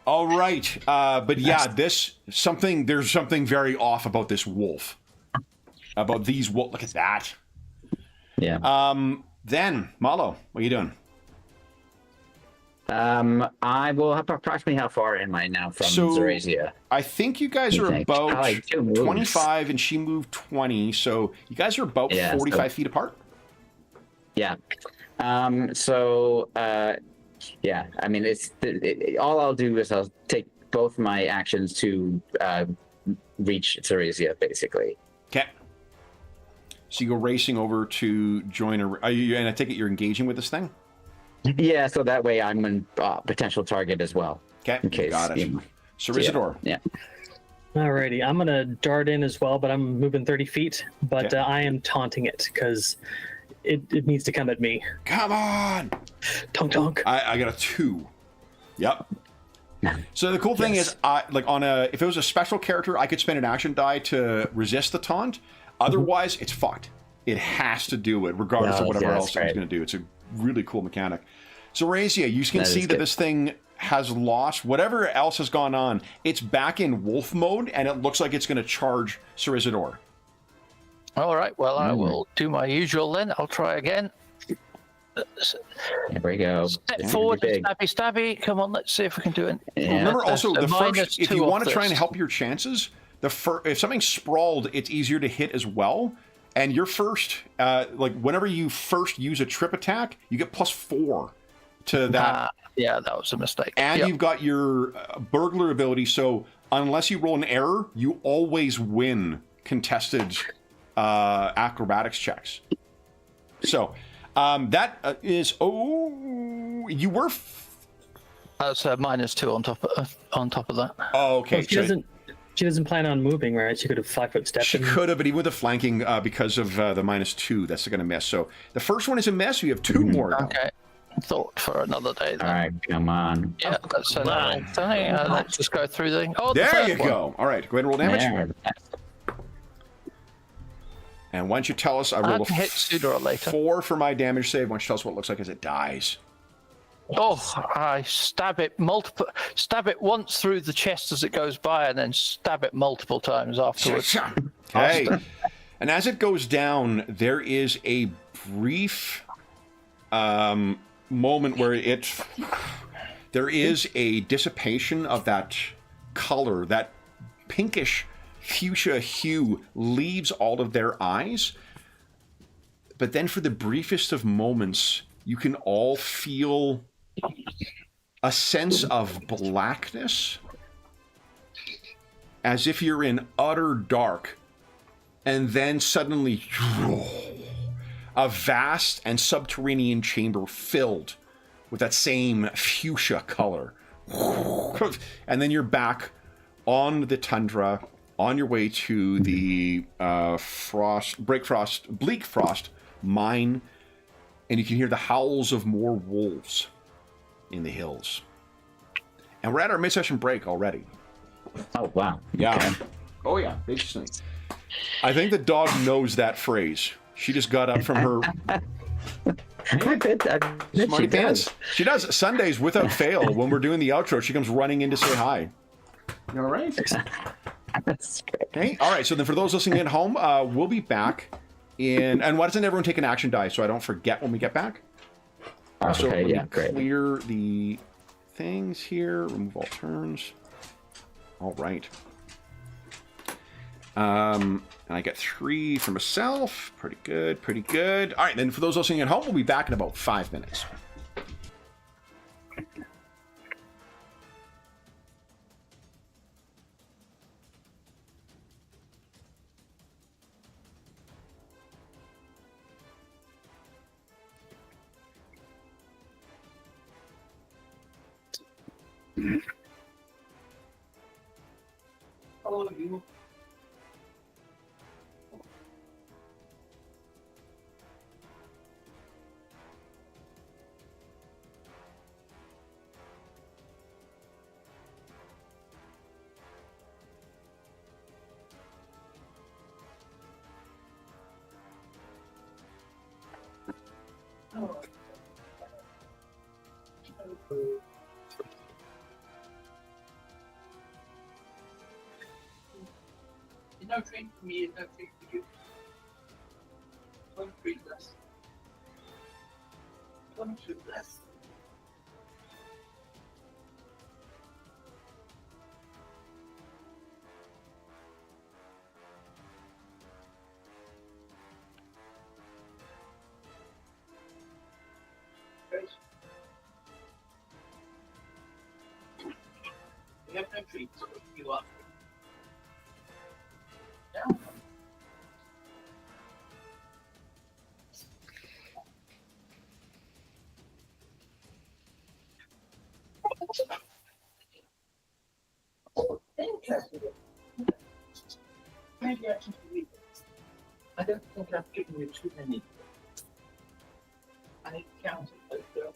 A: All right. But yeah, there's something very off about this wolf. About these wolves. Look at that.
C: Yeah.
A: Then, Malo, what are you doing?
C: I will have approximately how far am I now from Zorazia?
A: I think you guys are about
C: like
A: 25, and she moved 20, so you guys are about 45 feet apart.
C: Yeah. I mean, all I'll do is I'll take both my actions to reach Zorazia, basically.
A: Okay. So you go racing over to join her. And I take it you're engaging with this thing?
C: Yeah, so that way I'm a potential target as well.
A: Okay,
C: in case,
A: got it. Cerizador.
C: Yeah.
B: Alrighty, I'm gonna dart in as well, but I'm moving 30 feet. But I am taunting it because it needs to come at me.
A: Come on!
B: Tonk tonk.
A: I got a 2. Yep. So the cool thing is, if it was a special character, I could spend an action die to resist the taunt. Otherwise, it's fucked. It has to do it, regardless of whatever else it's going to do. It's a really cool mechanic. So, Razia, you can see that this thing has lost whatever else has gone on. It's back in wolf mode, and it looks like it's going to charge Cerizador.
D: All right. Well, I will do my usual then. I'll try again.
C: There we go.
D: Step forward, stabby. Come on, let's see if we can do it.
A: Yeah. Remember, also, the first, if you want to try and help your chances, if something's sprawled, it's easier to hit as well. And your first, whenever you first use a trip attack, you get +4 to that.
D: Yeah, that was a mistake.
A: And you've got your burglar ability, so unless you roll an error, you always win contested acrobatics checks. So, That is... Oh, you were...
D: That's -2 on top of that.
A: Oh, okay.
B: Well, she doesn't plan on moving, right? She could have 5-foot stepped.
A: She could have, but even with the flanking, because of the -2, that's going to miss. So the first one is a miss. We have 2 more. Now.
D: Okay. Thought for another day. Then.
C: All right, come on.
D: Yeah, that's another thing. Let's just go through the. Oh,
A: there you go. All right, go ahead and roll damage.
C: There.
A: And why don't you tell us? I rolled a
D: hit sooner or later.
A: 4 for my damage save. Why don't you tell us what it looks like as it dies?
D: Oh, I stab it once through the chest as it goes by, and then stab it multiple times afterwards.
A: Okay. And as it goes down, there is a brief moment where there is a dissipation of that color, that pinkish fuchsia hue leaves all of their eyes. But then for the briefest of moments, you can all feel a sense of blackness, as if you're in utter dark, and then suddenly a vast and subterranean chamber filled with that same fuchsia color. And then you're back on the tundra, on your way to the Bleak Frost mine, and you can hear the howls of more wolves in the hills. And we're at our mid-session break already.
C: Oh, wow.
A: Yeah.
C: Okay.
A: Oh, yeah. Big snake. I think the dog knows that phrase. She just got up from her...
C: I bet
A: Smarty
C: she
A: pants.
C: does.
A: She does. Sundays, without fail, when we're doing the outro, she comes running in to say hi. You all right?
C: That's great.
A: Okay. All right. So then for those listening at home, we'll be back in... And why doesn't everyone take an action die so I don't forget when we get back? So
C: Okay,
A: let me
C: yeah, great.
A: clear the things here. Remove all turns. All right. And I get 3 for myself. Pretty good, pretty good. All right, then for those listening at home, we'll be back in about 5 minutes.
B: Hello, you. No treat for me, no treat for you. One treat less. One treat less. Great. We have no treats, you are. Yeah. Interesting. Maybe I should read it. I don't think I've given you too many. I counted those girls.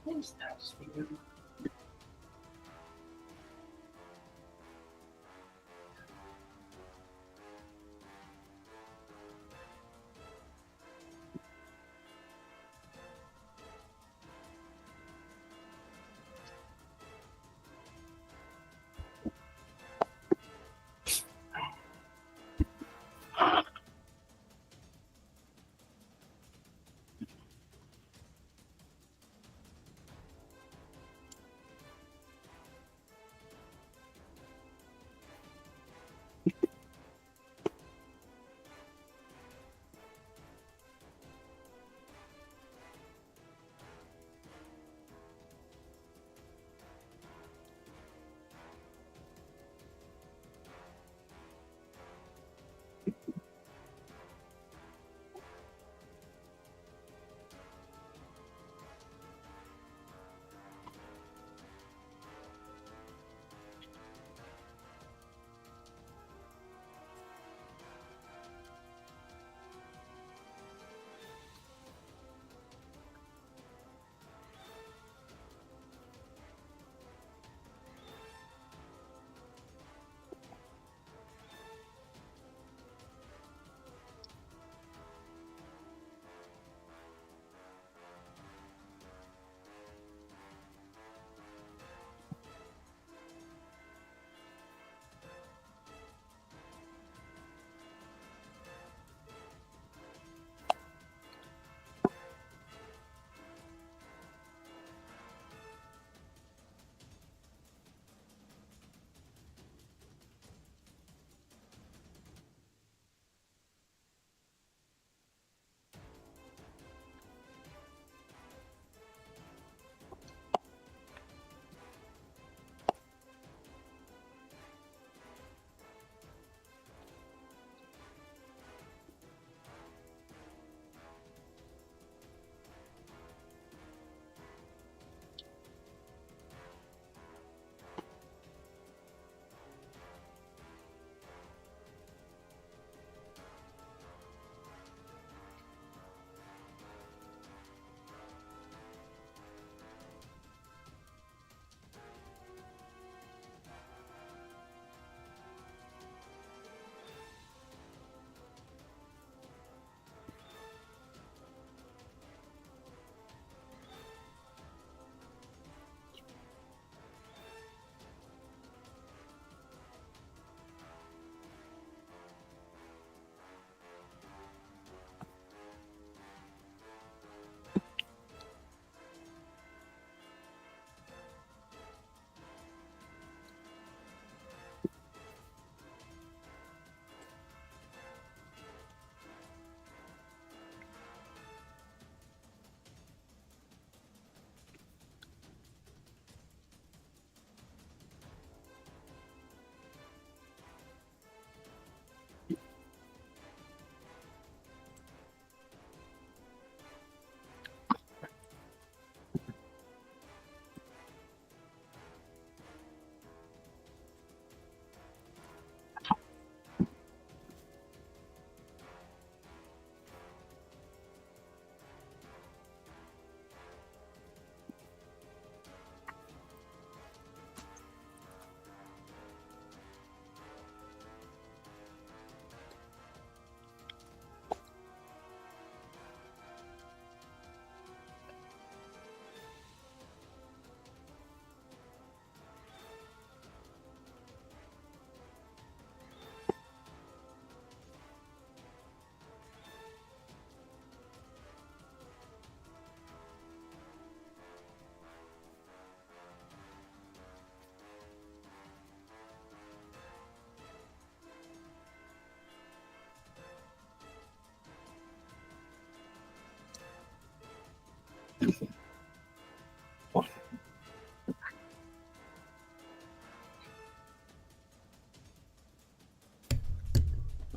B: Who's that, Stephen?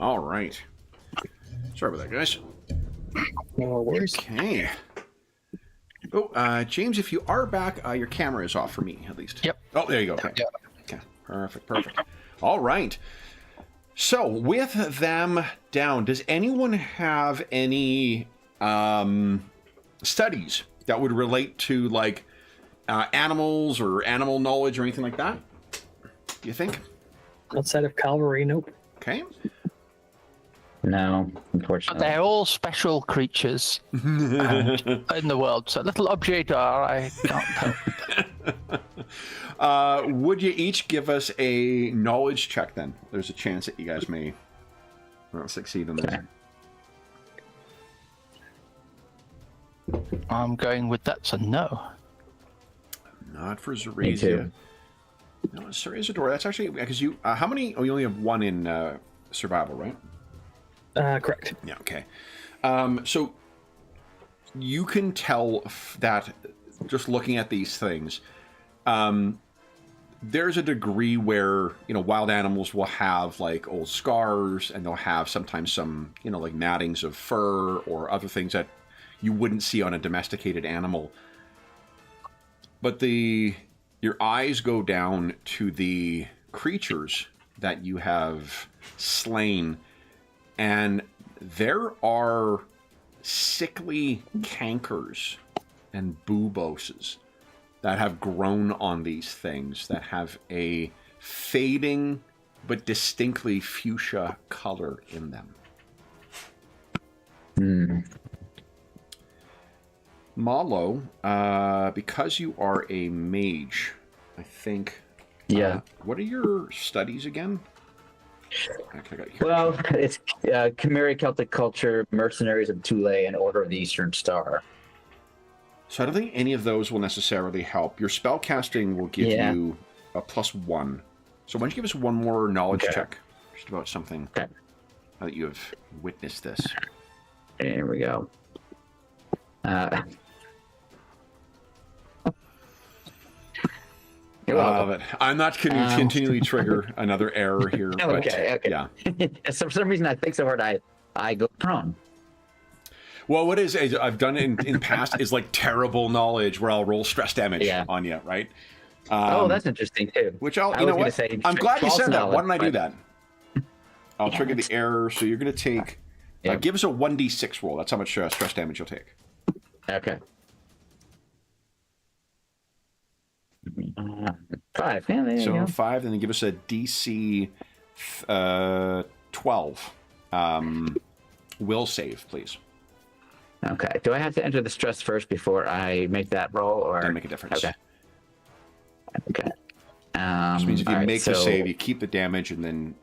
A: All right. Sorry about that, guys.
B: No worries.
A: Okay. Oh, James, if you are back, your camera is off for me, at least.
D: Yep.
A: Oh, there you go. Okay.
D: Yep.
A: Okay. Perfect. All right. So, with them down, does anyone have any studies that would relate to, like, animals or animal knowledge or anything like that? Do you think?
B: Outside of cavalry, nope.
A: Okay.
C: No,
D: But
C: unfortunately.
D: they're all special creatures in the world. So little objet d'art, I can't help.
A: Would you each give us a knowledge check, then? There's a chance that you guys may not succeed in this.
D: I'm going with that's a no.
A: Not for
C: Me
A: Zorazia.
C: too.
A: No, Zorazia, that's actually because you. How many? Oh, you only have one in survival, right?
B: Correct.
A: Yeah. Okay. So you can tell that just looking at these things, there's a degree where wild animals will have like old scars, and they'll have sometimes some like mattings of fur or other things that you wouldn't see on a domesticated animal. But your eyes go down to the creatures that you have slain, and there are sickly cankers and booboses that have grown on these things that have a fading but distinctly fuchsia color in them. Malo, because you are a mage, I think.
C: Yeah.
A: What are your studies again? Actually, I got it here.
C: Well, it's Chimeric Celtic culture, mercenaries of Thule, and Order of the Eastern Star.
A: So I don't think any of those will necessarily help. Your spell casting will give you a +1. So why don't you give us one more knowledge check, just about something now that you have witnessed this.
C: There we go. You're welcome.
A: But I'm not going to continually trigger another error here.
C: Okay.
A: Yeah.
C: For some reason, I think so hard I go prone.
A: Well, what is I've done it in past is like terrible knowledge where I'll roll stress damage on you, right?
C: That's interesting too.
A: Which you know what? I'm glad you said that. Why don't I do that? I'll trigger the error. So you're going to take. Give us a 1d6 roll. That's how much stress damage you'll take.
C: Okay. 5. Yeah, there you go.
A: 5, and then give us a DC 12. Will save, please.
C: Okay. Do I have to enter the stress first before I make that roll, or
A: Doesn't make a difference.
C: Okay.
A: Which means if you make the save, you keep the damage, and then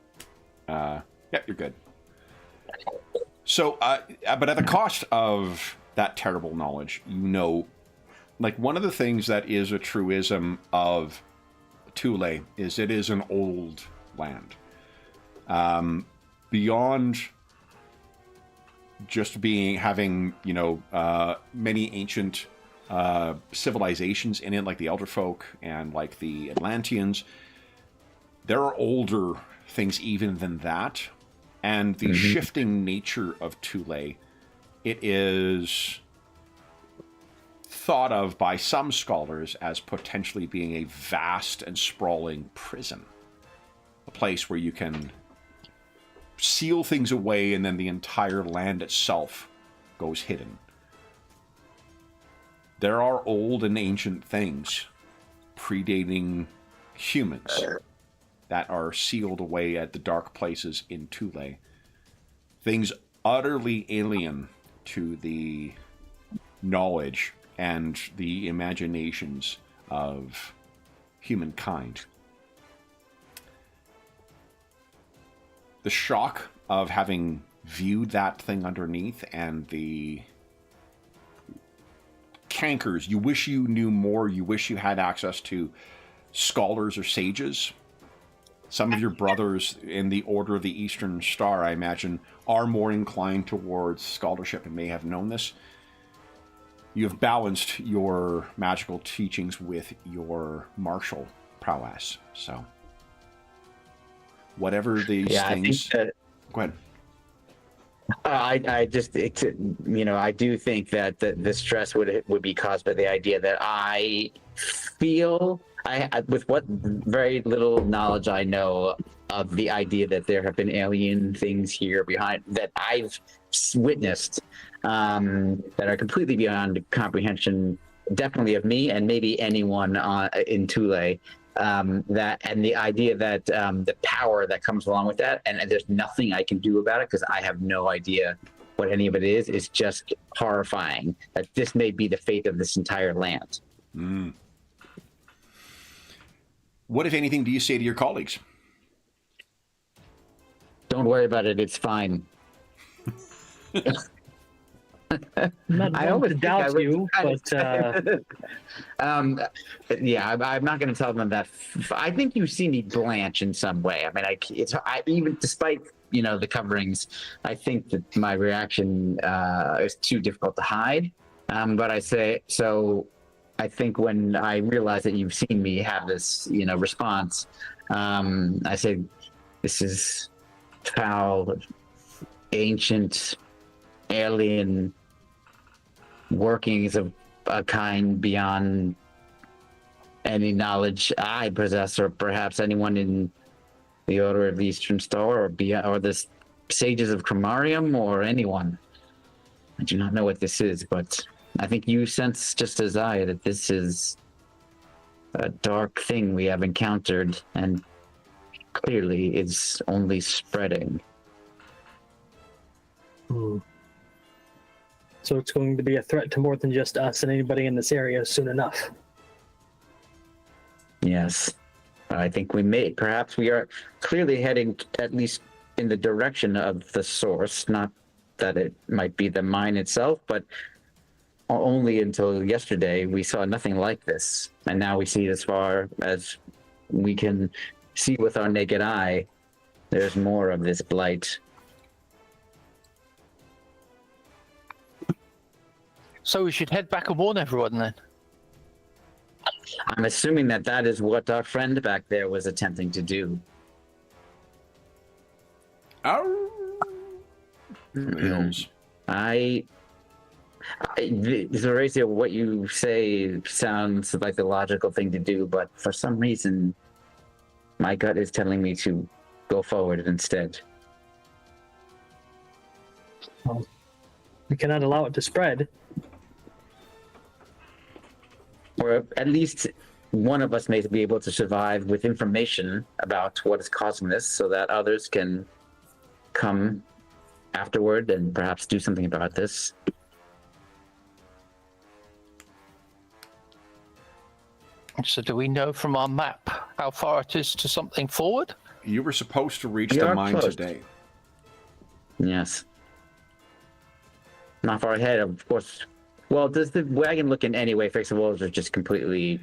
A: you're good. So, but at the cost of that terrible knowledge, like one of the things that is a truism of Thule is it is an old land. Beyond just having many ancient civilizations in it, like the Elder Folk and like the Atlanteans, there are older things even than that. And the shifting nature of Thule, it is thought of by some scholars as potentially being a vast and sprawling prison. A place where you can seal things away and then the entire land itself goes hidden. There are old and ancient things predating humans that are sealed away at the dark places in Thule. Things utterly alien to the knowledge and the imaginations of humankind. The shock of having viewed that thing underneath and the cankers, you wish you knew more, you wish you had access to scholars or sages. Some of your brothers in the Order of the Eastern Star, I imagine, are more inclined towards scholarship and may have known this. You have balanced your magical teachings with your martial prowess. So, whatever these things...
C: I think
A: Go ahead.
C: I just, I do think that the stress would be caused by the idea that I feel, with what very little knowledge I know of the idea that there have been alien things here behind that I've witnessed, that are completely beyond comprehension, definitely of me and maybe anyone in Thule. That and the idea that the power that comes along with that, and there's nothing I can do about it because I have no idea what any of it is just horrifying. That this may be the fate of this entire land.
A: Mm. What, if anything, do you say to your colleagues?
C: Don't worry about it. It's fine.
B: I always doubt you, but
C: yeah, I'm not going to tell them that. I think you see me blanch in some way. I mean, even despite the coverings, I think that my reaction is too difficult to hide. But I say so. I think when I realize that you've seen me have this, response, I say, this is foul, ancient, alien workings of a kind beyond any knowledge I possess, or perhaps anyone in the Order of the Eastern Star, or the Sages of Cromarium, or anyone. I do not know what this is, but I think you sense just as I that this is a dark thing we have encountered, and clearly it's only spreading.
B: So it's going to be a threat to more than just us and anybody in this area soon enough.
C: Yes. I think perhaps we are clearly heading at least in the direction of the source, not that it might be the mine itself, but only until yesterday we saw nothing like this. And now we see, as far as we can see with our naked eye, there's more of this blight.
D: So we should head back and warn everyone then.
C: I'm assuming that is what our friend back there was attempting to do. Horatio, what you say sounds like the logical thing to do, but for some reason, my gut is telling me to go forward instead.
B: Well, we cannot allow it to spread.
C: Or at least one of us may be able to survive with information about what is causing this, so that others can come afterward and perhaps do something about this.
D: So do we know from our map how far it is to something forward?
A: You were supposed to reach the mine
C: close
A: today.
C: Yes. Not far ahead, of course. Well, does the wagon look in any way fixable, or is it just completely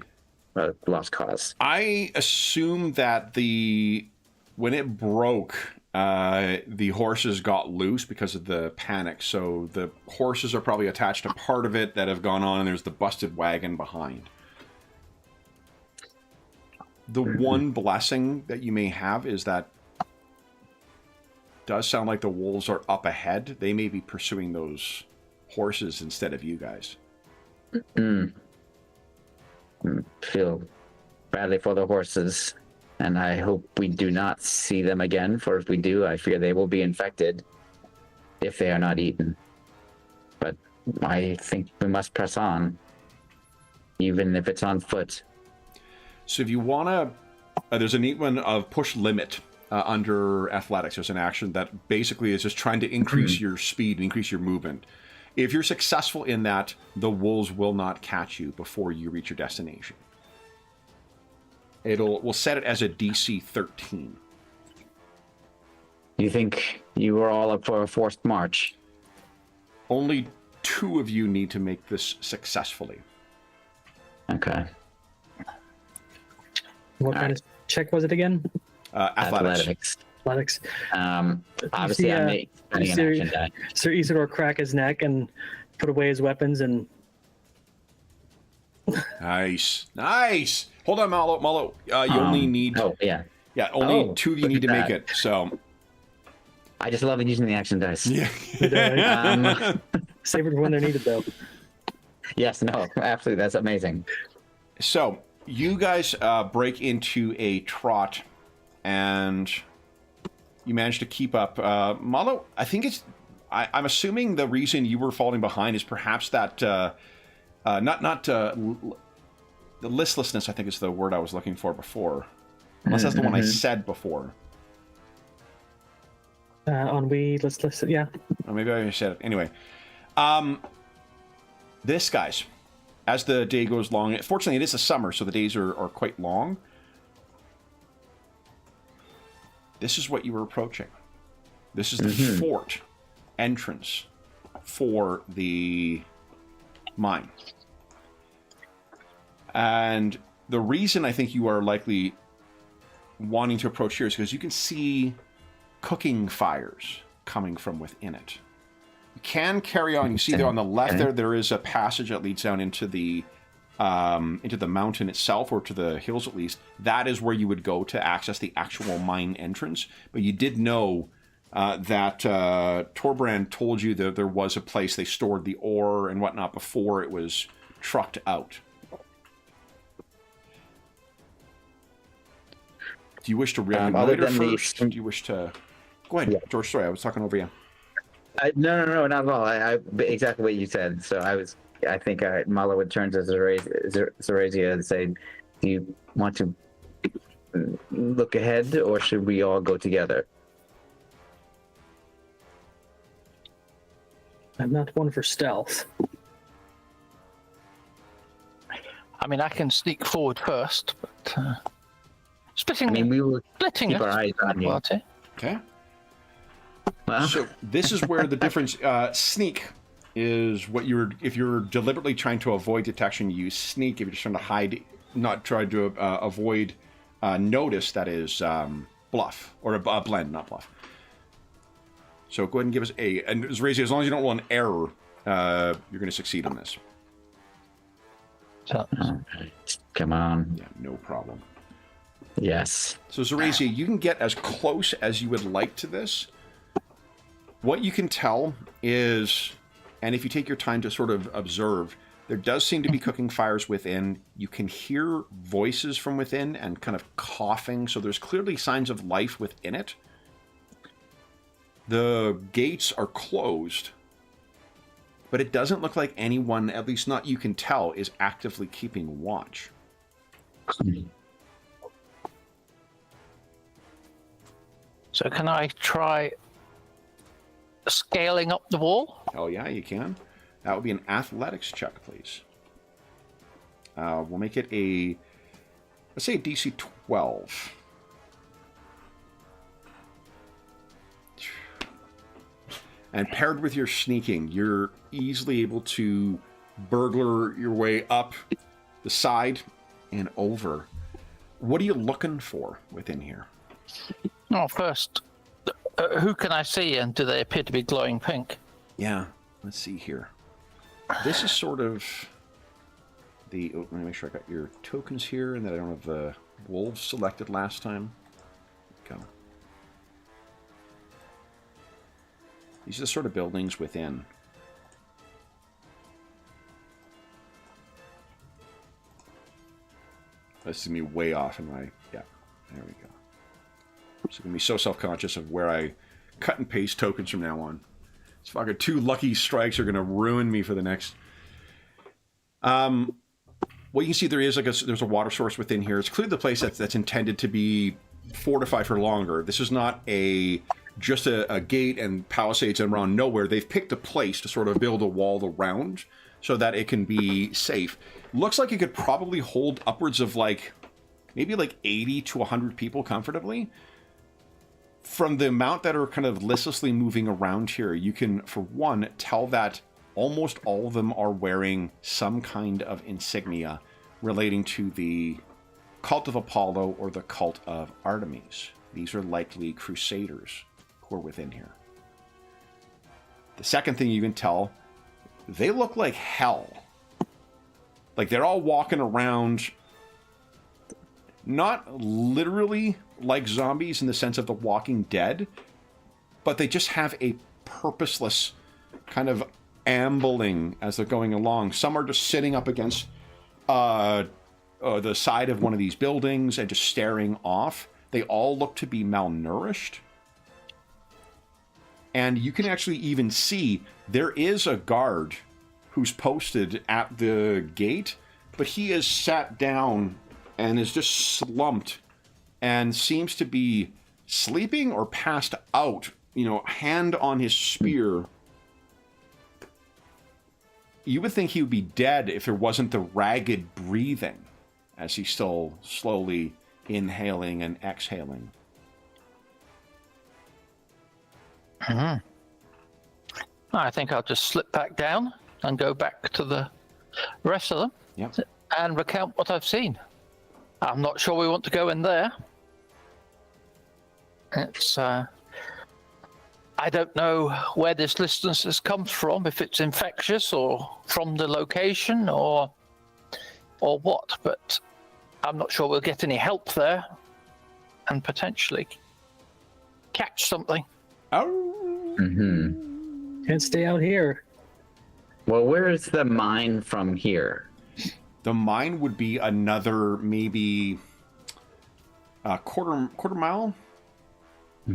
C: lost cause?
A: I assume that when it broke, the horses got loose because of the panic. So the horses are probably attached to part of it that have gone on, and there's the busted wagon behind. The one blessing that you may have is that does sound like the wolves are up ahead. They may be pursuing those horses instead of you guys.
C: Feel badly for the horses, and I hope we do not see them again, for if we do, I fear they will be infected if they are not eaten. But I think we must press on, even if it's on foot.
A: So if you want to, there's a neat one of push limit under athletics. There's an action that basically is just trying to increase your speed and increase your movement. If you're successful in that, the wolves will not catch you before you reach your destination. We'll set it as a DC 13.
C: You think you were all up for a forced march?
A: Only 2 of you need to make this successfully.
C: Okay.
B: What kind of check was it again?
A: Athletics.
B: Athletics.
C: Obviously, I'm spending an action die.
B: Sir Isidore crack his neck and put away his weapons and...
A: Nice. Hold on, Malo. You only need...
C: Oh, yeah.
A: Yeah, only 2 of you need to make it, so...
C: I just love using the action dice.
A: Yeah.
B: Save it for when they're needed, though.
C: Yes, no, absolutely. That's amazing.
A: So you guys break into a trot, and you manage to keep up. Malo, I think it's. I'm assuming the reason you were falling behind is perhaps that the listlessness. I think is the word I was looking for before. Unless that's the one I said before.
B: Ennui, listless, yeah.
A: Or maybe I said it. Anyway. This, guys, as the day goes long, fortunately it is the summer, so the days are quite long. This is what you were approaching. This is the fort entrance for the mine. And the reason I think you are likely wanting to approach here is because you can see cooking fires coming from within it. You can carry on. You see there on the left there is a passage that leads down into the mountain itself, or to the hills at least. That is where you would go to access the actual mine entrance. But you did know that Torbrand told you that there was a place they stored the ore and whatnot before it was trucked out. Do you wish to reconnoiter first? Do you wish to... Go ahead, George. Sorry, I was talking over you.
C: No, not at all. I exactly what you said. So I think Malo would turn to Zorazia and say, "Do you want to look ahead, or should we all go together?"
B: I'm not one for stealth.
D: I mean, I can sneak forward first, but splitting.
C: I mean, we will
D: splitting
C: keep our eyes on you.
A: Okay.
C: Well,
A: So this is where the difference. Sneak is what if you're deliberately trying to avoid detection, you use sneak. If you're just trying to hide, not try to avoid notice, that is bluff, or a blend, not bluff. So go ahead and give us and Zorazia, as long as you don't roll an error, you're going to succeed on this.
D: So,
C: come on.
A: Yeah, no problem.
C: Yes.
A: So Zorazia, you can get as close as you would like to this. What you can tell is, and if you take your time to sort of observe, there does seem to be cooking fires within. You can hear voices from within and kind of coughing, so there's clearly signs of life within it. The gates are closed, but it doesn't look like anyone, at least not you can tell, is actively keeping watch.
D: So can I try scaling up the wall?
A: Oh yeah, you can. That would be an athletics check, please. We'll make it let's say a DC 12. And paired with your sneaking, you're easily able to burglar your way up the side and over. What are you looking for within here?
D: Oh, first, who can I see, and do they appear to be glowing pink?
A: Yeah, let's see here. This is sort of let me make sure I got your tokens here and that I don't have the wolves selected last time. Go. These are the sort of buildings within. This is going to be way off in my... Yeah, there we go. So I'm going to be so self-conscious of where I cut and paste tokens from now on. It's fucking 2 lucky strikes are going to ruin me for the next... What you can see, there is there's a water source within here. It's clearly the place that's intended to be fortified for longer. This is not just a gate and palisades and around nowhere. They've picked a place to sort of build a wall around so that it can be safe. Looks like it could probably hold upwards of maybe 80 to 100 people comfortably. From the amount that are kind of listlessly moving around here, you can, for one, tell that almost all of them are wearing some kind of insignia relating to the cult of Apollo or the cult of Artemis. These are likely crusaders who are within here. The second thing you can tell, they look like hell. Like they're all walking around, not literally like zombies in the sense of The Walking Dead, but they just have a purposeless kind of ambling as they're going along. Some are just sitting up against the side of one of these buildings and just staring off. They all look to be malnourished. And you can actually even see there is a guard who's posted at the gate, but he is sat down and is just slumped and seems to be sleeping or passed out, hand on his spear. You would think he would be dead if there wasn't the ragged breathing as he's still slowly inhaling and exhaling.
D: I think I'll just slip back down and go back to the rest of them and recount what I've seen. I'm not sure we want to go in there. It's I don't know where this listlessness comes from, if it's infectious or from the location or what, but I'm not sure we'll get any help there and potentially catch something.
A: Oh.
B: Can't stay out here.
C: Well, where is the mine from here?
A: The mine would be another maybe a quarter mile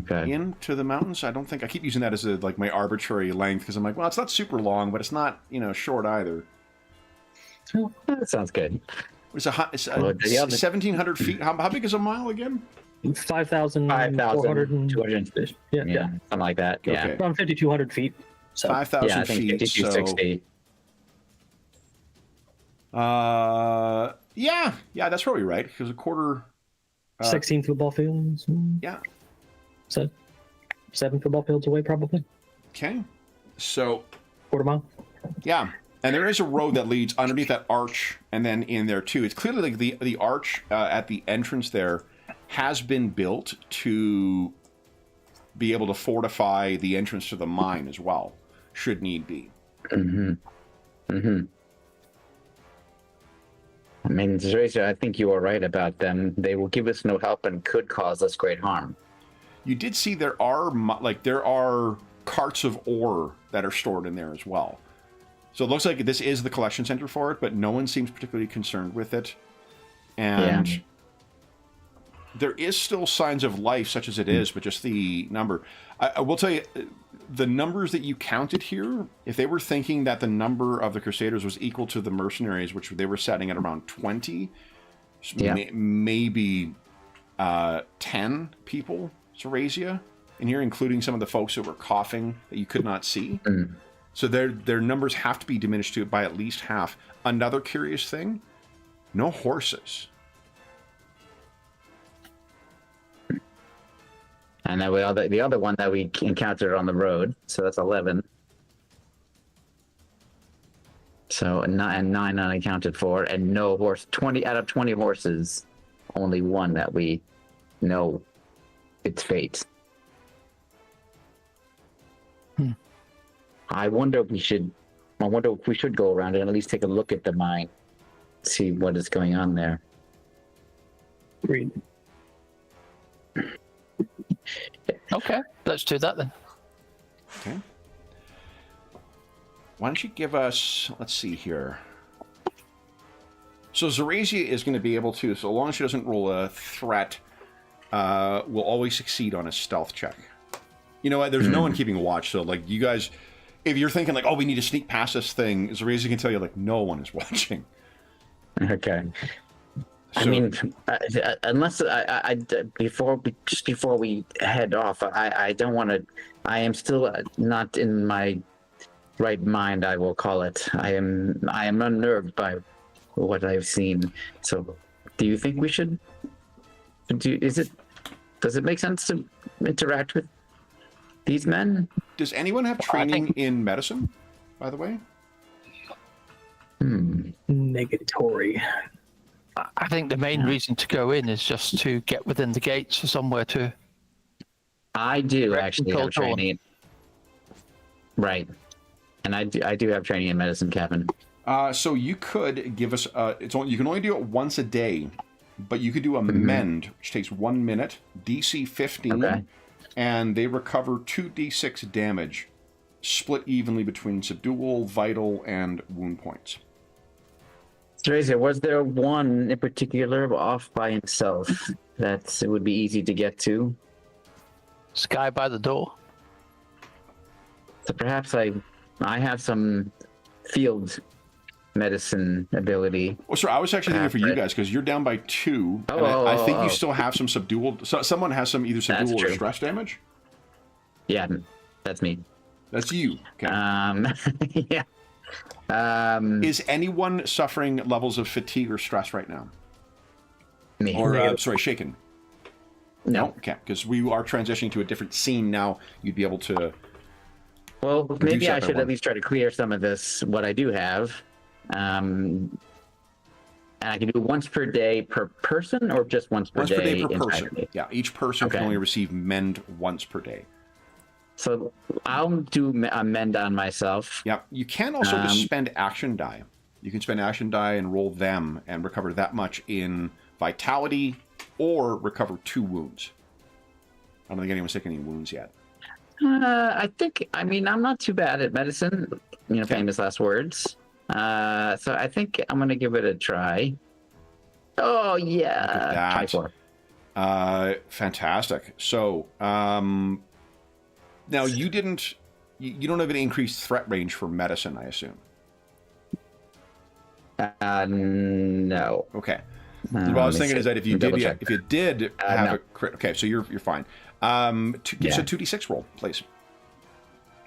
A: into the mountains. I don't think I keep using that as my arbitrary length because I'm like, well, it's not super long, but it's not short either.
C: That sounds good.
A: It's 1,700 feet. How big is a mile again?
B: 5,400.
C: 200. Yeah, something like that. Yeah,
A: Okay.
B: Around 5,200 feet. So
A: 5,000
C: I think
A: feet.
C: 5260.
A: Yeah, that's probably right. Because a quarter.
B: 16 football fields.
A: Yeah.
B: So 7 football fields away, probably.
A: Okay. So.
B: Quarter mile.
A: Yeah. And there is a road that leads underneath that arch and then in there too. It's clearly like the arch at the entrance there has been built to be able to fortify the entrance to the mine as well, should need be.
C: I mean, Zeraza, I think you are right about them. They will give us no help and could cause us great harm.
A: You did see there are carts of ore that are stored in there as well. So it looks like this is the collection center for it, but no one seems particularly concerned with it. And there is still signs of life, such as it is, but just the number. I will tell you, the numbers that you counted here, if they were thinking that the number of the Crusaders was equal to the mercenaries, which they were setting at around 20, maybe 10 people, Zorazia, in here, including some of the folks that were coughing that you could not see. So their numbers have to be diminished by at least half. Another curious thing, no horses.
C: And then the other one that we encountered on the road, so that's 11. So 9 unaccounted for, and no horse. 20 out of 20 horses, only one that we know its fate. I wonder if we should go around and at least take a look at the mine, see what is going on there.
B: Agreed.
D: Okay, let's do that then.
A: Okay. Why don't you give us, let's see here. So Zorazia is going to be able to, so long as she doesn't roll a threat, will always succeed on a stealth check. You know what, there's no one keeping watch, so like you guys, if you're thinking like, oh, we need to sneak past this thing, Zorazia can tell you like no one is watching.
C: Okay.
A: So,
C: I mean, unless before we head off, I don't want to. I am still not in my right mind. I will call it. I am unnerved by what I've seen. So, do you think we should? Does it make sense to interact with these men?
A: does anyone have training in medicine, by the way?
B: Negatory.
D: I think the main reason to go in is just to get within the gates or somewhere to.
C: I do actually have
D: Control Dawn.
C: training. Right, and I do have training in medicine, Kevin.
A: So you could give us. You can only do it once a day, but you could do a mend, which takes 1 minute, DC 15.
C: Okay.
A: and they recover 2d6 damage, split evenly between subdual, vital, and wound points.
C: Teresa, was there one in particular off by himself that it would be easy to get to?
D: Sky by the door.
C: So perhaps I have some field medicine ability.
A: Well, sir, I was actually thinking for you guys, because you're down by 2, and I think you still have some subdual. So someone has some either subdual or stress damage?
C: Yeah, that's me.
A: That's you. Okay.
C: Yeah.
A: Is anyone suffering levels of fatigue or stress right now?
C: Me.
A: Or, sorry, shaken?
C: No.
A: Okay, because we are transitioning to a different scene now. You'd be able to...
C: Well, maybe I
A: that by
C: should
A: one.
C: at least try to clear some of this, what I do have. And I can do once per day per person, or just once per day
A: per person.
C: entirely?
A: Yeah, each person can only receive mend once per day.
C: So I'll do a mend on myself.
A: Yeah, you can also just spend action die. You can spend action die and roll them and recover that much in vitality, or recover 2 wounds. I don't think anyone's taken any wounds yet.
C: I mean, I'm not too bad at medicine, famous last words. So I think I'm going to give it a try. Oh, yeah. Try 4.
A: Fantastic. So, now you don't have an increased threat range for medicine, I assume.
C: No.
A: Okay. What I was thinking is that if you did have
C: no.
A: a crit, okay, so you're fine. Give us a 2d6 roll, please.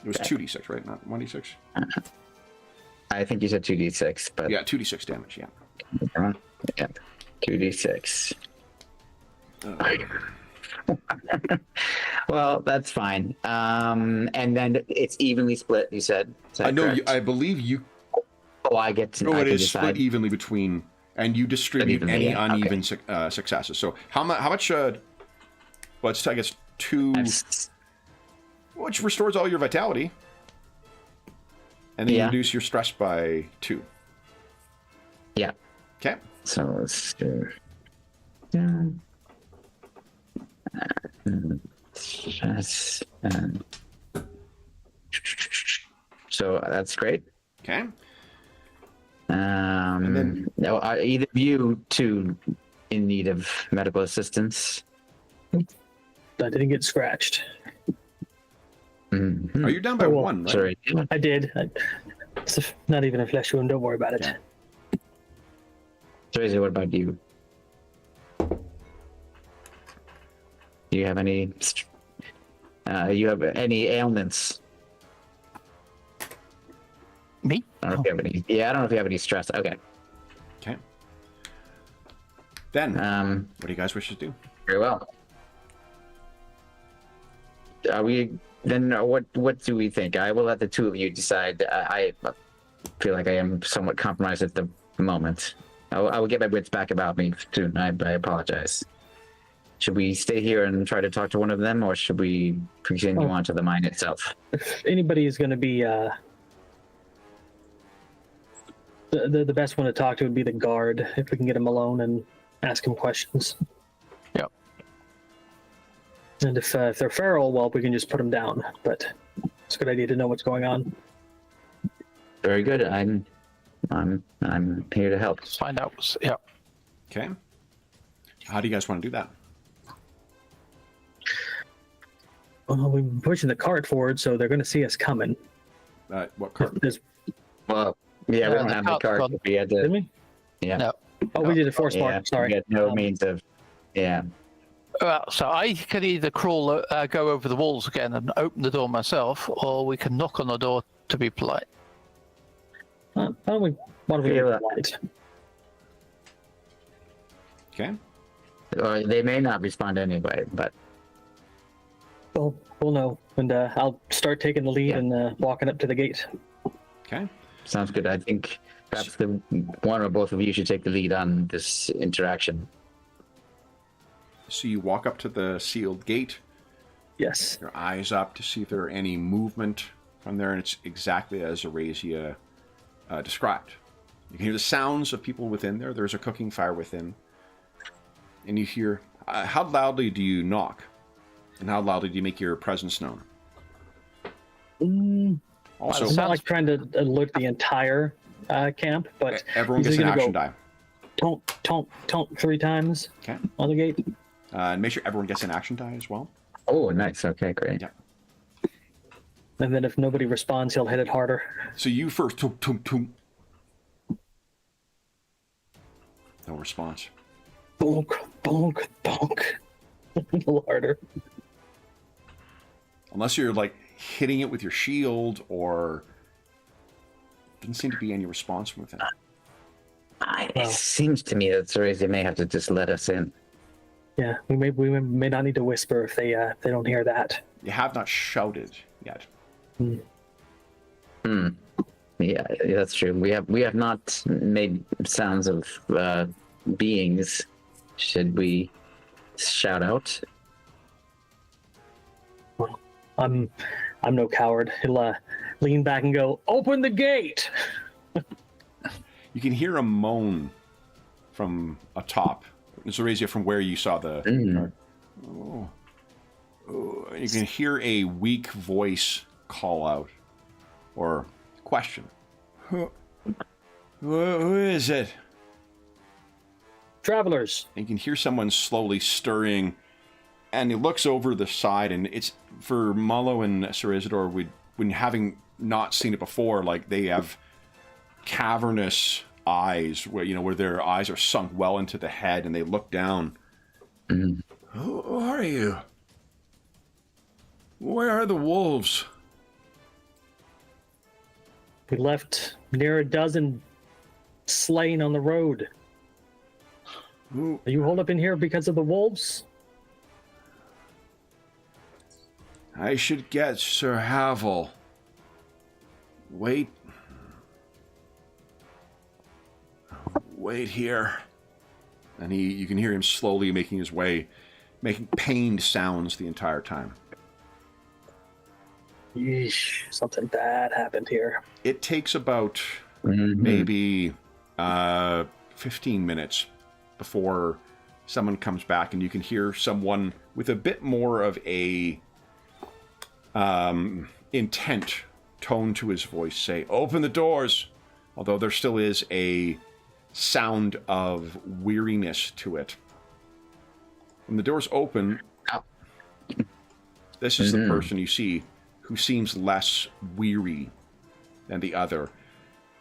A: It was 2d6, right? Not 1d6.
C: I think you said 2d6, but
A: Yeah, 2d6 damage. Yeah.
C: Yeah, 2d6. Well, that's fine. And then it's evenly split. You said.
A: I know. I believe you.
C: Oh, I get to.
A: Oh, it is
C: decide.
A: split evenly between, and you distribute any uneven successes. So how much? Well, it's, I guess 2, which restores all your vitality, and then you reduce your stress by 2.
C: Yeah.
A: Okay.
C: So let's do. Stress. So that's great.
A: Okay.
C: And then, no, are either of you two in need of medical assistance?
B: I didn't get scratched.
A: Are you down by 1? Right?
C: Sorry.
B: I did. It's not even a flesh wound. Don't worry about it.
C: Teresa, what about you? Do you have any? You have any ailments?
D: Me?
C: I don't know if you have any. Yeah, I don't know if you have any stress. Okay.
A: Okay. Then,
C: Um.
A: what do you guys wish to do?
C: Very well. Are we then? What do we think? I will let the two of you decide. I feel like I am somewhat compromised at the moment. I will get my wits back about me soon. I apologize. Should we stay here and try to talk to one of them, or should we continue on to the mine itself?
B: If anybody is going to be the best one to talk to would be the guard. If we can get him alone and ask him questions.
D: Yep.
B: And if they're feral, well, we can just put them down. But it's a good idea to know what's going on.
C: Very good. I'm here to help.
D: Let's find out. Yeah.
A: Okay. How do you guys want to do that?
B: Well, we've been pushing the cart forward, so they're going to see us coming.
A: What card?
C: Well, yeah, we don't
D: the
C: have the
D: cart
C: card.
D: club.
C: We had
B: Did
C: to.
B: we?
C: Yeah.
D: No.
B: Oh, we did a force
C: Yeah.
B: mark. Sorry.
C: We had no means of. Yeah.
D: Well, so I could either crawl, go over the walls again and open the door myself, or we can knock on the door to be polite.
B: Why don't we
C: Yeah.
B: do that?
A: Okay.
C: Or they may not respond anyway, but
B: Well, we'll know. And I'll start taking the lead and walking up to the gate.
A: Okay.
C: sounds good. I think perhaps the one or both of you should take the lead on this interaction.
A: So you walk up to the sealed gate,
B: Yes.
A: your eyes up to see if there are any movement from there, and it's exactly as Arazia described. You can hear the sounds of people within there. There's a cooking fire within. And you hear, how loudly do you knock? And how loudly do you make your presence known? Also,
B: It's not like trying to alert the entire camp, but
A: everyone gets an action die.
B: Tonk 3 times
A: Okay.
B: on the gate.
A: And make sure everyone gets an action die as well.
C: Oh, nice. Okay, great.
A: Yeah.
B: And then if nobody responds, he'll hit it harder.
A: So you first. Tunk, tunk, tunk. No response.
B: Bonk, bonk, bonk. A little harder.
A: Unless you're like hitting it with your shield, or doesn't seem to be any response from within.
C: It seems to me that Sorcerers may have to just let us in.
B: Yeah, we may not need to whisper if they don't hear that.
A: You have not shouted yet.
C: Yeah, that's true. We have not made sounds of beings. Should we shout out?
B: Well, I'm no coward. He'll lean back and go, "Open the gate!"
A: You can hear a moan from atop. Zorasia, from where you saw the guard. Oh. You can hear a weak voice call out, or question. Who is it?
B: Travelers.
A: And you can hear someone slowly stirring, and he looks over the side, and it's for Malo and Sir Isidore, when having not seen it before, like they have cavernous eyes where their eyes are sunk well into the head, and they look down. Who are you? Where are the wolves?
B: We left near a dozen slain on the road.
A: Who?
B: Are you holed up in here because of the wolves?
A: I should get Sir Havel. Wait here. And you can hear him slowly making his way, making pained sounds the entire time.
B: Yeesh, something bad happened here.
A: It takes about maybe 15 minutes before someone comes back, and you can hear someone with a bit more of a intent tone to his voice say, "Open the doors," although there still is a sound of weariness to it. When the doors open, this is the person you see who seems less weary than the other.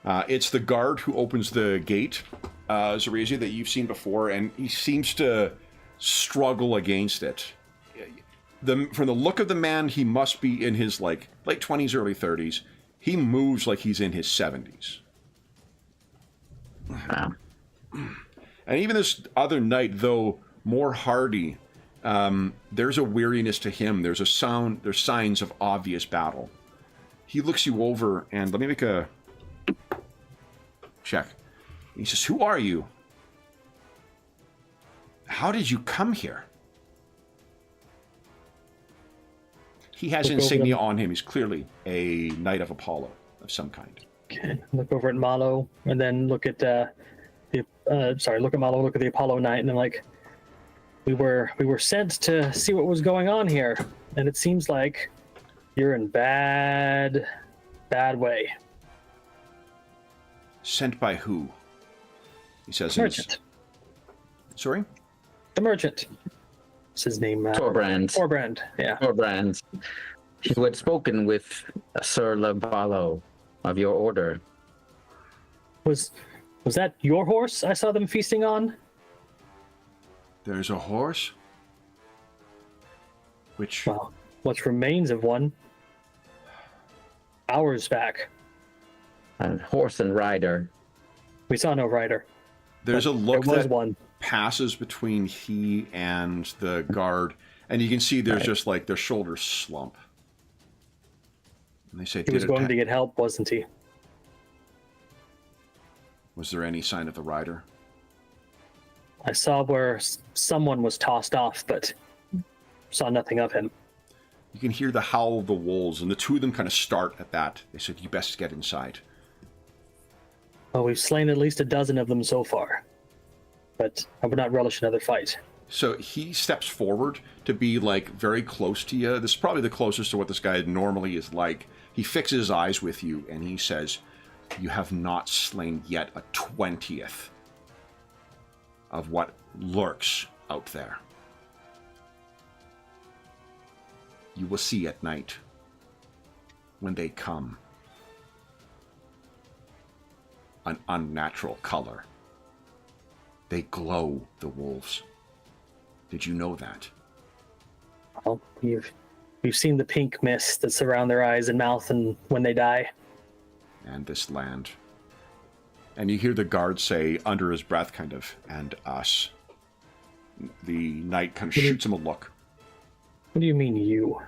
A: It's the guard who opens the gate, Zorasia, that you've seen before, and he seems to struggle against it. From the look of the man, he must be in his late 20s, early 30s. He moves like he's in his 70s.
C: Wow.
A: And even this other knight, though more hardy, there's a weariness to him. There's signs of obvious battle. He looks you over, and let me make a check. He says, "Who are you? How did you come here?" He has insignia on him. He's clearly a knight of Apollo of some kind.
B: Okay. Look over at Malo, and then look at look at Malo, look at the Apollo Knight, and then we were sent to see what was going on here, and it seems like you're in bad way.
A: Sent by who? He says.
B: Merchant.
A: Sorry?
B: The merchant. What's his name?
C: Torbrand.
B: Torbrand, yeah.
C: Torbrand. He had spoken with Sir Labalo of your order.
B: Was that your horse I saw them feasting on?
A: There's a horse? Which...
B: Well, what remains of one. Hours back.
C: A horse and rider.
B: We saw no rider.
A: There's a look
B: there was
A: that
B: one.
A: Passes between he and the guard, and you can see there's just their shoulders slump. And they say,
B: He was going to get help, wasn't he?
A: Was there any sign of the rider?
B: I saw where someone was tossed off, but saw nothing of him.
A: You can hear the howl of the wolves, and the two of them kind of start at that. They said, "You best get inside."
B: Well, we've slain at least a dozen of them so far, but I would not relish another fight.
A: So he steps forward to be like very close to you. This is probably the closest to what this guy normally is like. He fixes his eyes with you and he says, "You have not slain yet a 20th of what lurks out there. You will see at night when they come an unnatural color. They glow, the wolves. Did you know that?"
B: Well, you've seen the pink mist that's around their eyes and mouth and when they die.
A: And this land. And you hear the guard say under his breath kind of, "And us." The knight kind of shoots him a look.
B: What do you mean, you?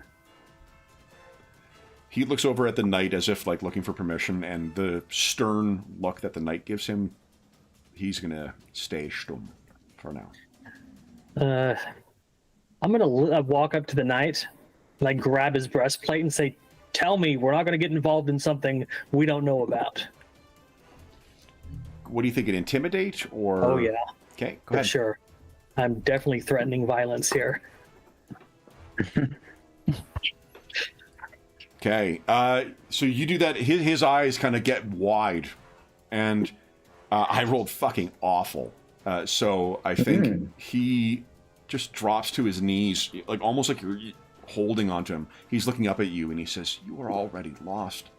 A: He looks over at the knight as if like looking for permission, and the stern look that the knight gives him, he's gonna stay stumm for now.
B: I'm gonna walk up to the knight, like grab his breastplate and say, "Tell me, we're not gonna get involved in something we don't know about."
A: What do you think? It intimidate or?
B: Oh yeah,
A: Okay, go
B: for
A: ahead.
B: sure. I'm definitely threatening violence here.
A: Okay, so you do that. His eyes kind of get wide, and I rolled fucking awful. So I think he just drops to his knees, like almost like you're holding onto him. He's looking up at you, and he says, "You are already lost."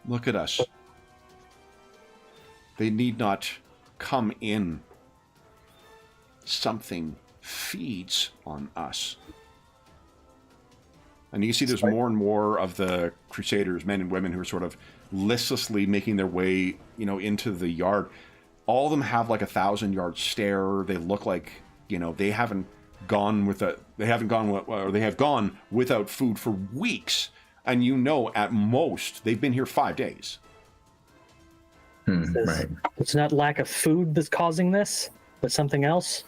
A: Look at us. They need not come in. Something feeds on us. And you can see there's more and more of the Crusaders, men and women, who are sort of listlessly making their way, into the yard. All of them have like 1,000-yard stare. They look like, they have gone without food for weeks. And at most, they've been here 5 days.
C: Right.
B: It's not lack of food that's causing this, but something else.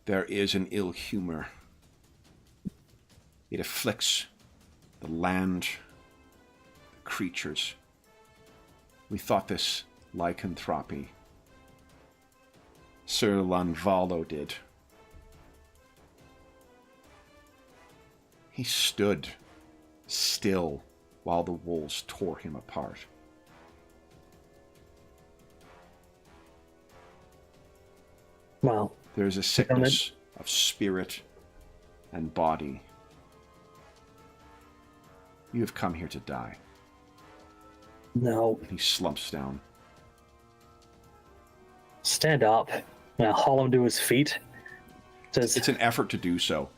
A: There is an ill humor. It afflicts the land, the creatures. We thought this lycanthropy. Sir Lanvalo did. He stood still while the wolves tore him apart.
B: Wow.
A: There's a sickness of spirit and body. You have come here to die.
B: No.
A: He slumps down.
B: Stand up. And I haul him to his feet.
A: It's an effort to do so.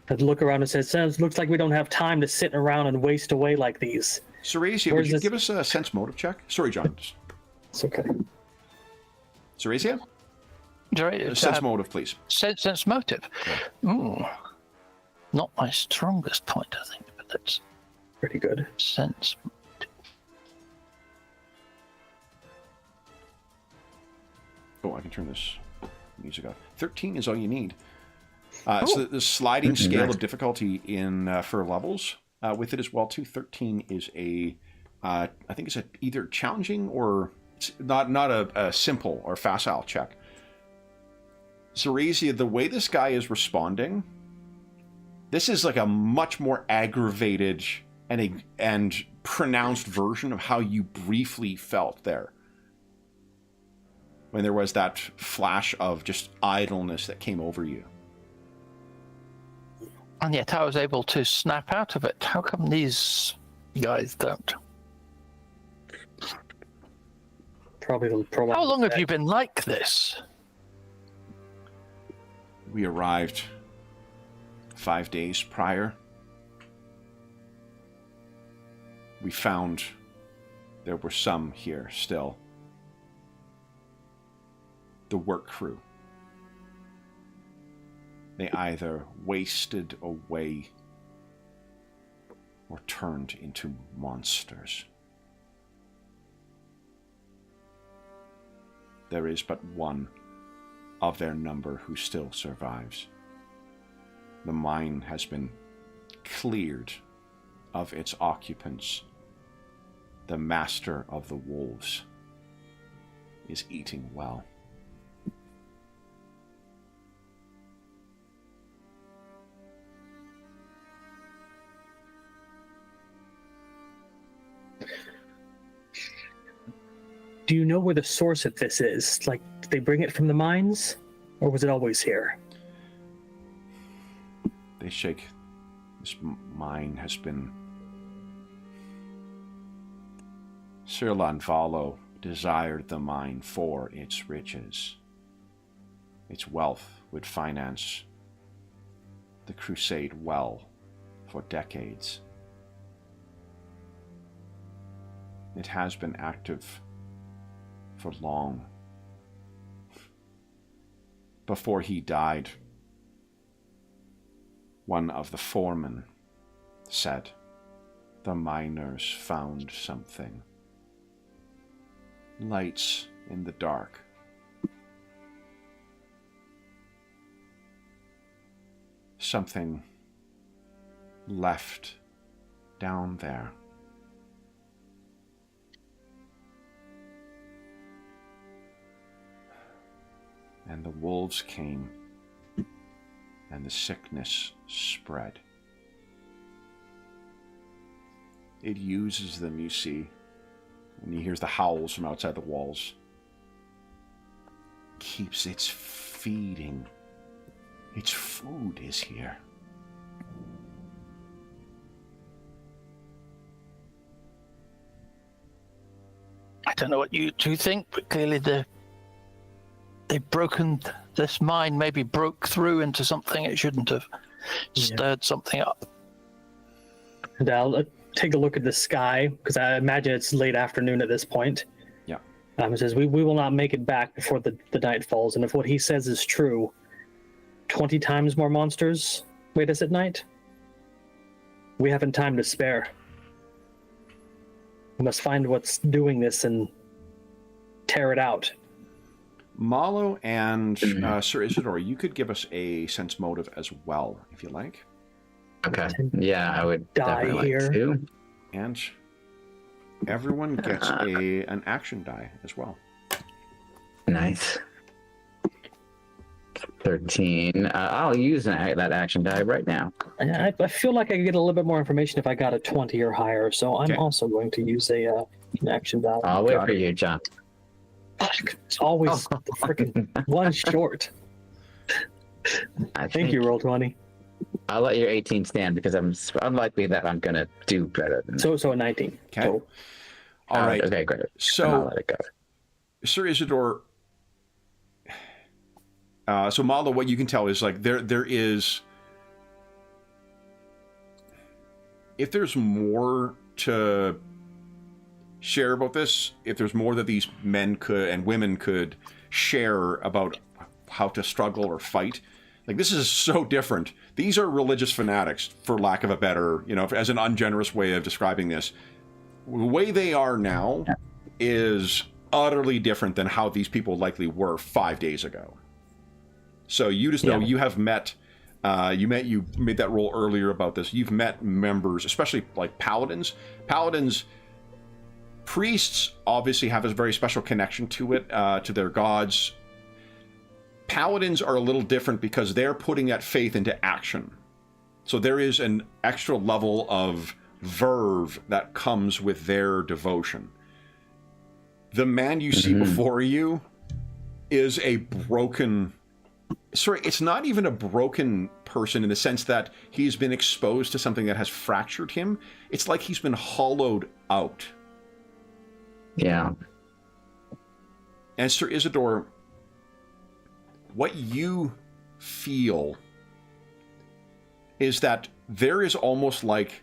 B: I'd look around and say, "Looks like we don't have time to sit around and waste away like these."
A: Ceresia, would you give us a sense motive check? Sorry, John.
B: It's okay.
A: Ceresia?
D: Right,
A: Sense motive, please.
D: Sense motive. Ooh, not my strongest point, I think, but that's
B: Pretty good.
D: sense.
A: Oh, I can turn this music off. 13 is all you need. So the sliding scale of difficulty in for levels with it as well too. 13 is I think it's either challenging or it's not a simple or facile check. Ceresia, the way this guy is responding, this is like a much more aggravated and pronounced version of how you briefly felt there. When there was that flash of just idleness that came over you.
D: And yet I was able to snap out of it. How come these guys don't?
B: Probably the prolonged
D: How long have
B: effect.
D: you been like this?
A: We arrived 5 days prior. We found there were some here still. The work crew. They either wasted away or turned into monsters. There is but one of their number who still survives. The mine has been cleared of its occupants the master of the wolves is eating well.
B: Do you know where the source of this is? Like, did they bring it from the mines? Or was it always here?
A: They shake. This mine has been... Sir Lanvalo desired the mine for its riches. Its wealth would finance the crusade well for decades. It has been active for long. Before he died, one of the foremen said, "The miners found something. Lights in the dark." Something left down there. And the wolves came, and the sickness spread. It uses them, you see, and he hears the howls from outside the walls. Keeps its feeding. Its food is here.
D: I don't know what you two think, but clearly they've broken this mine, maybe broke through into something it shouldn't have, stirred something up.
B: And I'll take a look at the sky, because I imagine it's late afternoon at this point.
A: Yeah.
B: It says, we will not make it back before the night falls. And if what he says is true, 20 times more monsters wait us at night? We haven't time to spare. We must find what's doing this and tear it out.
A: Malo and Sir Isidore, you could give us a sense motive as well, if you like.
C: Okay. Yeah, I would
B: Die
C: definitely
B: here.
C: like to.
A: And everyone gets an action die as well.
C: Nice. 13. I'll use that action die right now.
B: I feel like I could get a little bit more information if I got a 20 or higher, so I'm
A: Okay.
B: also going to use an action die.
C: I'll wait for you, John.
B: It's always freaking one short.
C: I
B: Thank you, roll 20.
C: I'll let your 18 stand because I'm unlikely that I'm gonna do better than that.
B: So a 19.
A: Okay.
B: total.
A: All right.
C: Okay, great. Then I'll
A: So,
C: let it go.
A: Sir Isidore, so Malo, what you can tell is like there is, if there's more to share about this, if there's more that these men could and women could share about how to struggle or fight, like this is so different. These are religious fanatics, for lack of a better, as an ungenerous way of describing this. The way they are now is utterly different than how these people likely were 5 days ago. So you just know you have met, you made that roll earlier about this. You've met members, especially like paladins. Priests obviously have a very special connection to it, to their gods. Paladins are a little different because they're putting that faith into action. So there is an extra level of verve that comes with their devotion. The man you see before you is a broken... Sorry, it's not even a broken person in the sense that he's been exposed to something that has fractured him. It's like he's been hollowed out.
C: Yeah.
A: And Sir Isidore, what you feel is that there is almost like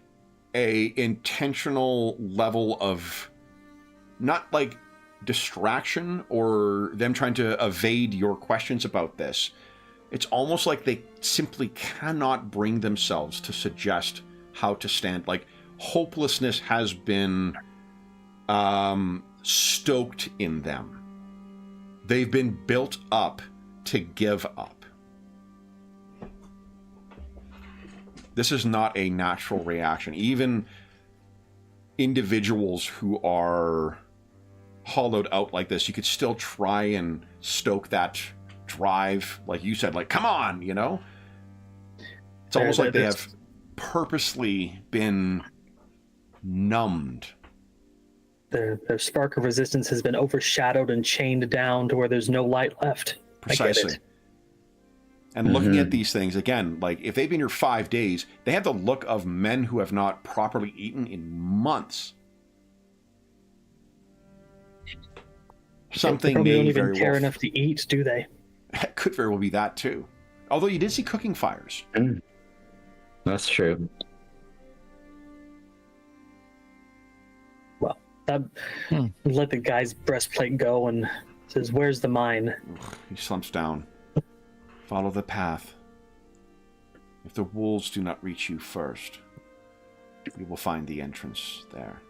A: a intentional level of, not like distraction or them trying to evade your questions about this. It's almost like they simply cannot bring themselves to suggest how to stand. Like hopelessness has been stoked in them. They've been built up to give up. This is not a natural reaction. Even individuals who are hollowed out like this, you could still try and stoke that drive, like you said, like, come on, you know? It's almost like they have purposely been numbed.
B: Their spark of resistance has been overshadowed and chained down to where there's no light left.
A: Precisely.
B: I get it.
A: And looking at these things, again, like, if they've been here 5 days, they have the look of men who have not properly eaten in months. Something
B: they
A: may
B: don't
A: very
B: even care
A: well...
B: enough to eat, do they?
A: It could very well be that, too. Although you did see cooking fires.
C: That's true.
B: Well, let the guy's breastplate go and says, "Where's the mine?"
A: He slumps down. Follow the path. If the wolves do not reach you first, you will find the entrance there.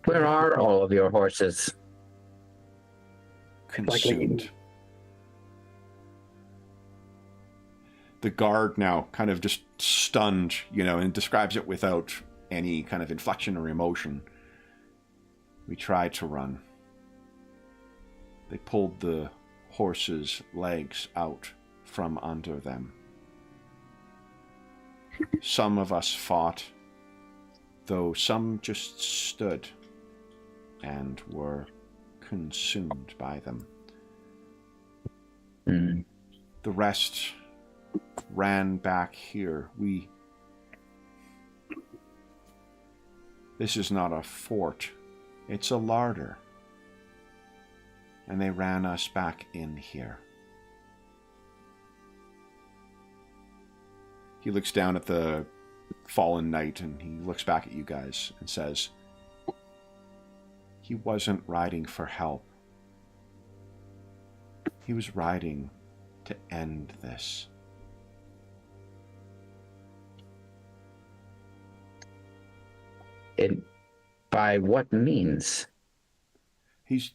C: Where are all of your horses?
A: Consumed. The guard now kind of just stunned, you know, and describes it without any kind of inflection or emotion. We tried to run. They pulled the horses' legs out from under them. Some of us fought, though some just stood and were consumed by them. The rest ran back here. This is not a fort, it's a larder. And they ran us back in here. He looks down at the fallen knight and he looks back at you guys and says, he wasn't riding for help. He was riding to end this.
C: By what means?
A: He's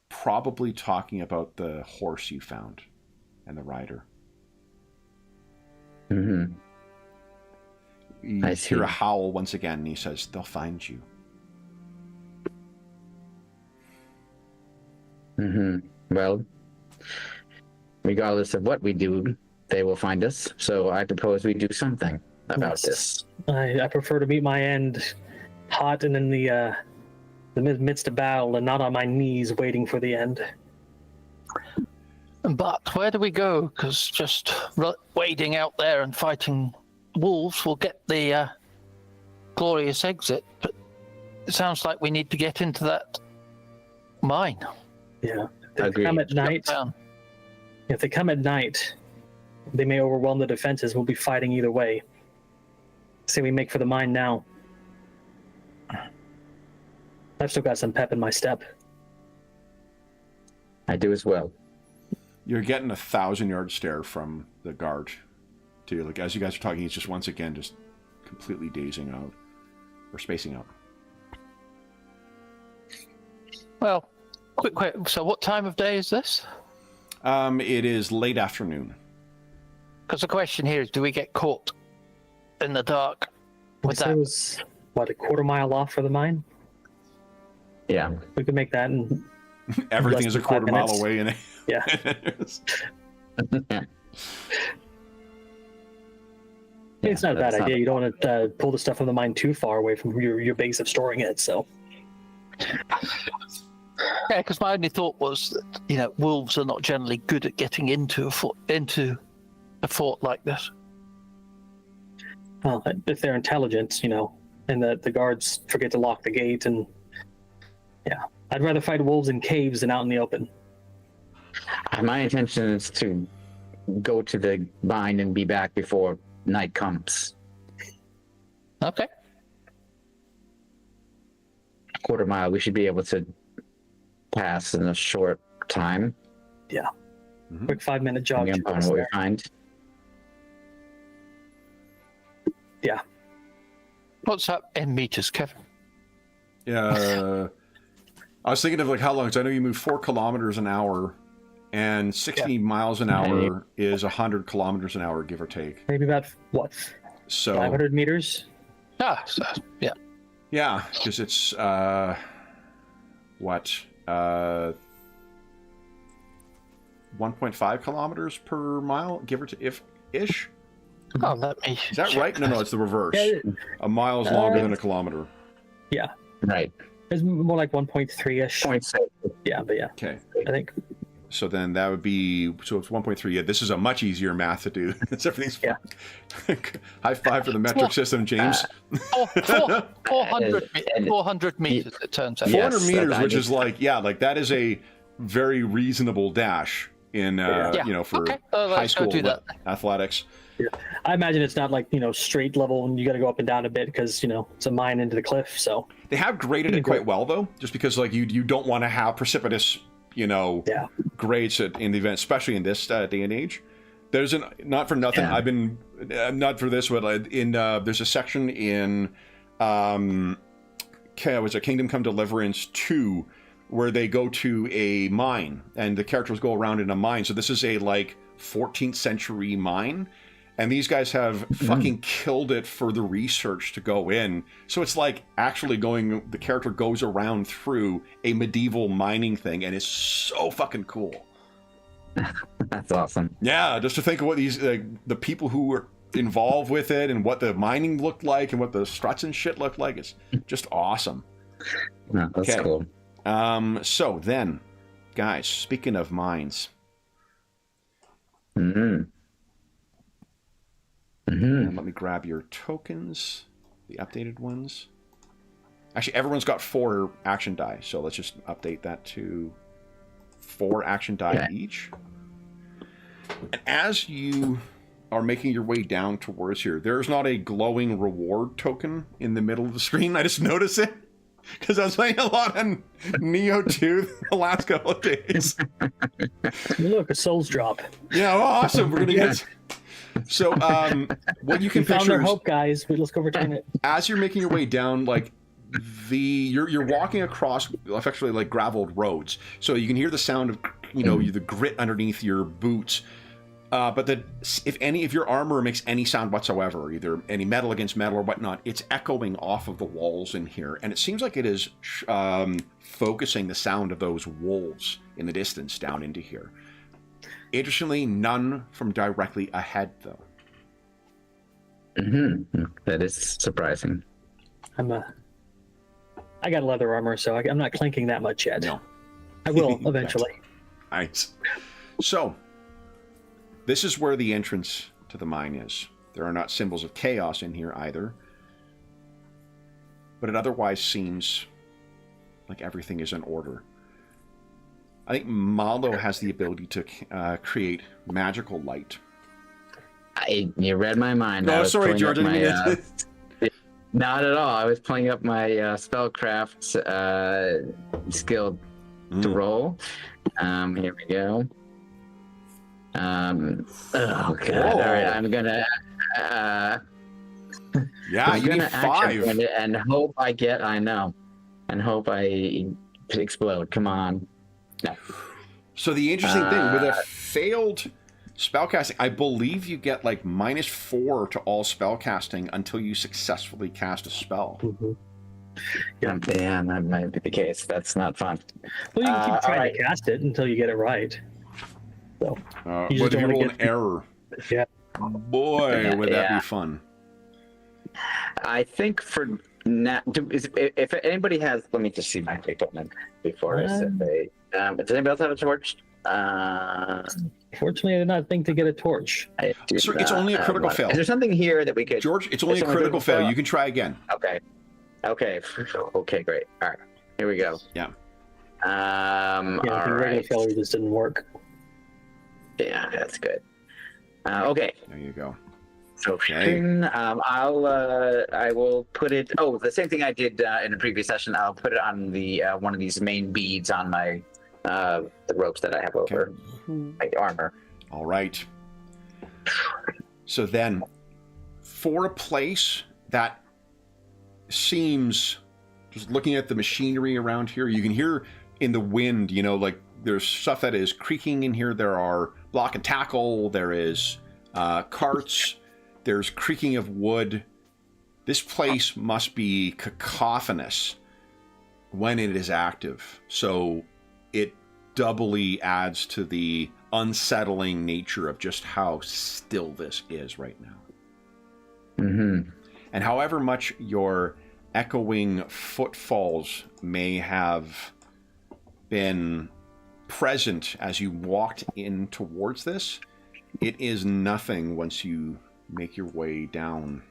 A: probably talking about the horse you found and the rider.
C: Mm-hmm.
A: You hear a howl once again, and he says, they'll find you.
C: Mm-hmm. Well, regardless of what we do, they will find us. So I propose we do something about this.
B: I prefer to meet my end hot and in the midst of battle and not on my knees waiting for the end.
D: But where do we go? Because just wading out there and fighting wolves will get the glorious exit. But it sounds like we need to get into that mine.
B: Yeah. If they come at night, they may overwhelm the defenses. We'll be fighting either way. Say we make for the mine now. I've still got some pep in my step.
C: I do as well.
A: You're getting a 1,000-yard stare from the guard to you. Like, as you guys are talking, he's just once again just completely dazing out or spacing out.
D: Well, quick. So, what time of day is this?
A: It is late afternoon.
D: Because the question here is, do we get caught in the dark with that?
B: It was, what, a quarter mile off for the mine?
C: Yeah.
B: We could make that in
A: Everything is a quarter mile
B: minutes.
A: away. And
B: Yeah. It's not a bad idea. You don't want to pull the stuff from the mine too far away from your base of storing it, so...
D: Yeah, because my only thought was that, wolves are not generally good at getting into a fort like this.
B: Well, if they're intelligent, and the guards forget to lock the gate, and... Yeah. I'd rather fight wolves in caves than out in the open.
C: My intention is to go to the mine and be back before night comes.
D: Okay.
C: Quarter mile, we should be able to pass in a short time.
B: Yeah.
A: Mm-hmm.
B: Quick 5-minute jog.
C: Depending upon what we find.
B: Yeah.
D: What's up in meters, Kevin?
A: Yeah. I was thinking of like how long, because I know you move 4 kilometers an hour And 60 miles an hour is 100 kilometers an hour, give or take.
B: Maybe about, what,
A: So
B: 500 meters?
D: So, yeah.
A: Yeah, because it's, 1.5 kilometers per mile, give or take, ish?
D: Oh, let me.
A: Is that right? No, it's the reverse.
B: Yeah,
A: A mile is longer than a kilometer.
B: yeah.
C: Right.
B: It's more like 1.3-ish.
C: 0.6.
B: Yeah, but yeah,
A: Okay.
B: I think.
A: So then that would be, so it's 1.3. Yeah, this is a much easier math to do. Everything's
B: Yeah.
A: High five for the metric system, James.
D: 400 meters, it turns out.
A: 400
C: Yes,
A: meters,
C: that-
A: which is like, that is a very reasonable dash in, for high
D: let's go
A: school
D: do that.
A: athletics.
B: I imagine it's not like, straight level and you got to go up and down a bit because, it's a mine into the cliff. So
A: They have graded it quite well, though, just because like you don't want to have precipitous, grades in the event, especially in this day and age. There's not for nothing.
C: Yeah.
A: I've been not for this, but there's a section in was it Kingdom Come Deliverance 2 where they go to a mine and the characters go around in a mine. So this is a 14th century mine. And these guys have fucking killed it for the research to go in. So it's like actually the character goes around through a medieval mining thing, and it's so fucking cool.
C: That's awesome.
A: Yeah, just to think of what these, the people who were involved with it and what the mining looked like and what the struts and shit looked like. It's just awesome.
C: No, that's
A: Okay.
C: cool.
A: So then, guys, speaking of mines.
C: Mm-hmm.
A: And let me grab your tokens, the updated ones. Actually, everyone's got 4 action die, so let's just update that to 4 action die each. And as you are making your way down towards here, there's not a glowing reward token in the middle of the screen. I just noticed it because I was playing a lot on Neo 2 the last couple of days.
B: look, a souls drop.
A: Yeah, awesome. We're gonna get. So, what you can
B: We found
A: picture
B: their
A: is,
B: hope, guys. Let's go return it.
A: as you're making your way down, you're walking across effectively graveled roads, so you can hear the sound of the grit underneath your boots. But if your armor makes any sound whatsoever, either any metal against metal or whatnot, it's echoing off of the walls in here, and it seems like it is focusing the sound of those wolves in the distance down into here. Interestingly, none from directly ahead, though.
C: Mm-hmm. That is surprising.
B: I got leather armor, so I'm not clinking that much yet.
A: No.
B: I will eventually.
A: Nice. So, this is where the entrance to the mine is. There are not symbols of chaos in here either. But it otherwise seems like everything is in order. I think Malo has the ability to create magical light.
C: You read my mind.
A: No, sorry, George. I didn't mean to...
C: Not at all. I was pulling up my spellcraft skill to roll. Here we go. Oh god!
A: Whoa.
C: All right, I'm gonna.
A: Yeah, you need 5.
C: And hope I get. I know, and hope I explode. Come on. No.
A: So the interesting thing with a failed spellcasting, I believe you get -4 to all spellcasting until you successfully cast a spell.
B: Mm-hmm.
C: Yeah, that might be the case. That's not fun.
B: Well, you can keep trying
C: alright.
B: to cast it until you get it right. So,
A: What
B: You just
A: if you
B: don't
A: roll
B: wanna
A: an
B: get-
A: error?
B: yeah.
A: Boy, would that
C: Yeah.
A: be fun.
C: I think for now, if anybody has, let me just see my equipment before I say. Does anybody else have a torch?
B: Fortunately, I did not think to get a torch.
C: I do
A: So it's
C: not
A: only a
C: have
A: critical
C: one.
A: fail.
C: Is there something here that we could?
A: George, it's only a
C: It's only
A: critical
C: critical
A: fail.
C: fail.
A: You can try again.
C: Okay. Okay, great. All right, here we go.
A: Yeah.
B: Yeah,
C: All
B: the regular
C: right.
B: failure just didn't work.
C: Yeah, that's good. Okay.
A: There you go.
C: So
A: Okay.
C: I will put it. Oh, the same thing I did in a previous session. I'll put it on the one of these main beads on my the ropes that I have over my armor.
A: All right. So then, for a place that seems, just looking at the machinery around here, you can hear in the wind, there's stuff that is creaking in here. There are block and tackle. There is carts. There's creaking of wood. This place must be cacophonous when it is active. So it doubly adds to the unsettling nature of just how still this is right now.
C: Mm-hmm.
A: And however much your echoing footfalls may have been present as you walked in towards this, it is nothing once you make your way down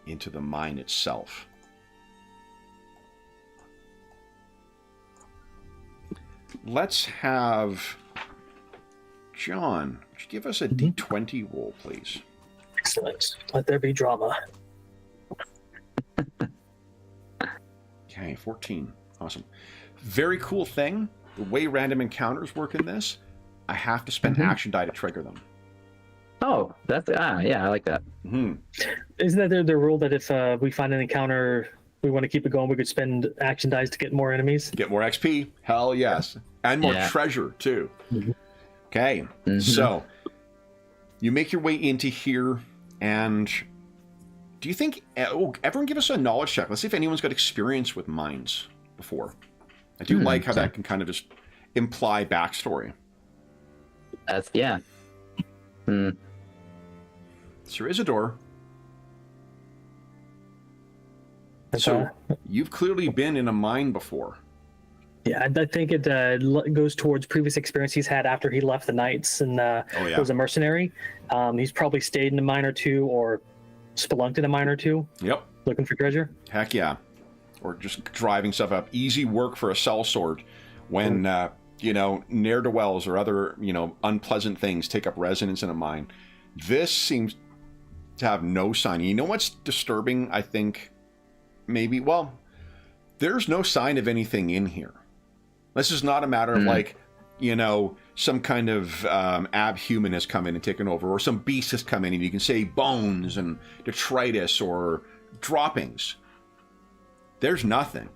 A: into the mine itself. Let's have John, would you give us a D20 roll, please?
B: Excellent. Let there be drama.
A: Okay, 14. Awesome. Very cool thing. The way random encounters work in this, I have to spend action die to trigger them.
C: Oh, that's yeah, I like that.
A: Mm-hmm.
B: Isn't that the rule that if we find an encounter, we want to keep it going, we could spend action dice to get more enemies?
A: Get more XP? Hell yes. And more treasure, too. Okay, so you make your way into here, and do you think... everyone give us a knowledge check. Let's see if anyone's got experience with mines before. I do like how that can kind of just imply backstory.
C: That's, yeah.
A: Sir Isidore, so you've clearly been in a mine before.
B: Yeah, I think it goes towards previous experience he's had after he left the Knights and was a mercenary. He's probably stayed in a mine or two or spelunked in a mine or two.
A: Yep.
B: Looking for treasure.
A: Heck yeah. Or just driving stuff up. Easy work for a sellsword when, ne'er-do-wells or other, unpleasant things take up residence in a mine. This seems to have no sign. You know what's disturbing, I think? Maybe, well, there's no sign of anything in here. This is not a matter of some kind of abhuman has come in and taken over, or some beast has come in and you can say bones and detritus or droppings. There's nothing.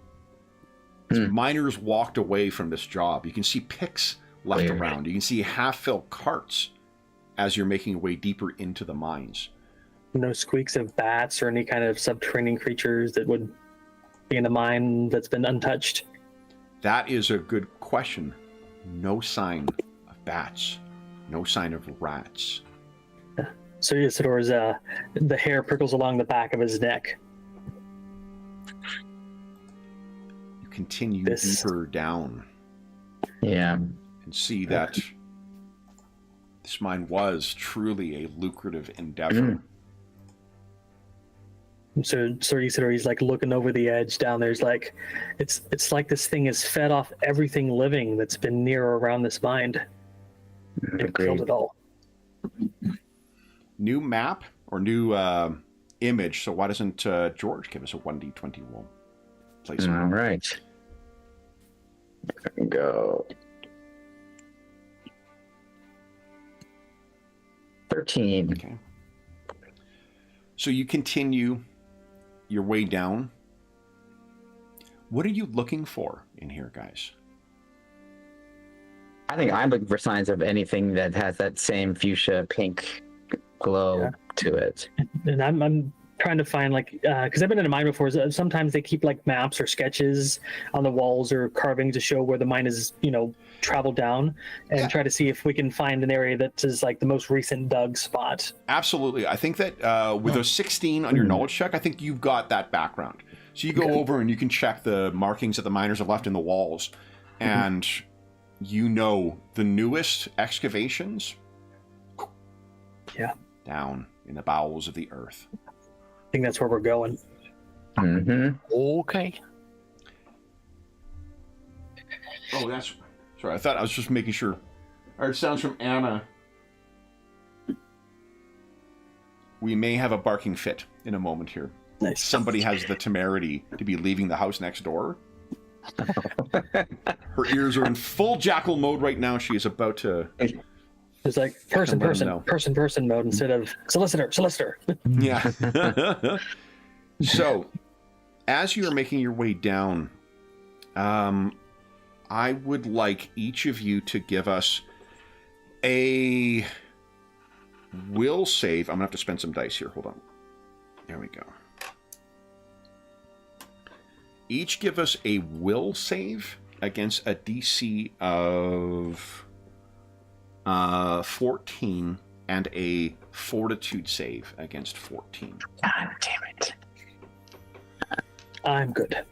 A: Miners walked away from this job. You can see picks left around. You can see half-filled carts as you're making your way deeper into the mines.
B: No squeaks of bats or any kind of subterranean creatures that would be in a mine that's been untouched.
A: That is a good question. No sign of bats. No sign of rats.
B: So Isidore's the hair prickles along the back of his neck.
A: You continue deeper down.
C: Yeah.
A: And see that this mine was truly a lucrative endeavor.
B: So Isidore, like looking over the edge down there. He's like, it's like this thing is fed off everything living that's been near or around this mine. It killed it all.
A: New map or new image. So why doesn't George give us a 1d20 roll? Place.
C: All right. Go. 13.
A: Okay. So you continue your way down. What are you looking for in here, guys?
C: I think I'm looking for signs of anything that has that same fuchsia pink glow to it.
B: And I'm trying to find because I've been in a mine before. Sometimes they keep like maps or sketches on the walls or carvings to show where the mine is, traveled down, and try to see if we can find an area that is like the most recent dug spot.
A: Absolutely. I think that with a 16 on your knowledge check, I think you've got that background. So you go over and you can check the markings that the miners have left in the walls, and the newest excavations down in the bowels of the earth.
B: I think that's where we're going.
D: Okay.
A: Oh, that's... Sorry, I thought I was just making sure. All right, sounds from Anna. We may have a barking fit in a moment here.
B: Nice.
A: Somebody has the temerity to be leaving the house next door. Her ears are in full jackal mode right now. She is about to...
B: It's like person mode instead of solicitor.
A: Yeah. So, as you're making your way down, I would like each of you to give us a will save. I'm going to have to spend some dice here. Hold on. There we go. Each give us a will save against a DC of 14 and a fortitude save against 14.
C: God damn it.
B: I'm good.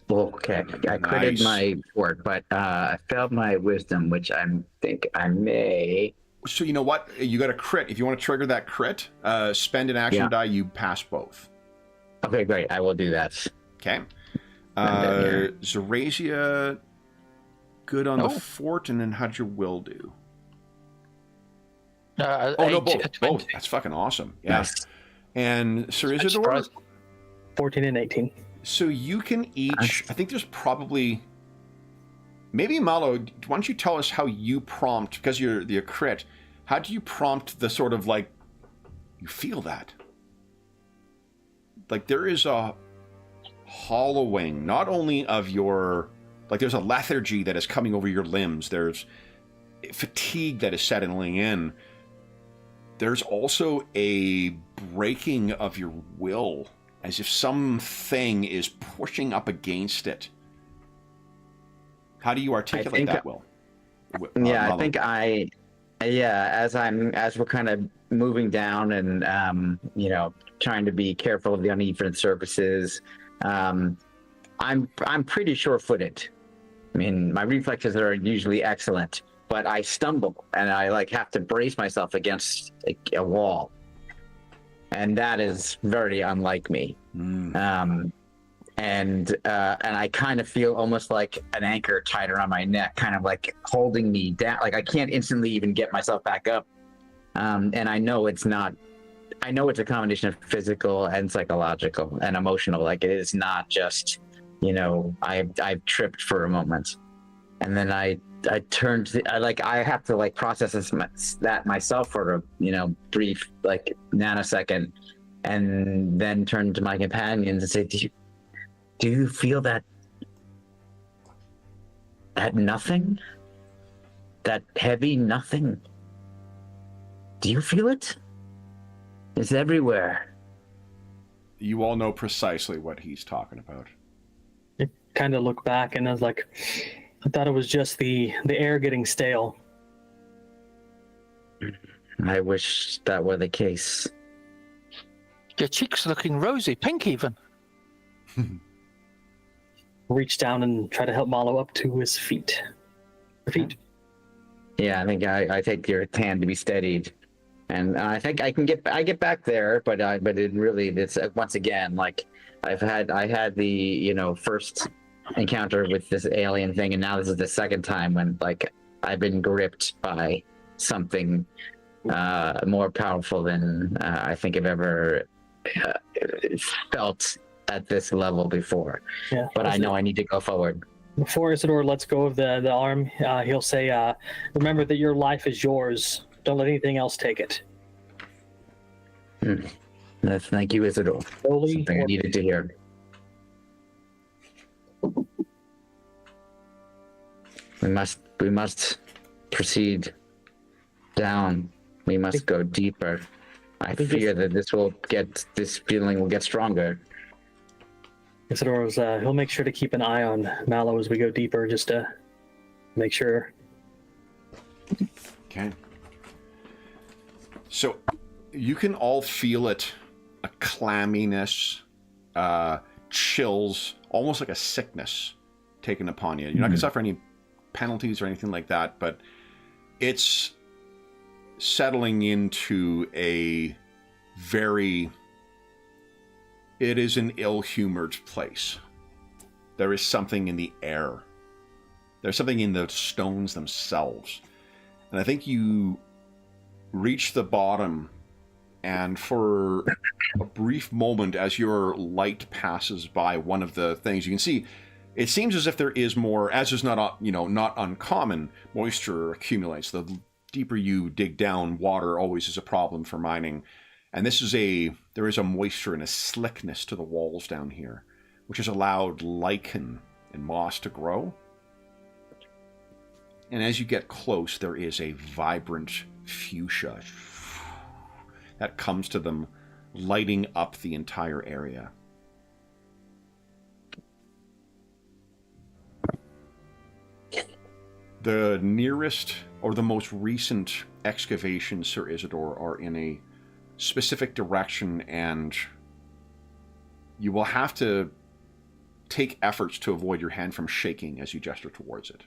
C: Okay, I critted
A: Nice.
C: my fort, but I failed my wisdom, which I think I may.
A: So you know what? You got a crit. If you want to trigger that crit, spend an action die. You pass both.
C: Okay, great. I will do that.
A: Okay.
C: here.
A: Zorasia, good on the fort, and then how'd your will do? Oh, no, both.
D: 20.
A: Both. That's fucking awesome. Yeah.
C: Nice.
A: And Sir
D: I'm
A: Isidore,
D: surprised.
B: 14 and 18.
A: so you can each, I think there's probably, maybe Malo, why don't you tell us how you prompt, because you're the crit, how do you prompt the sort of like, you feel that? Like there is a hollowing, not only of your, like there's a lethargy that is coming over your limbs, there's fatigue that is settling in, there's also a breaking of your will, as if something is pushing up against it. How do you articulate that will?
C: Yeah, I
A: Malo?
C: think as we're kind of moving down and trying to be careful of the uneven surfaces, I'm pretty sure-footed. I mean, my reflexes are usually excellent, but I stumble and I have to brace myself against a wall, and that is very unlike me. And I kind of feel almost like an anchor tied around my neck, kind of like holding me down. Like I can't instantly even get myself back up. And I know it's not. I know it's a combination of physical and psychological and emotional. Like it is not just, I've tripped for a moment, and then I turned. I have to process that myself for a brief nanosecond, and then turn to my companions and say, Do you feel that nothing? That heavy nothing? Do you feel it? It's everywhere.
A: You all know precisely what he's talking about.
B: I kind of look back and I was like, I thought it was just the air getting stale.
C: I wish that were the case.
D: Your cheeks looking rosy, pink even.
B: Reach down and try to help Malo up to his feet.
C: Yeah, I think I take your hand to be steadied, and I think I get back there, but it's once again I had the first encounter with this alien thing, and now this is the second time when I've been gripped by something more powerful than I think I've ever felt at this level before.
B: Yeah,
C: but I know I need to go forward.
B: Before Isidore lets go of the arm, he'll say, remember that your life is yours. Don't let anything else take it.
C: Thank you, Isidore. Something I needed to hear. We must proceed down. We must go deeper. I fear that this feeling will get stronger.
B: Isidore's, he'll make sure to keep an eye on Malo as we go deeper, just to make sure.
A: Okay. So you can all feel it, a clamminess, chills, almost like a sickness taken upon you. You're not going to suffer any penalties or anything like that, but it's settling into a very... It is an ill-humored place. There is something in the air. There's something in the stones themselves. And I think you reach the bottom, and for a brief moment, as your light passes by one of the things, you can see it seems as if there is more, as is not uncommon, moisture accumulates. The deeper you dig down, water always is a problem for mining. And there is a moisture and a slickness to the walls down here, which has allowed lichen and moss to grow. And as you get close, there is a vibrant fuchsia that comes to them, lighting up the entire area. The nearest or the most recent excavations, Sir Isidore, are in a specific direction, and you will have to take efforts to avoid your hand from shaking as you gesture towards it.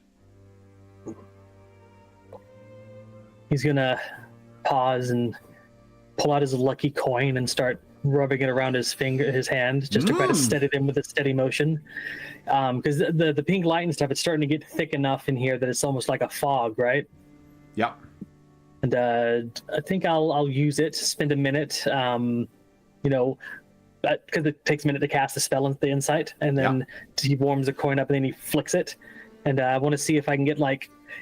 B: He's gonna pause and pull out his lucky coin and start rubbing it around his hand, just to try to steady it in with a steady motion. Because the pink light and stuff, it's starting to get thick enough in here that it's almost like a fog, right?
A: Yeah.
B: And I think I'll use it, spend a minute, because it takes a minute to cast the spell into the insight, and then he warms the coin up and then he flicks it. And I want to see if I can get,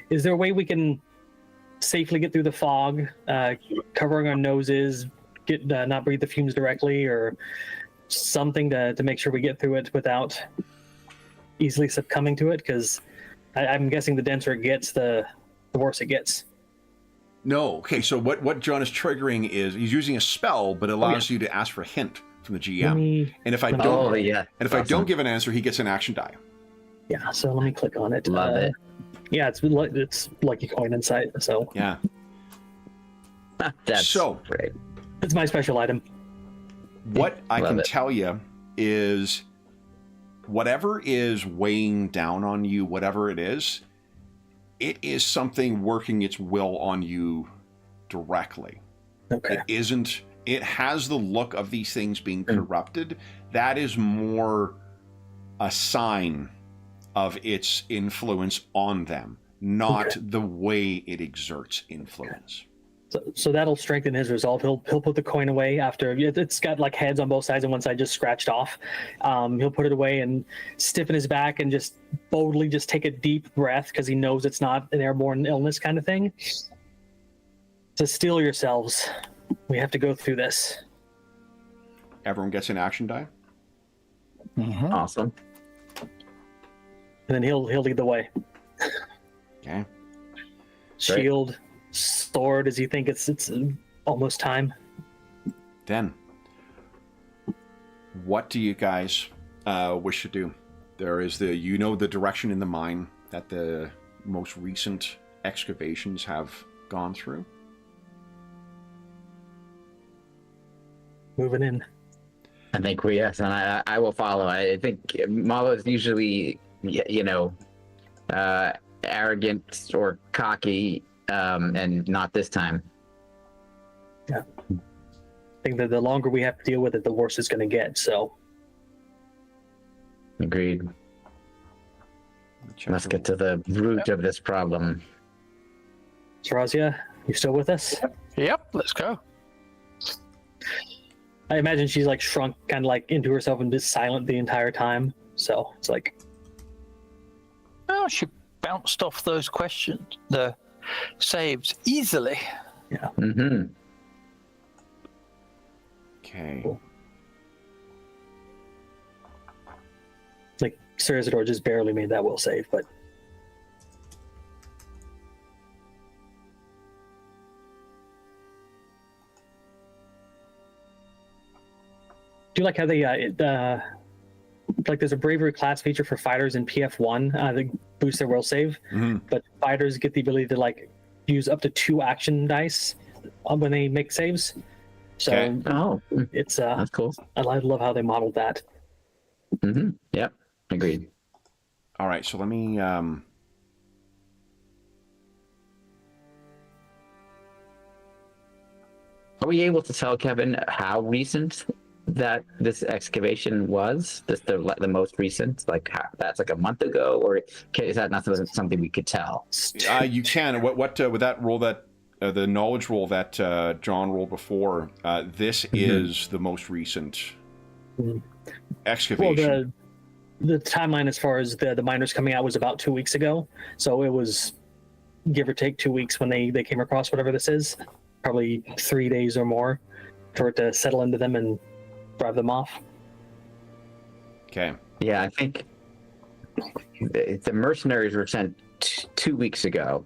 B: is there a way we can safely get through the fog, covering our noses, not breathe the fumes directly, or something to make sure we get through it without easily succumbing to it? Because I'm guessing the denser it gets, the worse it gets.
A: No. Okay, so what John is triggering is he's using a spell, but it allows you to ask for a hint from the GM. And if I don't give an answer, he gets an action die.
B: Yeah, so let me click on it.
C: Love it.
B: Yeah, it's lucky coin insight, so
A: Yeah.
C: That's
A: so
C: great.
B: It's my special item.
A: What I
C: Love
A: can
C: it.
A: tell you is whatever is weighing down on you, whatever it is something working its will on you directly.
B: Okay.
A: It has the look of these things being corrupted. That is more a sign of its influence on them, not the way it exerts influence.
B: So that'll strengthen his resolve. He'll put the coin away after it's got heads on both sides and one side just scratched off. He'll put it away and stiffen his back and just boldly just take a deep breath, because he knows it's not an airborne illness kind of thing. To steel yourselves. We have to go through this.
A: Everyone gets an action die.
D: Mm-hmm.
C: Awesome.
B: And then he'll lead the way.
A: Okay.
B: Shield, sword, as you think it's almost time.
A: Then, what do you guys wish to do? There is the direction in the mine that the most recent excavations have gone through.
B: Moving in.
C: I think and I will follow. I think Malo is usually, arrogant or cocky, and not this time.
B: Yeah. I think that the longer we have to deal with it, the worse it's going to get, so.
C: Agreed. Let's get to the root of this problem.
B: Sarazia, you still with us?
D: Yep, let's go.
B: I imagine she's shrunk kind of into herself and just silent the entire time. So it's
D: Oh, she bounced off those questions, the saves, easily.
B: yeah.
C: Mm-hmm.
A: Okay.
B: Cool. Sir Isidore just barely made that will save, but do you like how they there's a bravery class feature for fighters in PF1 that boosts their will save, but fighters get the ability to use up to 2 action dice when they make saves. So it's
C: that's cool.
B: I love how they modeled that.
C: Mm-hmm. Yep. Agreed.
A: All right, so let me are
C: we able to tell Kevin how recent that this excavation was? The most recent, that's a month ago, or is that not something we could tell?
A: you can. What with that roll, that the knowledge roll that John rolled before, this is the most recent excavation.
B: Well, the timeline as far as the miners coming out was about 2 weeks ago, so it was give or take 2 weeks when they came across whatever this is. Probably 3 days or more for it to settle into them and drive them off.
A: Okay.
C: Yeah, I think the mercenaries were sent 2 weeks ago.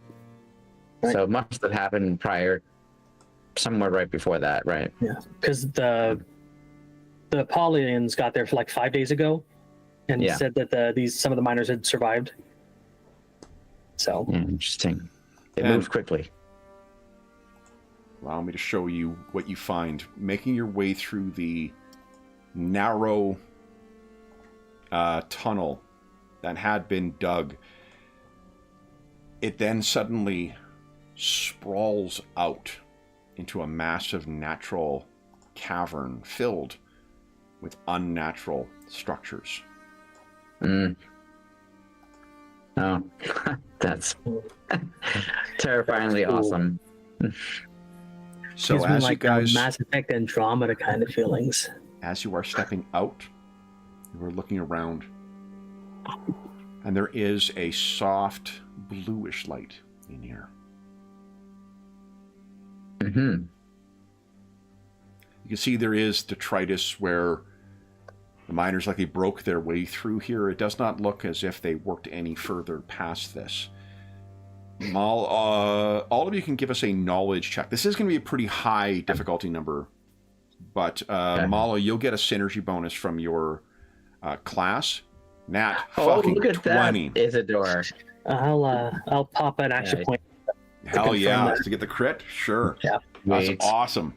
B: Right.
C: So it must have happened prior, somewhere right before that, right?
B: Yeah, because the Paulians got there for like 5 days ago, and
C: Yeah.
B: said that some of the miners had survived. So
C: Interesting. It
A: And-
C: moves quickly.
A: Allow me to show you what you find. Making your way through the narrow tunnel that had been dug, it then suddenly sprawls out into a massive natural cavern filled with unnatural structures.
C: Oh, that's terrifyingly awesome.
A: So
B: gives me
A: as
B: like
A: you guys,
B: Mass Effect Andromeda kind of feelings.
A: as you are stepping out, you are looking around, and there is a soft bluish light in here.
C: Mm-hmm.
A: You can see there is detritus where the miners likely broke their way through here. It does not look as if they worked any further past this. Mal, all of you can give us a knowledge check. This is going to be a pretty high difficulty number, but Mala, you'll get a synergy bonus from your class. Nat, fucking
C: look at
A: 20.
C: that, Isidore.
B: I'll pop an action
C: Yeah.
B: point.
A: Hell yeah,
B: that.
A: to get the crit? Sure.
B: Yeah.
A: That's
C: Sweet.
A: awesome.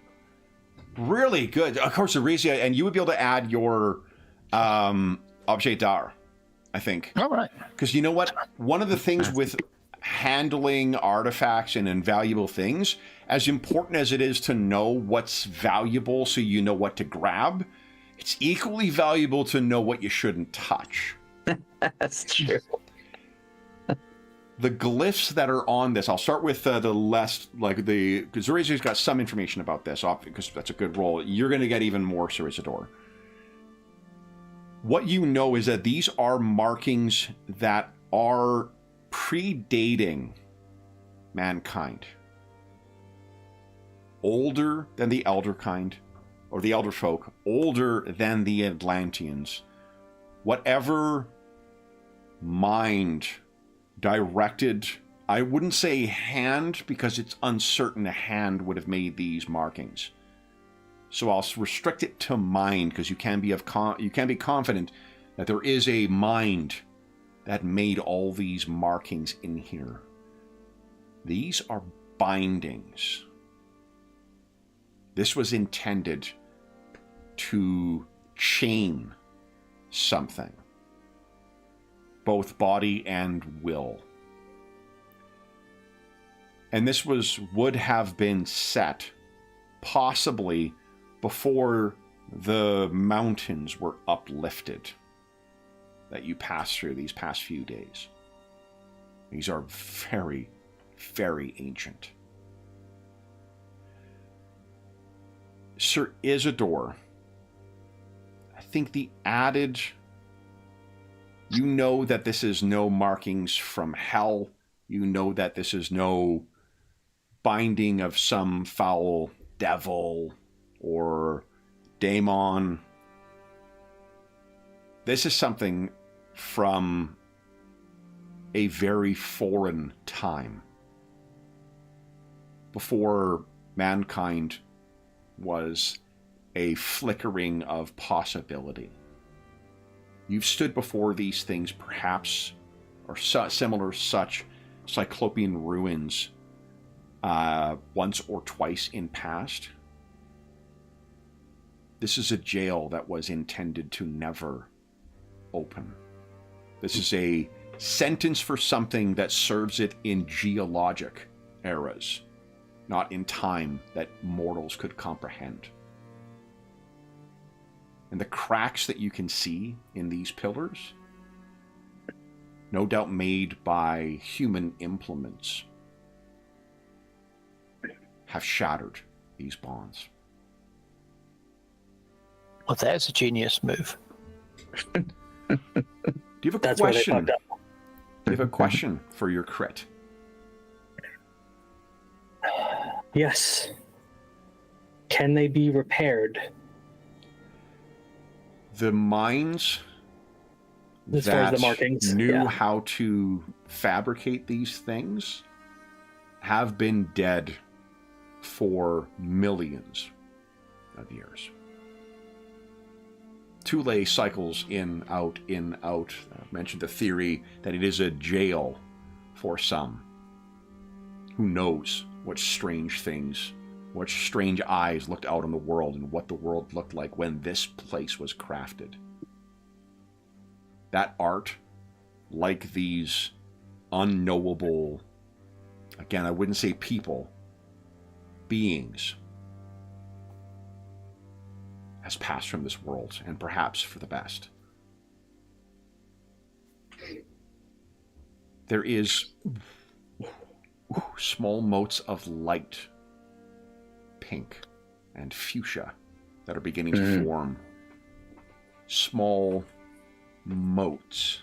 A: Really good. Of course, Arisia, and you would be able to add your objet d'art, I think.
D: All right.
A: Because you know what? One of the things with handling artifacts and invaluable things, as important as it is to know what's valuable so you know what to grab, it's equally valuable to know what you shouldn't touch.
C: That's true.
A: The glyphs that are on this, I'll start with the less, like the, because Zurizi's got some information about this, because that's a good roll. You're going to get even more, Sir Isidore. What you know is that these are markings that are predating mankind. Older than the Elder kind, or the Elder folk, older than the Atlanteans. Whatever mind directed, I wouldn't say hand, because it's uncertain a hand would have made these markings. So I'll restrict it to mind, because you can be confident that there is a mind that made all these markings in here. These are bindings. This was intended to chain something, both body and will. And this would have been set possibly before the mountains were uplifted that you passed through these past few days. These are very, very ancient. Sir Isidore, I think the added, you know that this is no markings from hell. You know that this is no binding of some foul devil or daemon. This is something from a very foreign time, before mankind was a flickering of possibility. You've stood before these things, perhaps, or similar such cyclopean ruins once or twice in past. This is a jail that was intended to never open. This is a sentence for something that serves it in geologic eras, not in time that mortals could comprehend. And the cracks that you can see in these pillars, no doubt made by human implements, have shattered these bonds.
D: Well, there's a genius move.
A: Do you have a
B: That's where they
A: question?
B: fucked up.
A: Do you have a question for your crit?
B: Yes. Can they be repaired?
A: The mines
B: as far as the markings.
A: knew how to fabricate these things have been dead for millions of years. Thule cycles in, out, in, out. I mentioned the theory that it is a jail for some. Who knows what strange things, what strange eyes looked out on the world and what the world looked like when this place was crafted. That art, like these unknowable, again, I wouldn't say people, beings, has passed from this world, and perhaps for the best. There is small motes of light, pink and fuchsia, that are beginning to form. Small motes.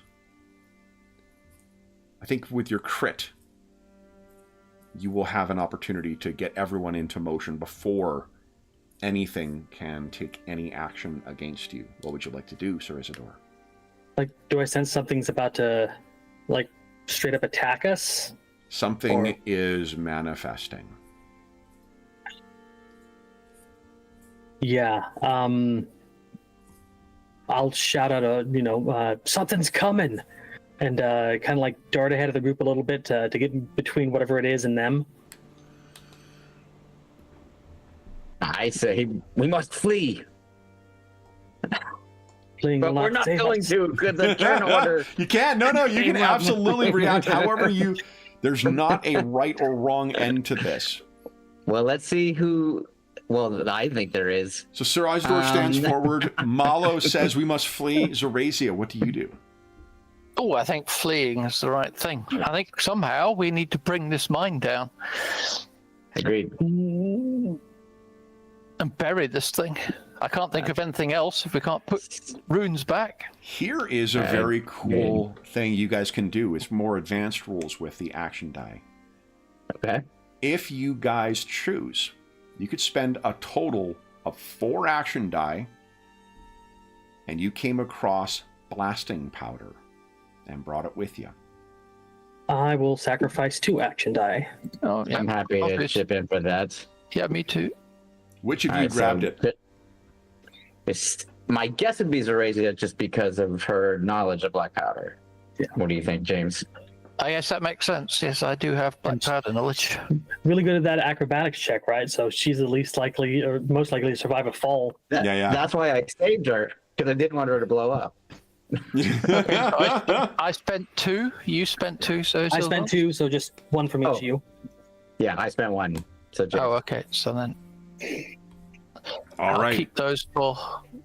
A: I think with your crit, you will have an opportunity to get everyone into motion before anything can take any action against you. What would you like to do, Sir Isidore?
B: Like, do I sense something's about to, like, straight up attack us?
A: Something is manifesting.
B: Yeah. I'll shout out, something's coming, and kind of like dart ahead of the group a little bit to get in between whatever it is and them.
C: I say we must flee.
B: Fleeing
C: But
B: will
C: we're not
B: save
C: going
B: us.
C: to, because the turn order.
A: You can't. No, you can absolutely react however you... There's not a right or wrong end to this.
C: Well, let's see who... Well, I think there is.
A: So Sir Isidore stands forward. Malo says we must flee. Zorazia, what do you do?
D: Oh, I think fleeing is the right thing. I think somehow we need to bring this mine down
C: Agreed.
D: and bury this thing. I can't think of anything else if we can't put runes back.
A: Here is a very cool thing you guys can do. It's more advanced rules with the action die.
C: Okay.
A: If you guys choose, you could spend a total of 4 action die, and you came across blasting powder and brought it with you.
B: I will sacrifice 2 action die.
D: Oh, yeah.
C: I'm happy to
D: Obvious.
C: chip in for that.
D: Yeah, me too.
A: Which of you
C: Alright,
A: grabbed it?
C: My guess would be Zorazia, just because of her knowledge of black powder.
B: Yeah.
C: What do you think, James?
D: I guess that makes sense. Yes, I do have black powder knowledge.
B: Really good at that acrobatics check, right? So she's the least likely, or most likely to survive a fall.
A: Yeah.
C: That's why I saved her, because I didn't want her to blow up.
D: I spent 2. You spent 2. So
B: I spent 2, so just 1 from each of you.
C: Yeah, I spent 1. So James.
D: Oh, okay. So then
A: All
D: I'll
A: right.
D: keep those for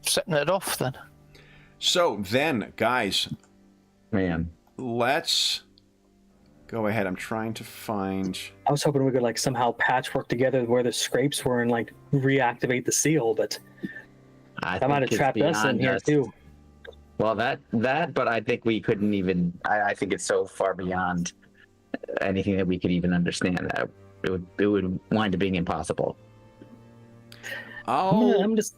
D: setting it off then.
A: So then, guys,
C: Man.
A: let's go ahead. I'm trying to find...
B: I was hoping we could like somehow patchwork together where the scrapes were and like reactivate the seal, but that might have trapped us in here too.
C: Well, that, but I think we couldn't even. I think it's so far beyond anything that we could even understand that it would wind up being impossible.
B: I'm just.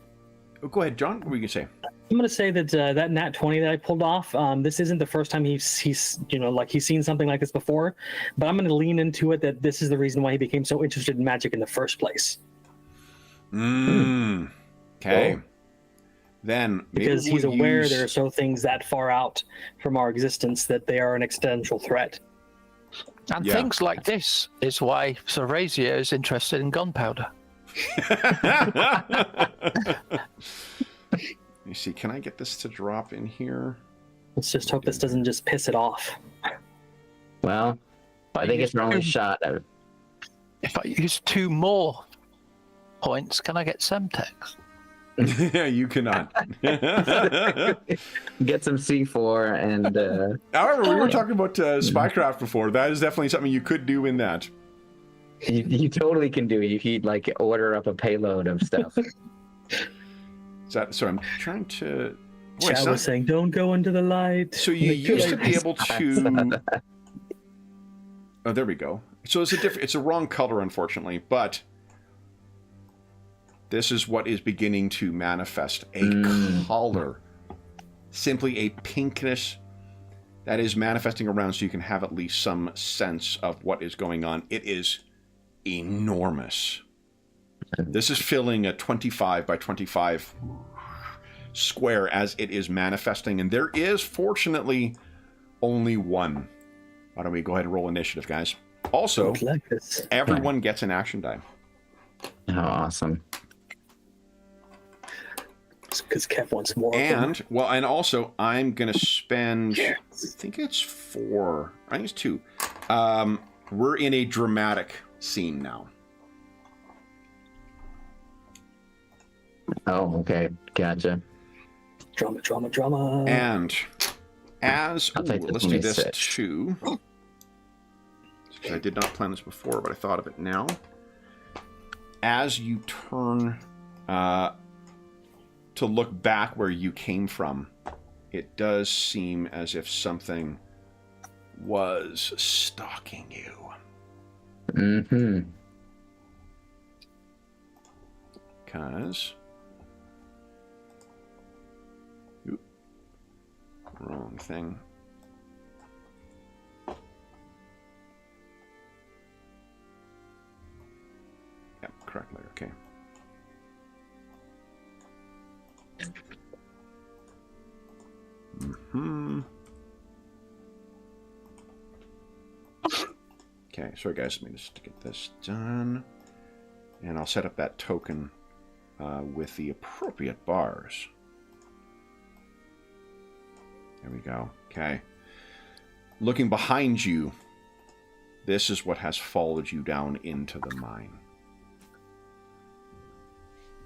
A: Oh, go ahead, John. What were you gonna say?
B: I'm gonna say that that nat 20 that I pulled off. This isn't the first time he's he's seen something like this before, but I'm gonna lean into it that this is the reason why he became so interested in magic in the first place.
A: Okay.
C: Oh.
A: Then
B: Because
A: maybe
B: he's
A: we'll
B: aware
A: use...
B: there are so things that far out from our existence that they are an existential threat.
D: And
A: Yeah.
D: things like this is why Zorazia is interested in gunpowder.
A: You see, can I get this to drop in here?
B: Let's just hope this doesn't just piss it off.
C: Well, I think it's our only shot.
D: If I use 2 more points, can I get Semtex?
A: Yeah, you cannot.
C: Get some C4 and.
A: However, we were talking about spycraft before. That is definitely something you could do in that.
C: You totally can do it. You could like order up a payload of stuff.
A: So I'm trying to... Boy,
B: Chat was saying, "Don't go into the light."
A: So you used to be able to... Oh, there we go. So it's a wrong color, unfortunately, but this is what is beginning to manifest. A color. Simply a pinkish that is manifesting around so you can have at least some sense of what is going on. It is enormous. This is filling a 25 by 25 square as it is manifesting, and there is, fortunately, only one. Why don't we go ahead and roll initiative, guys? Also, everyone gets an action die.
C: Oh, awesome.
B: Because Kev wants more.
A: And, well, and also, I'm going to spend, I think it's 4, I think it's 2. We're in a dramatic scene now.
C: Oh, okay. Gotcha.
B: Drama, drama, drama.
A: And as, let's do this too. I did not plan this before, but I thought of it now. As you turn to look back where you came from, it does seem as if something was stalking you.
C: Mm-hmm.
A: Because... wrong thing. Yep, correctly, okay. Mm-hmm. Okay, sorry guys, let me just get this done. And I'll set up that token with the appropriate bars. There we go. Okay. Looking behind you, this is what has followed you down into the mine.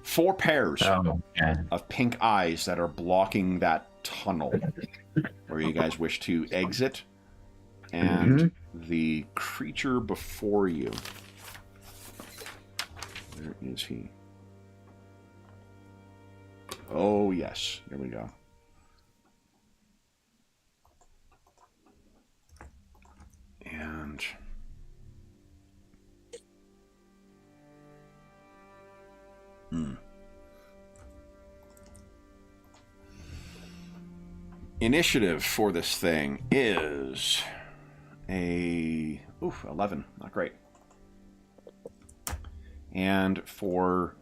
A: 4 pairs of pink eyes that are blocking that tunnel where you guys wish to exit. And the creature before you. Where is he? Oh, yes. There we go. And initiative for this thing is a 11. Not great. And for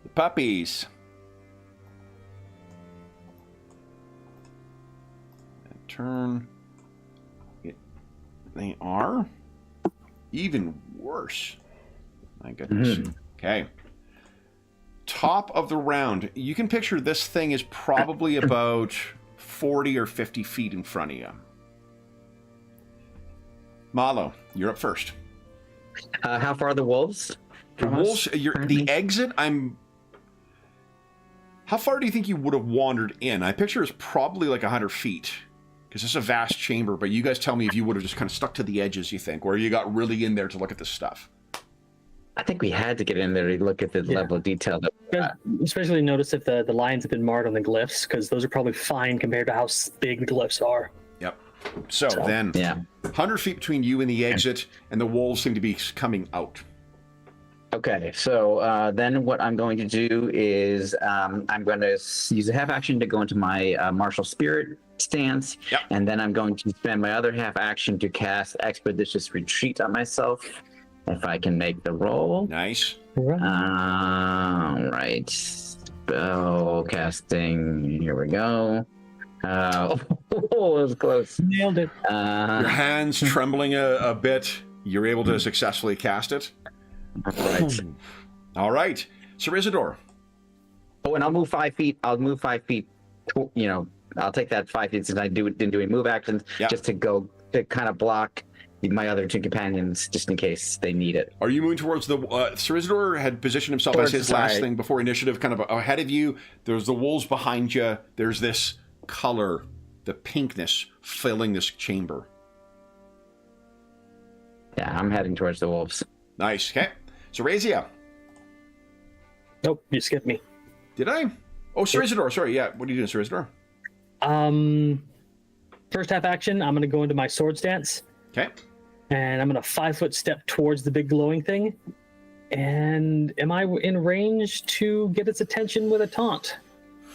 A: the puppies, turn. They are even worse. My goodness. Okay. Top of the round. You can picture this thing is probably about 40 or 50 feet in front of you. Malo, you're up first.
C: How far are the wolves?
A: The wolves, the exit, how far do you think you would have wandered in? I picture it's probably like 100 feet. Because it's a vast chamber, but you guys tell me if you would have just kind of stuck to the edges, you think, or you got really in there to look at this stuff.
C: I think we had to get in there to look at the level of detail.
B: Especially notice if the lines have been marked on the glyphs, because those are probably fine compared to how big the glyphs are.
A: Yep. So then, 100 feet between you and the exit, and the wolves seem to be coming out.
C: Okay, so then what I'm going to do is I'm going to use a half action to go into my martial spirit stance, and then I'm going to spend my other half action to cast Expeditious Retreat on myself, if I can make the roll.
A: Nice.
C: All right. Spell casting. Here we go. Oh, it was close.
B: Nailed it.
A: Your hands trembling a bit. You're able to successfully cast it.
C: Right.
A: All right. Sir Isidore.
C: Oh, and I'll move 5 feet. I'll move 5 feet. I'll take that 5 feet since I didn't do any move actions, just to go to kind of block my other 2 companions, just in case they need it.
A: Are you moving towards the... Sir Isidore had positioned himself as his last thing before initiative, kind of ahead of you. There's the wolves behind you. There's this color, the pinkness, filling this chamber.
C: Yeah, I'm heading towards the wolves.
A: Nice. Okay. So, Razia.
B: Nope, you skipped me.
A: Did I? Oh, Sir Isidore. Sorry, yeah. What are you doing, Sir Isidore?
B: First half action, I'm going to go into my sword stance.
A: Okay.
B: And I'm going to 5-foot step towards the big glowing thing. And am I in range to get its attention with a taunt?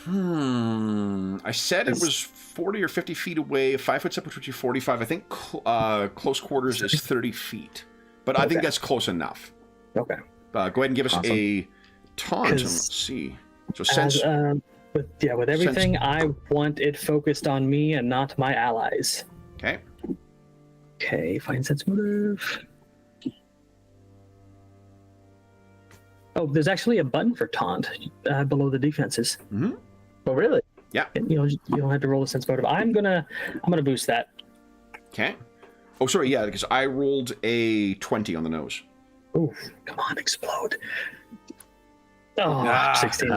A: I said it was 40 or 50 feet away. 5 foot step would put you 45. I think close quarters is 30 feet. But I think that's close enough.
B: Okay.
A: Go ahead and give us a taunt. And let's see. So sense.
B: With everything, I want it focused on me and not my allies.
A: Okay.
B: Okay, find sense motive. Oh, there's actually a button for taunt below the defenses.
A: Mm-hmm.
C: Oh, really?
A: Yeah.
B: You don't have to roll a sense motive. I'm gonna boost that.
A: Okay. Oh, sorry. Yeah, because I rolled a 20 on the nose.
B: Ooh, come on, explode. Oh, 16.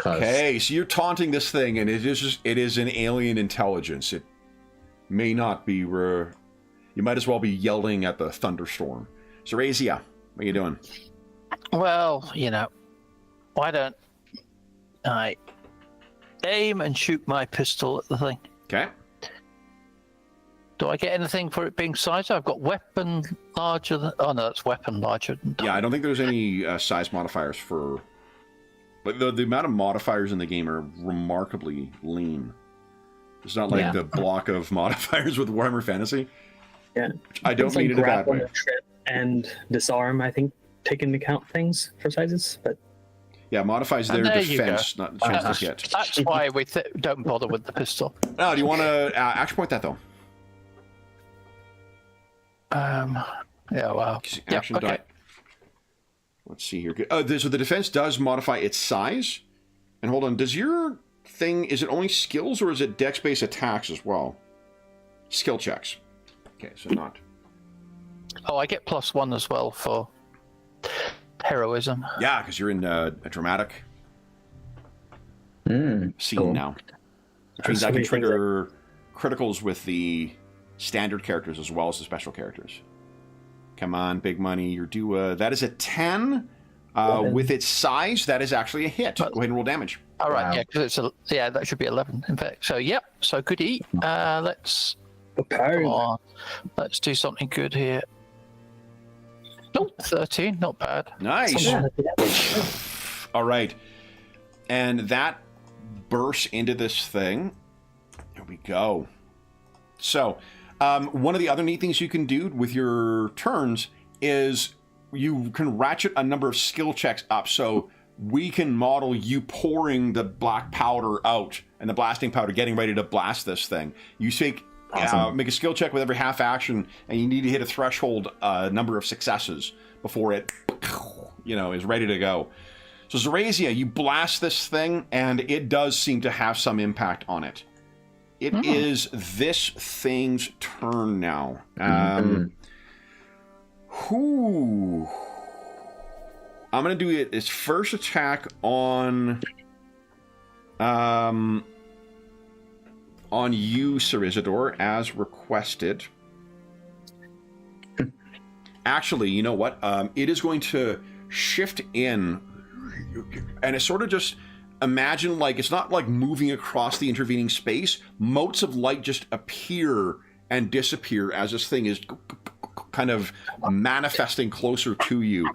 A: Okay, so you're taunting this thing, and it is an alien intelligence. It may not be. You might as well be yelling at the thunderstorm. Zorazia, what are you doing?
D: Well, why don't I aim and shoot my pistol at the thing?
A: Okay.
D: Do I get anything for it being size? I've got weapon larger than... Oh, no, that's weapon larger than...
A: Yeah, I don't think there's any size modifiers for... But the amount of modifiers in the game are remarkably lean. It's not like the block of modifiers with Warhammer Fantasy.
B: Yeah.
A: I don't mean it a bad way.
B: Trip and disarm, I think, take into account things for sizes, but...
A: Yeah, modifies their defense, not the chance to hit.
D: That's why we don't bother with the pistol.
A: Oh, do you want to action point that, though?
D: Yeah, well...
A: Action die. Let's see here. So the defense does modify its size. And hold on, does your thing... Is it only skills, or is it dex-based attacks as well? Skill checks. Okay, so not...
D: Oh, I get +1 as well for heroism.
A: Yeah, because you're in a dramatic scene now. Which means I can trigger criticals with the standard characters as well as the special characters. Come on, big money. You're due. That is a 10. With its size, that is actually a hit. Go ahead and roll damage.
D: All right, yeah, because that should be 11 in fact. So so good eat. Let's come on. Let's do something good here. Nope, 13, not bad.
A: Nice. All right, and that bursts into this thing. Here we go. So, one of the other neat things you can do with your turns is you can ratchet a number of skill checks up. So we can model you pouring the black powder out and the blasting powder, getting ready to blast this thing. You make a skill check with every half action, and you need to hit a threshold number of successes before it, is ready to go. So Zorazia, you blast this thing, and it does seem to have some impact on it. It is this thing's turn now. I'm going to do its first attack on you, Sir Isidore, as requested. Actually, you know what? It is going to shift in, and it's sort of just... Imagine, it's not like moving across the intervening space. Motes of light just appear and disappear as this thing is kind of manifesting closer to you.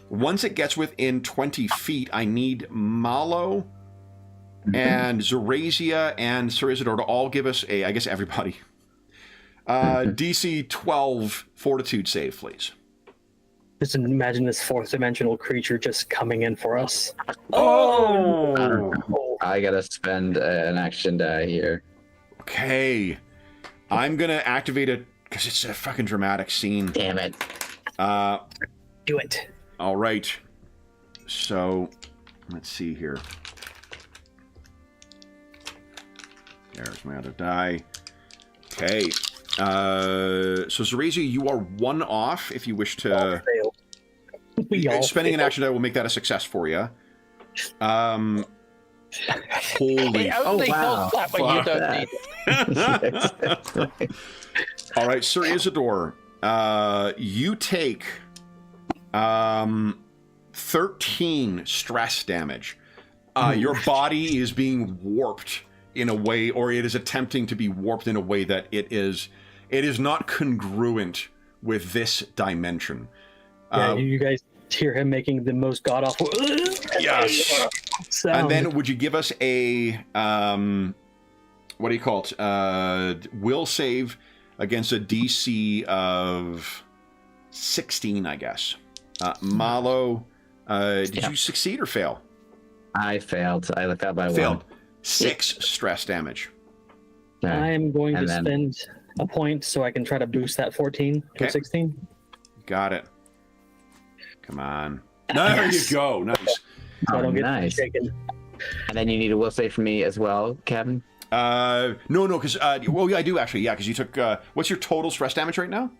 A: Once it gets within 20 feet, I need Malo and Zorazia and Sir Isidore to all give us I guess everybody, DC 12 Fortitude save, please.
B: Just imagine this fourth dimensional creature just coming in for us.
C: I gotta spend an action die here.
A: Okay. I'm gonna activate it because it's a fucking dramatic scene.
C: Damn it.
B: Do it.
A: All right. So, let's see here. There's my other die. Okay. So Zorazia, you are one off if you wish to... Spending an action die will make that a success for you. Holy...
D: Wow. That when you don't need it.
A: All right, Sir Isidore, you take 13 stress damage. Your body is being warped in a way, or it is attempting to be warped in a way that it is not congruent with this dimension.
B: Yeah, you guys hear him making the most god-awful...
A: Yes. And then would you give us a, what do you call it? Will save against a DC of 16, I guess. Malo, did you succeed or fail?
C: I failed. I failed by
A: Failed.
C: 1.
A: 6 stress damage.
C: Okay.
B: I'm going to
C: then-
B: spend a point so I can try to boost that 14 to
A: Okay.
B: a 16.
A: Got it. Come on. There
C: Yes.
A: you go. Nice.
B: So I don't get
C: nice.
B: shaken.
C: And then you need a will save from me as well, Kevin.
A: No, because, well, yeah, I do actually. Yeah, because you took, what's your total stress damage right now?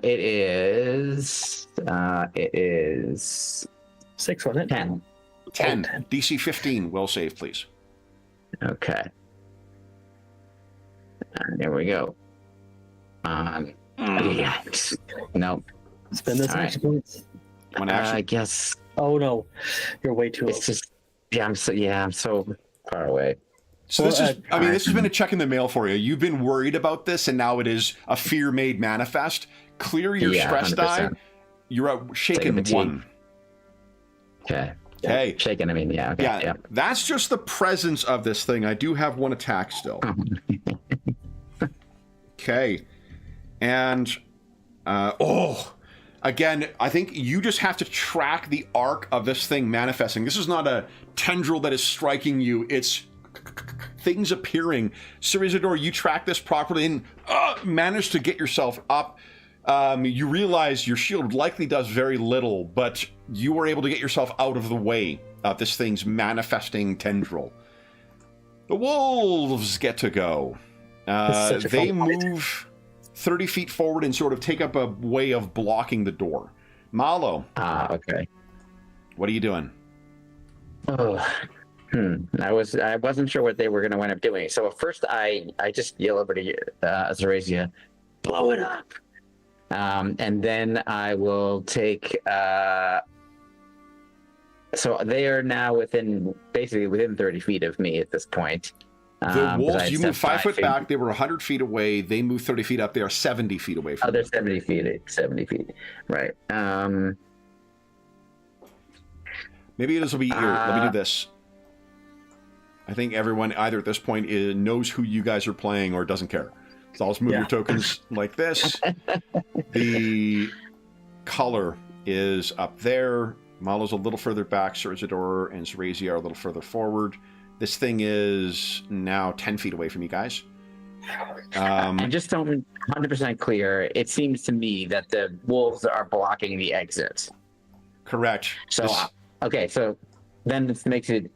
C: It is
B: 6, wasn't it?
C: 10.
A: 10.
B: 10.
A: DC 15. Will save, please.
C: Okay. There we go. Yeah. Nope.
B: Spend this
C: All right.
B: action points.
A: One action.
C: I guess
B: Oh no, you're way too low.
C: it's just I'm so far away.
A: So this
B: Well,
A: is, I mean, this has been a check in the mail for you. You've been worried about this, and now it is a fear made manifest. Clear your
C: Yeah,
A: stress
C: 100%.
A: die. You're at shaken
C: Take a
A: 1.
C: Okay.
A: Okay.
C: Shaking, I mean, yeah. Okay.
A: Yeah,
C: Yeah.
A: that's just the presence of this thing. I do have 1 attack still. Okay. And, again, I think you just have to track the arc of this thing manifesting. This is not a tendril that is striking you. It's things appearing. Sir Isidore, you track this properly and manage to get yourself up. You realize your shield likely does very little, but you were able to get yourself out of the way of this thing's manifesting tendril. The wolves get to go.
B: This is such a
A: They
B: fun fight.
A: move 30 feet forward and sort of take up a way of blocking the door. Malo,
C: Okay.
A: what are you doing?
C: Oh. I wasn't sure what they were going to wind up doing. So at first, I just yell over to Zarazia, blow it up, and then I will take. So they are now basically within 30 feet of me at this point.
A: The
C: 'cause I
A: wolves,
C: had
A: you
C: stepped
A: move 5 foot
C: 5 feet.
A: back. They were 100 feet away. They move 30 feet up. They are 70 feet away from
C: Oh, they're
A: you.
C: 70 feet. 70 feet. Right.
A: Maybe this will be here. Let me do this. I think everyone either at this point knows who you guys are playing or doesn't care. So I'll just move your tokens like this. The color is up there. Malo's a little further back. Sir Isidore and Zarazia are a little further forward. This thing is now 10 feet away from you guys.
C: And just so I'm 100% clear, it seems to me that the wolves are blocking the exit.
A: Correct.
C: So,
A: This-
C: okay, so then this makes it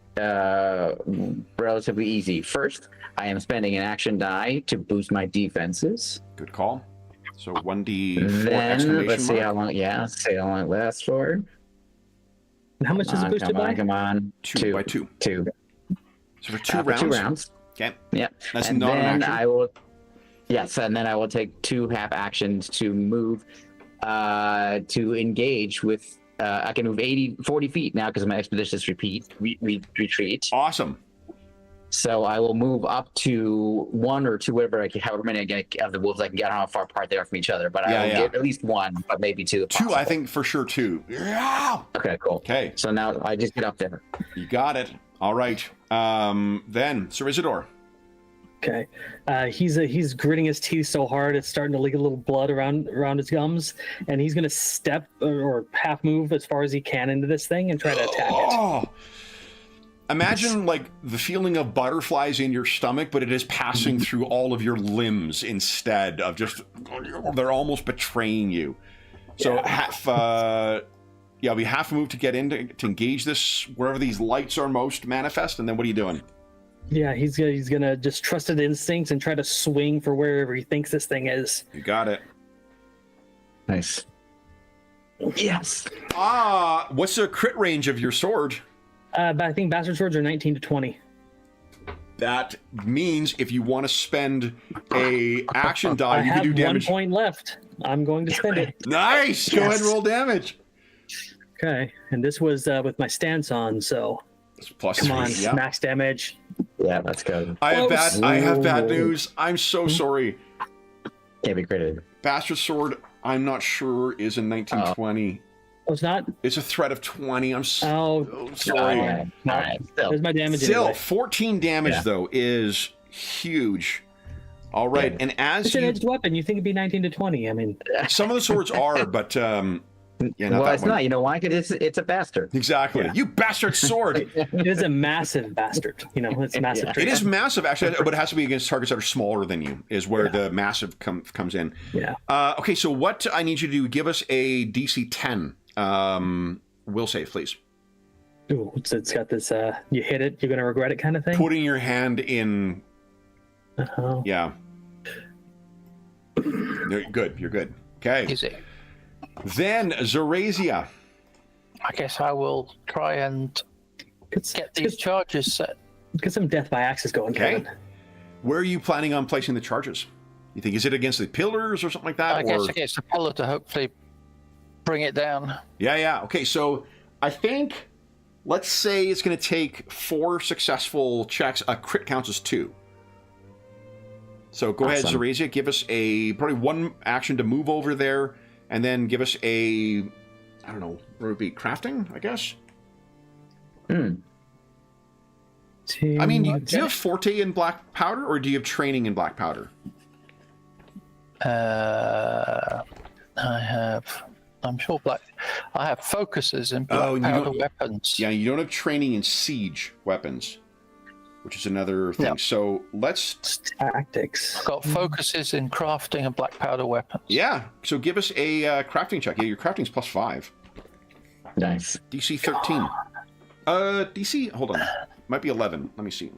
C: relatively easy. First, I am spending an action die to boost my defenses.
A: good call. So 1d4
C: Then
A: exclamation
C: let's see
A: mark.
C: how long. Yeah, see how long it lasts for.
B: And how much does it boost it by?
C: Come on.
A: 2 by 2.
C: 2.
A: So for 2
C: For
A: rounds.
C: 2 rounds.
A: Okay.
C: Yeah.
A: That's
C: and
A: not an
C: then
A: action.
C: I will. Yes, and then I will take 2 half actions to move, to engage with. I can move 40 feet now because of my expeditious retreat.
A: Awesome.
C: So I will move up to 1 or 2, however many I get of the wolves I can get. I don't know how far apart they are from each other, but I will get at least 1, but maybe 2.
A: 2, I think for sure 2. Yeah.
C: Okay, cool.
A: Okay.
C: So now I just get up there.
A: You got it. All right. Then Sir Isidore.
B: Okay, he's gritting his teeth so hard it's starting to leak a little blood around his gums, and he's gonna step or half move as far as he can into this thing and try to attack it.
A: Oh. Imagine like the feeling of butterflies in your stomach, but it is passing through all of your limbs instead of just, they're almost betraying you. So we half move to get in to engage this wherever these lights are most manifest, and then what are you doing?
B: Yeah, he's gonna just trust his instincts and try to swing for wherever he thinks this thing is.
A: You got it.
C: Nice. Yes.
A: What's the crit range of your sword?
B: But I think bastard swords are 19 to 20.
A: That means if you want to spend a action die,
B: I
A: you
B: have
A: can do damage.
B: 1 point left. I'm going to spend it.
A: Nice. Go ahead and roll damage.
B: Okay, and this was with my stance on, so
A: It's plus
B: come
A: 3.
B: on,
A: Yeah.
B: max damage.
C: Yeah, let's go.
A: I have
B: Close.
A: bad news. I'm so sorry.
C: Can't be critted.
A: Bastard sword, I'm not sure is a 1920.
B: Oh, it's not?
A: It's a threat of 20. I'm
B: Oh,
A: sorry.
C: Yeah. All right. Still.
B: There's my damage
A: Still,
B: anyway.
A: 14 damage,
C: Yeah.
A: though, is huge. All right,
C: Yeah.
A: and as
B: It's an
A: you...
B: edged weapon. You think it'd be 19 to 20. I mean,
A: Some of the swords are, but... yeah, not
C: Well,
A: that
C: it's
A: one.
C: not. You know why? Because it's a bastard.
A: Exactly.
B: Yeah.
A: You bastard sword!
B: it is a massive bastard. You know, it's massive.
C: Yeah.
A: It is massive, actually, but it has to be against targets that are smaller than you, is where the massive comes in.
B: Yeah.
A: Okay, so what I need you to do, give us a DC 10 will save, please.
B: Ooh, it's got this, you hit it, you're going to regret it kind of thing.
A: Putting your hand in...
B: Uh-huh.
A: Yeah. You're good, you're good. Okay.
D: Easy.
A: Then, Zorasia.
D: I guess I will try and get these charges set.
B: Get some death by axes going,
A: Okay.
B: Kevin.
A: Where are you planning on placing the charges? You think, is it against the pillars or something like that?
D: I
A: or...
D: guess against the pillar to hopefully bring it down.
A: Yeah. Okay, so I think, let's say it's going to take 4 successful checks. A crit counts as 2. So go ahead,
C: Awesome.
A: Zorasia. Give us probably 1 action to move over there, and then give us I don't know, what would it be? Crafting, I guess? I mean, do you have Forte in black powder, or do you have training in black powder?
D: I'm sure I have focuses in black
A: Oh, and you
D: powder
A: don't-
D: weapons.
A: Yeah, you don't have training in siege weapons, which is another thing.
D: Yeah.
A: So let's...
B: Tactics.
D: I've got focuses in crafting and black powder weapons.
A: Yeah, so give us a crafting check. Yeah, your crafting's +5.
C: Nice.
A: DC 13. DC, hold on. Might be 11. Let me see.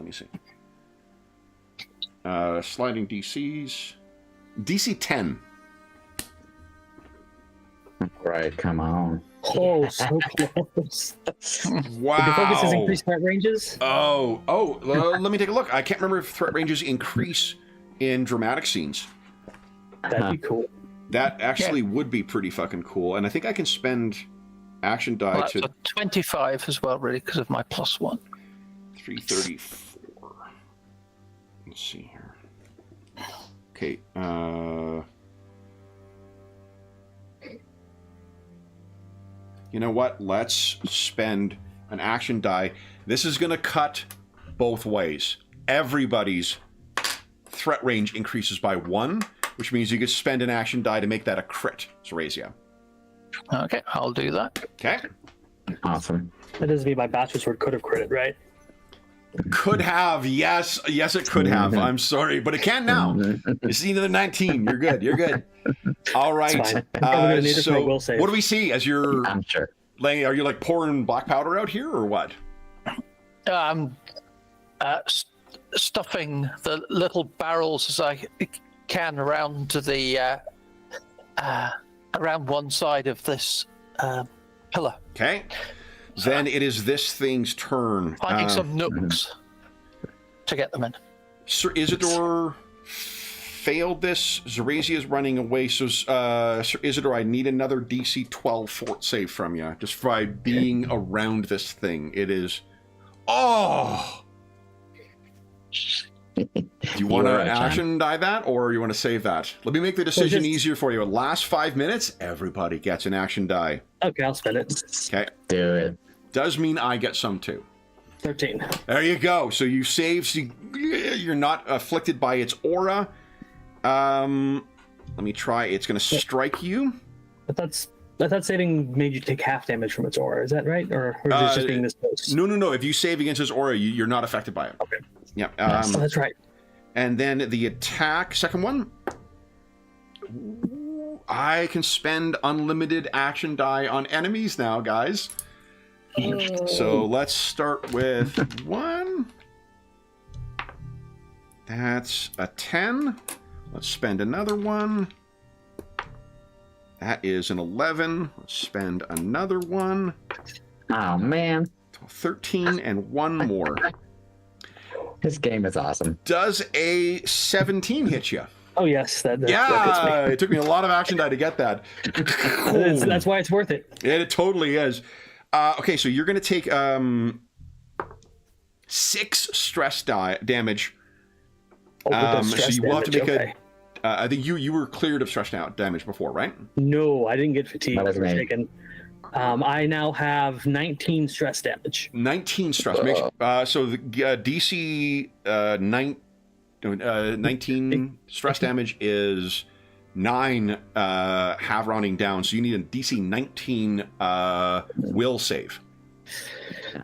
A: Sliding DCs. DC 10.
C: Right. Come on.
B: Oh, so close.
A: Wow.
B: The focuses increase threat ranges?
A: Let me take a look. I can't remember if threat ranges increase in dramatic scenes.
B: That'd be cool.
A: That actually would be pretty fucking cool. And I think I can spend action die
D: Well, that's
A: to
D: a 25 as well, really, because of my +1.
A: 334. Let's see here. Okay. You know what? Let's spend an action die. This is going to cut both ways. Everybody's threat range increases by 1, which means you could spend an action die to make that a crit, Zorasia.
D: Okay, I'll do that.
A: Okay?
C: Awesome.
B: That doesn't mean my bastard sword could have critted, right?
A: Could have, yes, it could have. I'm sorry, but it can't now. It's either 19. You're good. All right.
B: It's fine. I'm probably gonna need it for a will save.
A: What do we see as you're
C: I'm sure.
A: laying? Are you like pouring black powder out here, or what?
D: Stuffing the little barrels as I can around the around one side of this pillar.
A: Okay. Then it is this thing's turn.
D: Finding some nooks to get them in.
A: Sir Isidore failed this. Zorasia is running away. So, Sir Isidore, I need another DC 12 fort save from you, just by being around this thing. It is. Oh! Do you want to action die that, or you want to save that? Let me make the decision easier for you. Last 5 minutes, everybody gets an action die.
B: Okay, I'll spend it.
A: Okay.
C: Do it.
A: Does mean I get some too.
B: 13.
A: There you go. So you save. So you're not afflicted by its aura. Let me try. It's going to strike you.
B: I thought saving made you take half damage from its aura. Is that right? Or is it just being this close?
A: No. If you save against its aura, you're not affected by it.
B: Okay.
A: Yeah.
B: Oh, that's right.
A: And then the attack, second one. I can spend unlimited action die on enemies now, guys. So let's start with 1. That's a 10. Let's spend another 1. That is an 11. Let's spend another 1.
C: Oh man,
A: 13 and 1 more.
C: this game is awesome.
A: Does a 17 hit you?
B: Oh, yes. That hits
A: Yeah,
B: me.
A: it took me a lot of action die to get that.
B: That's why it's worth it.
A: It totally is. Okay, so you're going to take 6 stress damage. So you will have to make I think you were cleared of stress damage before, right?
B: No, I didn't get fatigue.
C: That was me.
B: Taken. I now have 19 stress damage.
A: 19 stress. So the DC 19 stress damage is 9 half rounding down, so you need a DC 19 will save.
C: All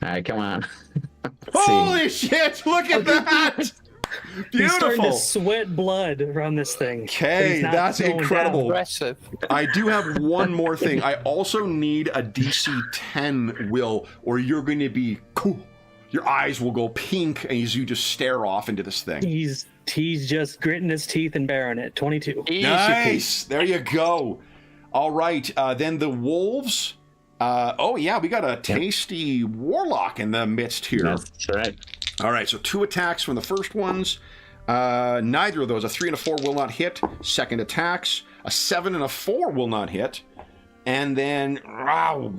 C: right, come on.
A: Holy shit, look at that!
B: He's starting to
A: Beautiful.
B: sweat blood around this thing. but
A: Okay,
B: he's not
A: that's
B: going
A: incredible.
B: down.
D: Impressive.
A: I do have one more thing. I also need a DC 10 will, or you're going to be cool. Your eyes will go pink as you just stare off into this thing.
B: He's just gritting his teeth and bearing it. 22.
D: Easy
A: Nice. There you go. All right. Then the wolves. Oh yeah, we got a tasty warlock in the midst here.
C: That's right.
A: All right. So 2 attacks from the first ones. Neither of those. A 3 and a 4 will not hit. Second attacks. A 7 and a 4 will not hit. And then wow.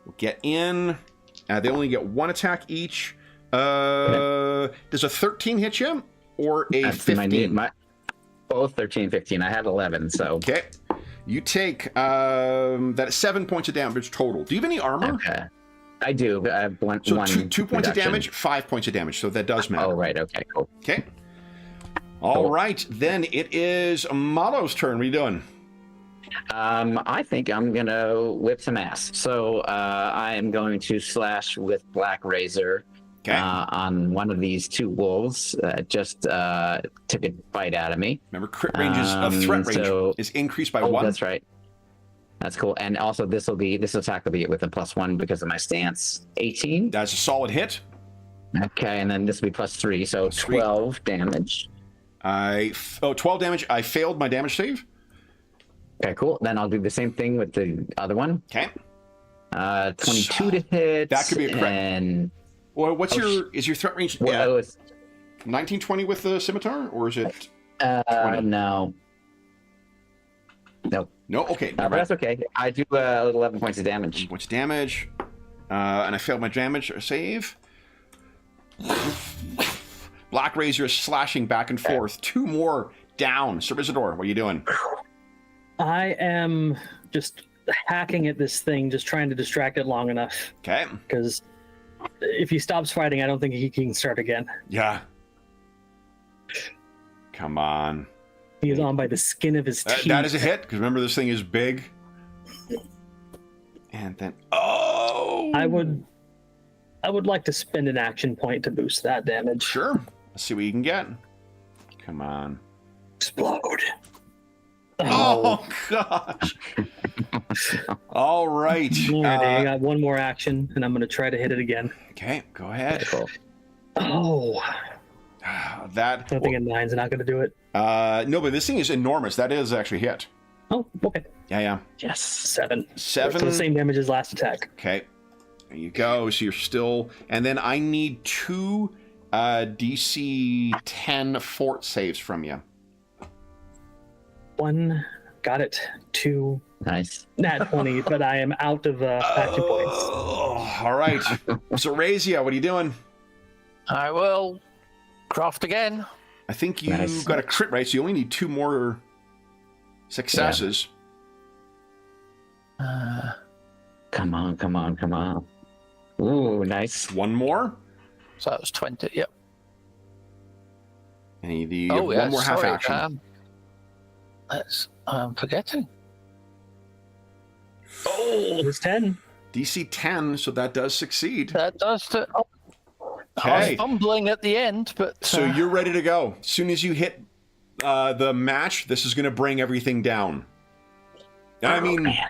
A: We'll get in. They only get 1 attack each. Does a 13 hit you? Or a 15?
C: Both 13, 15. I had 11, so.
A: Okay. You take that 7 points of damage total. Do you have any armor?
C: Okay. I do. I have one.
A: So
C: one
A: 2 points of
C: reduction.
A: damage, 5 points of damage. So that does matter.
C: Oh, right. Okay, cool.
A: Okay. All right. Then it is Malo's turn. What are you doing?
C: I think I'm going to whip some ass. So I am going to slash with Black Razor.
A: Okay.
C: On one of these 2 wolves, just took a bite out of me.
A: Remember, crit ranges of threat range is increased by 1.
C: That's right. That's cool. And also, this attack will be with a +1 because of my stance. 18.
A: That's a solid hit.
C: Okay, and then this will be +3, so
A: Plus 3.
C: 12 damage.
A: 12 damage. I failed my damage save.
C: Okay, cool. Then I'll do the same thing with the other one.
A: Okay.
C: 22 to hit.
A: That could be a crit.
C: And
A: Well, is your threat range
C: well,
A: 1920 with the scimitar, or is it? 20?
C: no. Nope.
A: No. Okay.
C: But that's okay. I do 11 points of damage.
A: Points of damage, and I failed my damage save. Black Razor is slashing back and forth. 2 more down. Sir Isidore, what are you doing?
B: I am just hacking at this thing, just trying to distract it long enough.
A: Okay.
B: Because if he stops fighting, I don't think he can start again.
A: Yeah. Come on.
B: He is on by the skin of his teeth.
A: That is a hit, because remember, this thing is big. And then,
B: I would like to spend an action point to boost that damage.
A: Sure. Let's see what you can get. Come on.
B: Explode.
A: Oh, gosh. All right.
B: Alrighty, I got one more action, and I'm going to try to hit it again.
A: Okay, go ahead.
B: Oh.
A: That.
B: I think a 9's not going to do it.
A: No, but this thing is enormous. That is actually hit.
B: Oh, okay.
A: Yeah.
B: Yes. 7.
A: 7.
B: So the same damage as last attack.
A: Okay. There you go. So you're still... And then I need 2 DC 10 fort saves from you.
B: 1. Got it. 2.
C: Nice.
B: Nat 20, but I am out of action points.
A: Oh, all right. So Razia, what are you doing?
D: I will craft again.
A: I think you
C: Nice.
A: got a crit, right? So you only need 2 more successes.
C: Come on. Ooh, nice.
A: 1 more.
D: So that was 20. Yep.
A: And you
D: Oh,
A: have
D: yeah.
A: 1 more half
D: sorry,
A: action.
D: I'm forgetting.
B: Oh, it was 10.
A: DC 10, so that does succeed.
D: That does. I was
A: Okay.
D: fumbling at the end, but
A: So you're ready to go. As soon as you hit the match, this is going to bring everything down. I mean,
C: man.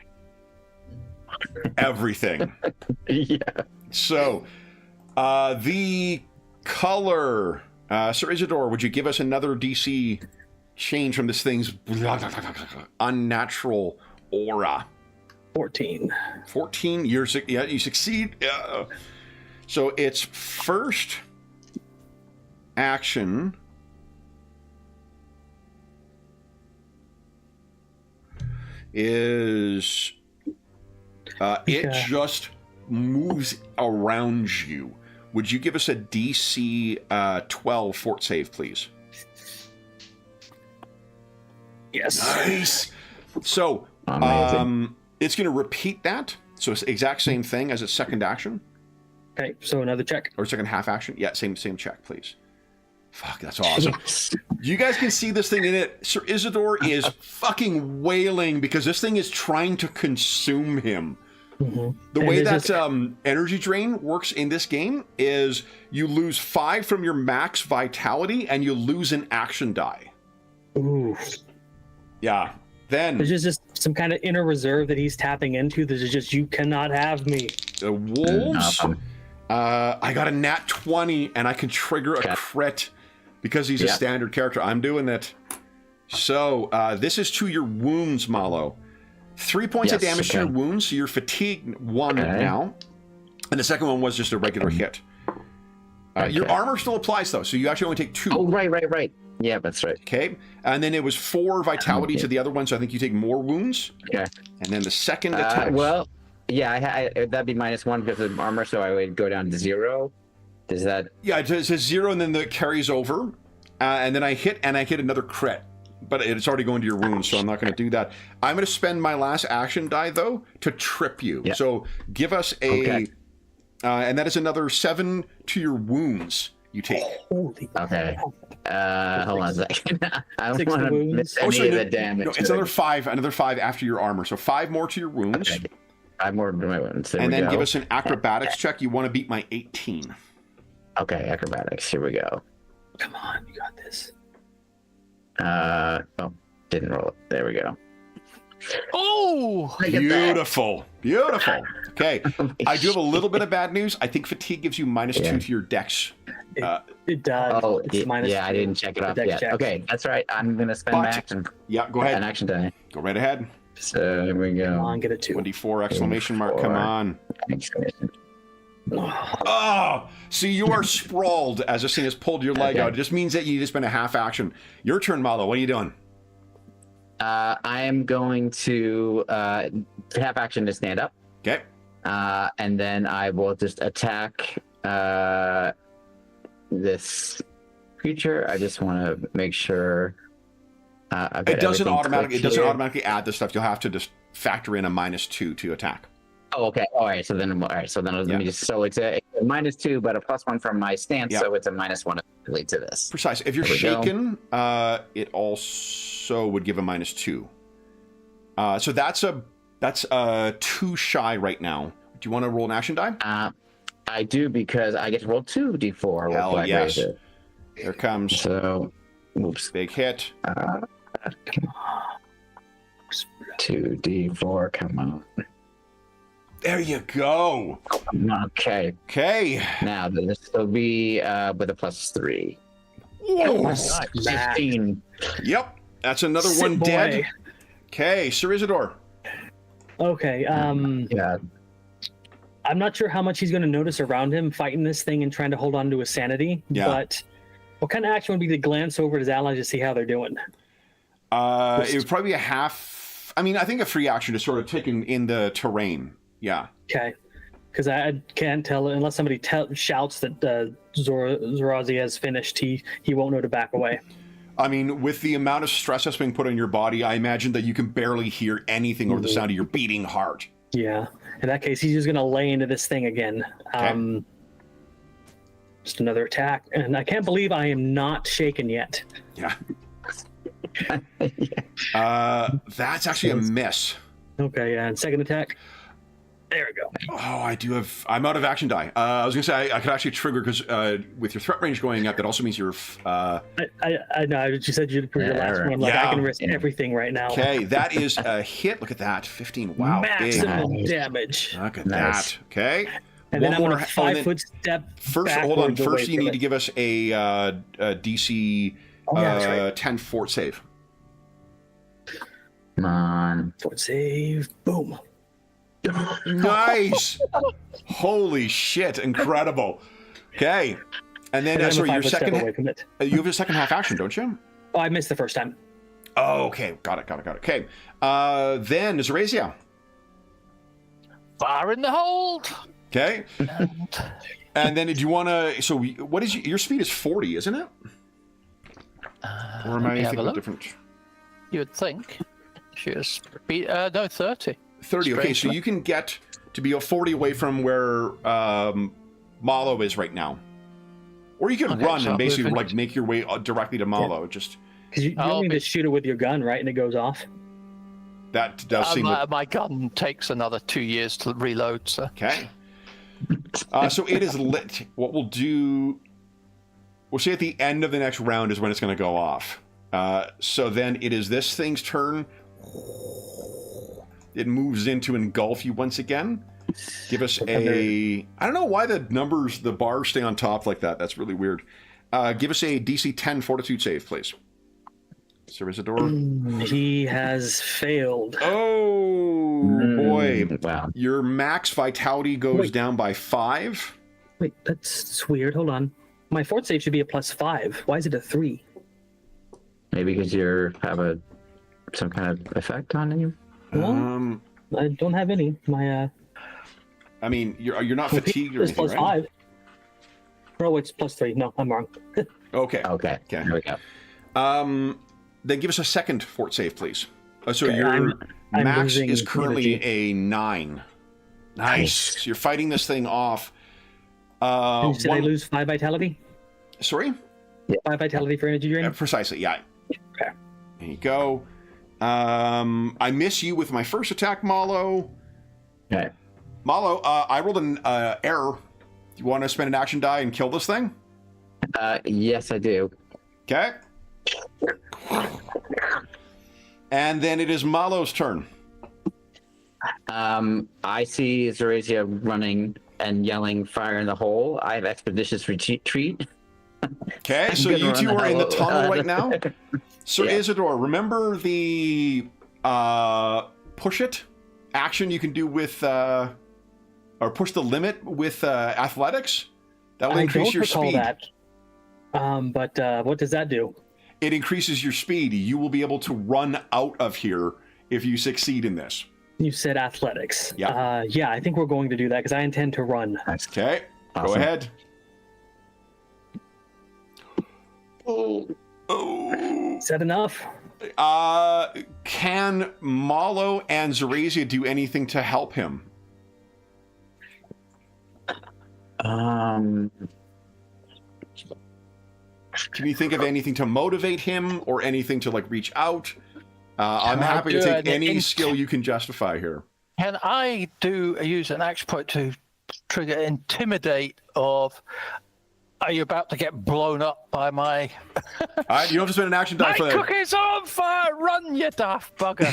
A: everything.
C: Yeah.
A: So, the color, Sir Isidore, would you give us another DC change from this thing's unnatural aura?
B: 14.
A: 14. You succeed. So its first action is it just moves around you. Would you give us a DC 12 fort save, please?
B: Yes.
A: Nice. So
C: Amazing.
A: It's going to repeat that. So it's the exact same thing as its second action.
B: Okay, so another check.
A: Or second half action. Yeah, same check, please. Fuck, that's awesome.
C: Yes.
A: You guys can see this thing in it. Sir Isidore is fucking wailing because this thing is trying to consume him.
B: Mm-hmm.
A: The
B: And
A: way
B: there's
A: that energy drain works in this game is you lose 5 from your max vitality and you lose an action die.
B: Ooh.
A: Yeah. Then
B: There's just some kind of inner reserve that he's tapping into. There's just, you cannot have me.
A: the wolves.
C: Awesome.
A: I got a nat 20 and I can trigger a crit because he's a standard character. I'm doing it. So this is to your wounds, Malo. 3 points of damage to your wounds, so you're fatigued 1 now. And the second one was just a regular hit. Your armor still applies, though, so you actually only take 2.
C: Oh, right. Yeah, that's right.
A: Okay. And then it was 4 vitality to the other one, so I think you take more wounds.
C: Okay.
A: And then the second attack.
C: Well, yeah, that'd be -1 because of armor, so I would go down to 0. Does that...
A: Yeah, it says 0, and then it carries over. And then I hit another crit. But it's already going to your wounds, so I'm not going to do that. I'm going to spend my last action die, though, to trip you. Yeah. So give us a... Okay. And that is another 7 to your wounds you take.
B: Holy
C: okay. Hold on a second. I don't want to miss any of the damage.
A: No, it's another 5 after your armor. So 5 more to your wounds.
C: Okay. 5 more to my wounds.
A: And then give us an acrobatics check. You want to beat my 18.
C: Okay, acrobatics. Here we go.
B: Come on, you got this.
C: Oh, didn't roll it. There we go.
D: Oh,
A: beautiful. Okay, I do have a little bit of bad news. I think fatigue gives you -2 to your dex.
B: It does.
C: Oh, I didn't check it off yet.
B: Check.
C: Okay, that's right. I'm gonna spend my action.
A: Yeah, go ahead.
C: An action die.
A: Go right ahead.
C: So here we go.
B: Come on, get a 2.
A: 24 exclamation mark. Come on.
C: Exclamation.
A: Oh, see, you are sprawled as this thing has pulled your leg out. It just means that you just spent a half action. Your turn, Malo. What are you doing?
C: I am going to half action to stand up.
A: Okay.
C: And then I will just attack this creature. I just want to make sure.
A: It doesn't automatically add this stuff. You'll have to just factor in a -2 to attack.
C: Oh, okay. All right. So then let me just. So it's a -2, but a +1 from my stance. So it's a -1 to this.
A: Precise. If you're shaken, it also would give a -2. So that's a 2 shy right now. Do you want to roll an action die?
C: I do, because I get to roll 2d4.
A: Hell yes. Here comes.
C: So, oops.
A: Big hit.
C: 2d4. Come on.
A: There you go.
C: Okay. Now this will be with a +3.
A: Whoa.
C: 15.
A: Yep. That's another one dead. Okay, Sir Isidore.
B: Okay.
C: Yeah.
B: I'm not sure how much he's going to notice around him fighting this thing and trying to hold on to his sanity.
A: Yeah.
B: But what kind of action would be to glance over at his allies to see how they're doing?
A: It would probably be a half. I mean, I think a free action is sort of taking in the terrain. Yeah.
B: Okay. Because I can't tell unless somebody shouts that Zorazi has finished. He won't know to back away.
A: I mean, with the amount of stress that's being put on your body, I imagine that you can barely hear anything over the sound of your beating heart.
B: Yeah. In that case, he's just going to lay into this thing again.
A: Okay.
B: Just another attack. And I can't believe I am not shaken yet.
A: Yeah. That's actually a miss.
B: Okay, yeah. And second attack. There we go.
A: Oh, I'm out of action die. I was going to say, I could actually trigger, because with your threat range going up, that also means you're...
B: I know, you said you'd put your last one. Like, I can risk everything right now.
A: Okay, that is a hit. Look at that. 15. Wow.
B: Maximum damage.
A: Look at that. Okay.
B: And then I'm going to 5-foot step
A: First, hold on. First, you need to give us a DC 10 fort save.
C: Come on.
B: Fort save. Boom.
A: Nice. Holy shit. Incredible. Okay. And then, sorry, your second... You have a second half action, don't you?
B: Oh, I missed the first time.
A: Oh, okay. Got it. Okay. Then, Zorazia.
D: Fire in the hold.
A: Okay. And then, do you want to... So, what is... Your speed is 40, isn't it? Or am I thinking of different...
D: You would think. She is no 30.
A: 30. Okay, so
D: Strangely.
A: you can get to be 40 away from where Malo is right now. Or you could
D: Okay,
A: run
D: so
A: and
D: I'll
A: basically
D: move
A: like make your way directly to Malo. Just
B: Because you
D: I'll
B: only
D: be-
B: just shoot it with your gun, right? And it goes off.
A: that does seem
D: my gun takes another 2 years to reload, so.
A: okay. So it is lit. What we'll do, we'll say at the end of the next round is when it's going to go off. So then it is this thing's turn. It moves in to engulf you once again. Give us a... I don't know why the numbers, the bars stay on top like that. That's really weird. Give us a DC 10 Fortitude save, please. Sir Isidore.
B: He has failed.
A: Oh, boy.
C: Wow.
A: Your max vitality goes
B: Wait.
A: down by 5.
B: Wait, that's weird. Hold on. My fort save should be a +5. Why is it a 3?
C: Maybe because you have some kind of effect on you.
B: Well, I don't have any. My
A: I mean, you're not fatigued or
B: is
A: anything, right?
B: +5. Oh, it's +3. No, I'm wrong.
A: Okay.
C: Okay.
A: Okay.
C: There we go.
A: Then give us a second fort save, please. So
B: Okay,
A: your
B: I'm
A: max
B: losing
A: is currently
B: energy.
A: a 9.
C: Nice.
A: So you're fighting this thing off.
B: And did I lose 5 vitality?
A: Sorry?
B: 5 vitality for energy drain?
A: Precisely, yeah.
B: Okay.
A: There you go. I miss you with my first attack, Malo.
C: Okay.
A: Malo, I rolled an error. You want to spend an action die and kill this thing?
C: Yes, I do.
A: Okay. And then it is Malo's turn.
C: I see Zorasia running and yelling, "Fire in the hole!" I have expeditious retreat.
A: Okay, so
C: gonna
A: you
C: run
A: two
C: the
A: are in the
C: hell-
A: tunnel right now. Sir
C: Yeah.
A: Isidore, remember the push it action you can do with, or push the limit with athletics? That will
B: I
A: increase
B: don't
A: your
B: recall
A: speed.
B: that. But what does that do?
A: It increases your speed. You will be able to run out of here if you succeed in this.
B: You said athletics.
A: Yeah.
B: Yeah, I think we're going to do that because I intend to run.
A: Okay, go
C: Awesome.
A: ahead. Oh.
B: Is that enough?
A: Can Malo and Zorasia do anything to help him?
C: Um,
A: Can you think of anything to motivate him or anything to like reach out? I'm
D: Can I
A: happy to
D: do
A: take
D: an
A: any skill you can justify here.
D: Can I use an action point to trigger intimidate of? Are you about to get blown up by my?
A: All right, you don't have to spend an action die
D: My
A: for that.
D: cookie's on fire! Run, you daft bugger!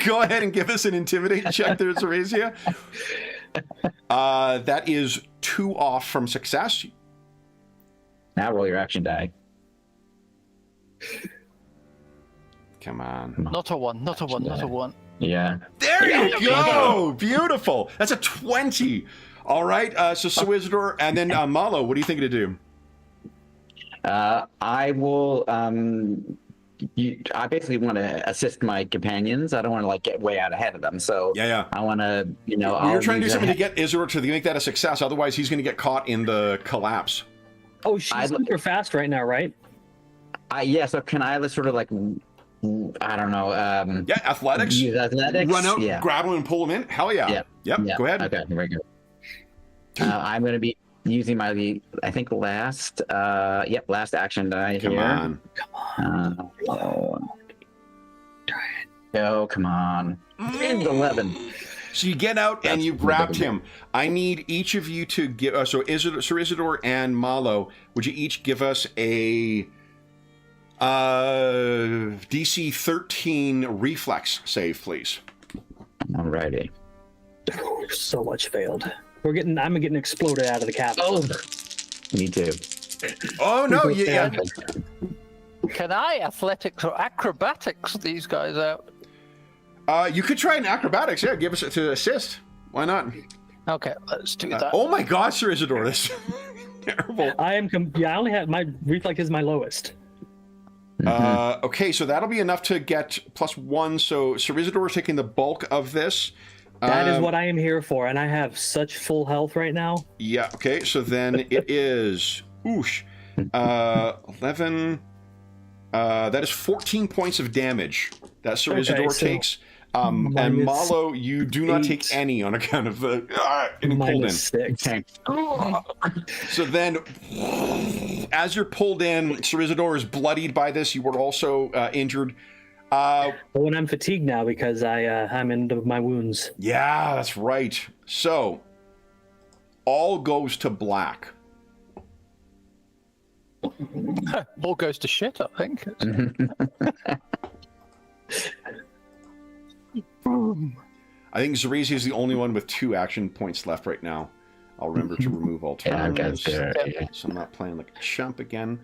A: Go ahead and give us an intimidate check there, Zorasia. That is 2 off from success.
C: now roll your action die.
A: Come on.
D: Not a 1. Not a 1. Not a 1.
C: Yeah.
A: There you go! Beautiful. That's a 20. All right, so Isidore and then Malo, what are you thinking to do?
C: I will. I basically want to assist my companions. I don't want to like get way out ahead of them. So
A: Yeah.
C: I want to,
A: You're
C: I'll
A: trying to do
C: use
A: something
C: a-
A: to get Isidore to make that a success. Otherwise, he's going to get caught in the collapse.
B: Oh, she's super fast right now, right?
C: Yeah. So can I sort of like, I don't know.
A: Yeah, athletics.
C: Use athletics.
A: Run out,
C: Yeah.
A: grab him, and pull him in. Hell yeah.
C: Yeah.
A: Yep.
C: Yeah.
A: Go ahead.
C: Okay. Very good. I'm going to be using my, I think last action die
A: Come
C: here.
A: on.
C: Oh, come on. 11.
A: So you get out and
C: That's
A: you grabbed
C: really
A: him. I need each of you to give. So Sir Isidore and Malo, would you each give us a DC 13 reflex save, please?
C: Alrighty.
B: So much failed. I'm getting exploded out of the cabin.
C: Oh, me too.
A: Oh no! Yeah.
D: Can I athletics or acrobatics these guys out?
A: You could try an acrobatics. Yeah, give us it to assist. Why not?
D: Okay, let's do that.
A: Oh my God, Sir Isidore, this is terrible.
B: I only have my reflex is my lowest.
A: Okay, so that'll be enough to get +1. So Sir Isidore is taking the bulk of this.
B: That is what I am here for, and I have such full health right now.
A: Yeah. Okay. So then it is 11. That is 14 points of damage that Sir
B: Okay,
A: Isidore
B: so-
A: takes. And
B: Minus
A: Malo, you do not take
B: 8.
A: any on account of the getting pulled in.
B: -6.
C: Okay.
A: So then, as you're pulled in, Sir Isidore is bloodied by this. You were also injured.
B: But when I'm fatigued now because I'm into my wounds.
A: Yeah, that's right. So, all goes to black.
D: All goes to shit, I think.
A: I think Zarizi is the only one with 2 action points left right now. I'll remember to remove alternatives. So I'm not playing like a chump again.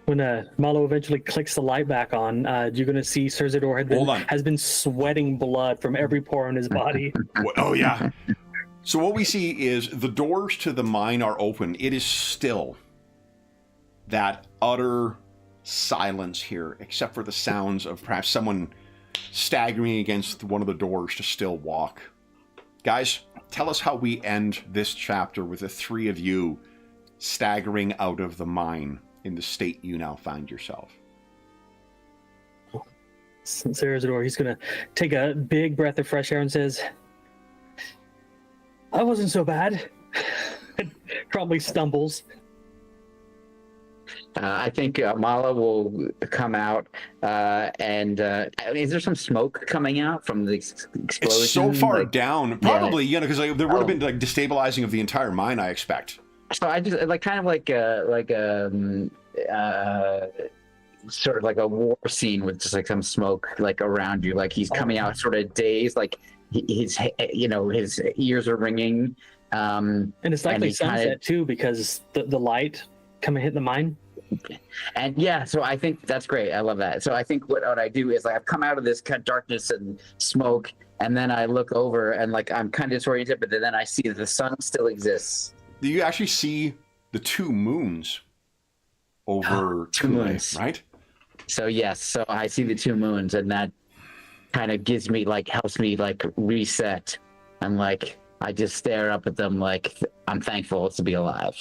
B: When Malo eventually clicks the light back on, you're going to see Sir Isidore has been sweating blood from every pore in his body.
A: Oh, yeah. So what we see is the doors to the mine are open. It is still that utter silence here, except for the sounds of perhaps someone staggering against one of the doors to still walk. Guys, tell us how we end this chapter with the 3 of you staggering out of the mine in the state you now find yourself.
B: Sir Isidore, he's going to take a big breath of fresh air and says, I wasn't so bad. Probably stumbles.
C: I think Mala will come out, and is there some smoke coming out from the explosion?
A: It's so far down, probably, because there would have been like destabilizing of the entire mine, I expect.
C: So I just sort of like a war scene with just like some smoke like around you, like he's coming out sort of dazed, like his ears are ringing.
B: And it's likely sunset too, because the light coming hit the mine.
C: And yeah, so I think that's great. I love that. So I think what I do is like I've come out of this kind of darkness and smoke, and then I look over and like I'm kind of disoriented, but then I see that the sun still exists.
A: Do you actually see the 2 moons over
C: 2 moons,
A: right?
C: So yes, so I see the 2 moons, and that kind of gives me like helps me like reset. And like I just stare up at them like I'm thankful to be alive.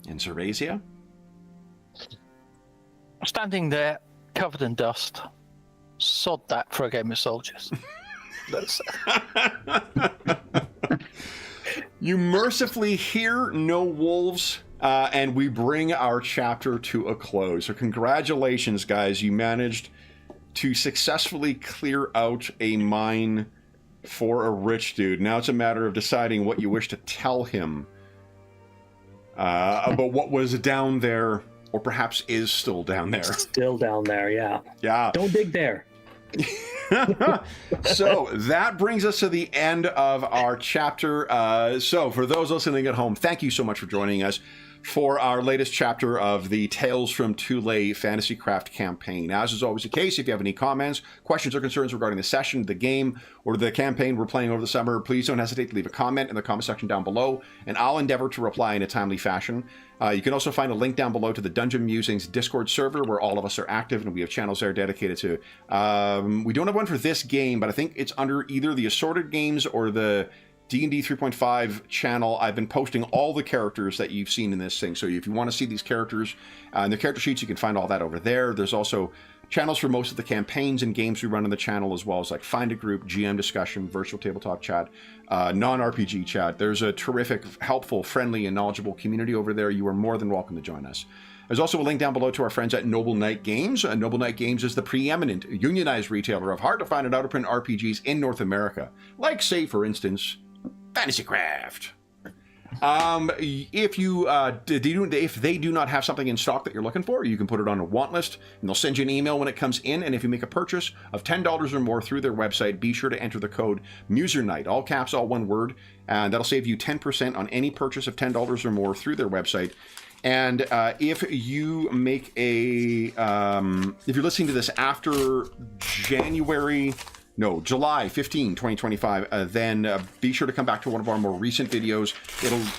A: And Zerasia?
D: Standing there, covered in dust. Sod that for a game of soldiers. That's
A: You mercifully hear no wolves, and we bring our chapter to a close. So congratulations, guys. You managed to successfully clear out a mine for a rich dude. Now it's a matter of deciding what you wish to tell him about what was down there, or perhaps is still down there.
B: Still down there, yeah.
A: Yeah.
B: Don't dig there.
A: So that brings us to the end of our chapter. So for those listening at home, thank you so much for joining us for our latest chapter of the Tales from Thule Fantasy Craft campaign. As is always the case, if you have any comments, questions, or concerns regarding the session, the game, or the campaign we're playing over the summer, please don't hesitate to leave a comment in the comment section down below, and I'll endeavor to reply in a timely fashion. You can also find a link down below to the Dungeon Musings Discord server, where all of us are active, and we have channels there dedicated to. We don't have one for this game, but I think it's under either the Assorted Games or the D&D 3.5 channel. I've been posting all the characters that you've seen in this thing. So if you want to see these characters and the character sheets, you can find all that over there. There's also channels for most of the campaigns and games we run on the channel, as well as like Find a Group, GM discussion, virtual tabletop chat, non-RPG chat. There's a terrific, helpful, friendly, and knowledgeable community over there. You are more than welcome to join us. There's also a link down below to our friends at Noble Knight Games. Noble Knight Games is the preeminent unionized retailer of hard-to-find and out-of-print RPGs in North America. Like, say, for instance, Fantasy Craft. If they do not have something in stock that you're looking for, you can put it on a want list, and they'll send you an email when it comes in. And if you make a purchase of $10 or more through their website, be sure to enter the code MuserNight, all caps, all one word, and that'll save you 10% on any purchase of $10 or more through their website. And if you make a, if you're listening to this after July 15, 2025, then be sure to come back to one of our more recent videos.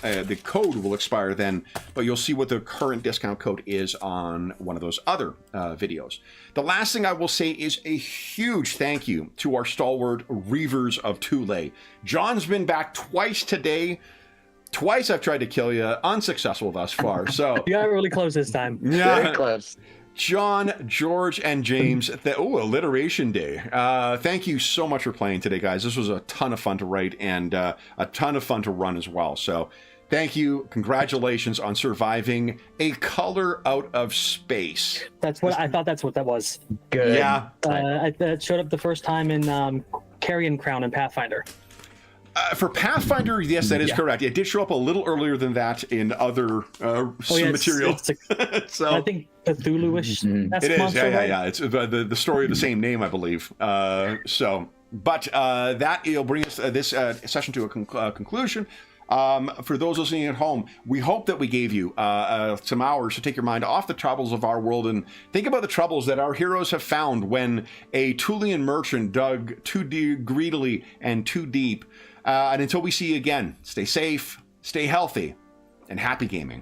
A: The code will expire then, but you'll see what the current discount code is on one of those other videos. The last thing I will say is a huge thank you to our stalwart Reavers of Thule. John's been back twice today. Twice I've tried to kill you, unsuccessful thus far. So
B: You got really close this time.
C: Very close.
A: John, George, and James. Alliteration Day. Thank you so much for playing today, guys. This was a ton of fun to write and a ton of fun to run as well. So thank you. Congratulations on surviving a color out of space.
B: That's what I thought. That's what that was.
C: Good.
A: Yeah.
B: That showed up the first time in Carrion Crown and Pathfinder.
A: For Pathfinder, yes, that is correct. It did show up a little earlier than that in other material. So
B: I think Cthulhu-ish.
A: it is, yeah. It's the story of the same name, I believe. But that will bring us this session to a conclusion. For those listening at home, we hope that we gave you some hours to take your mind off the troubles of our world and think about the troubles that our heroes have found when a Thulean merchant dug too greedily and too deep. And until we see you again, stay safe, stay healthy, and happy gaming.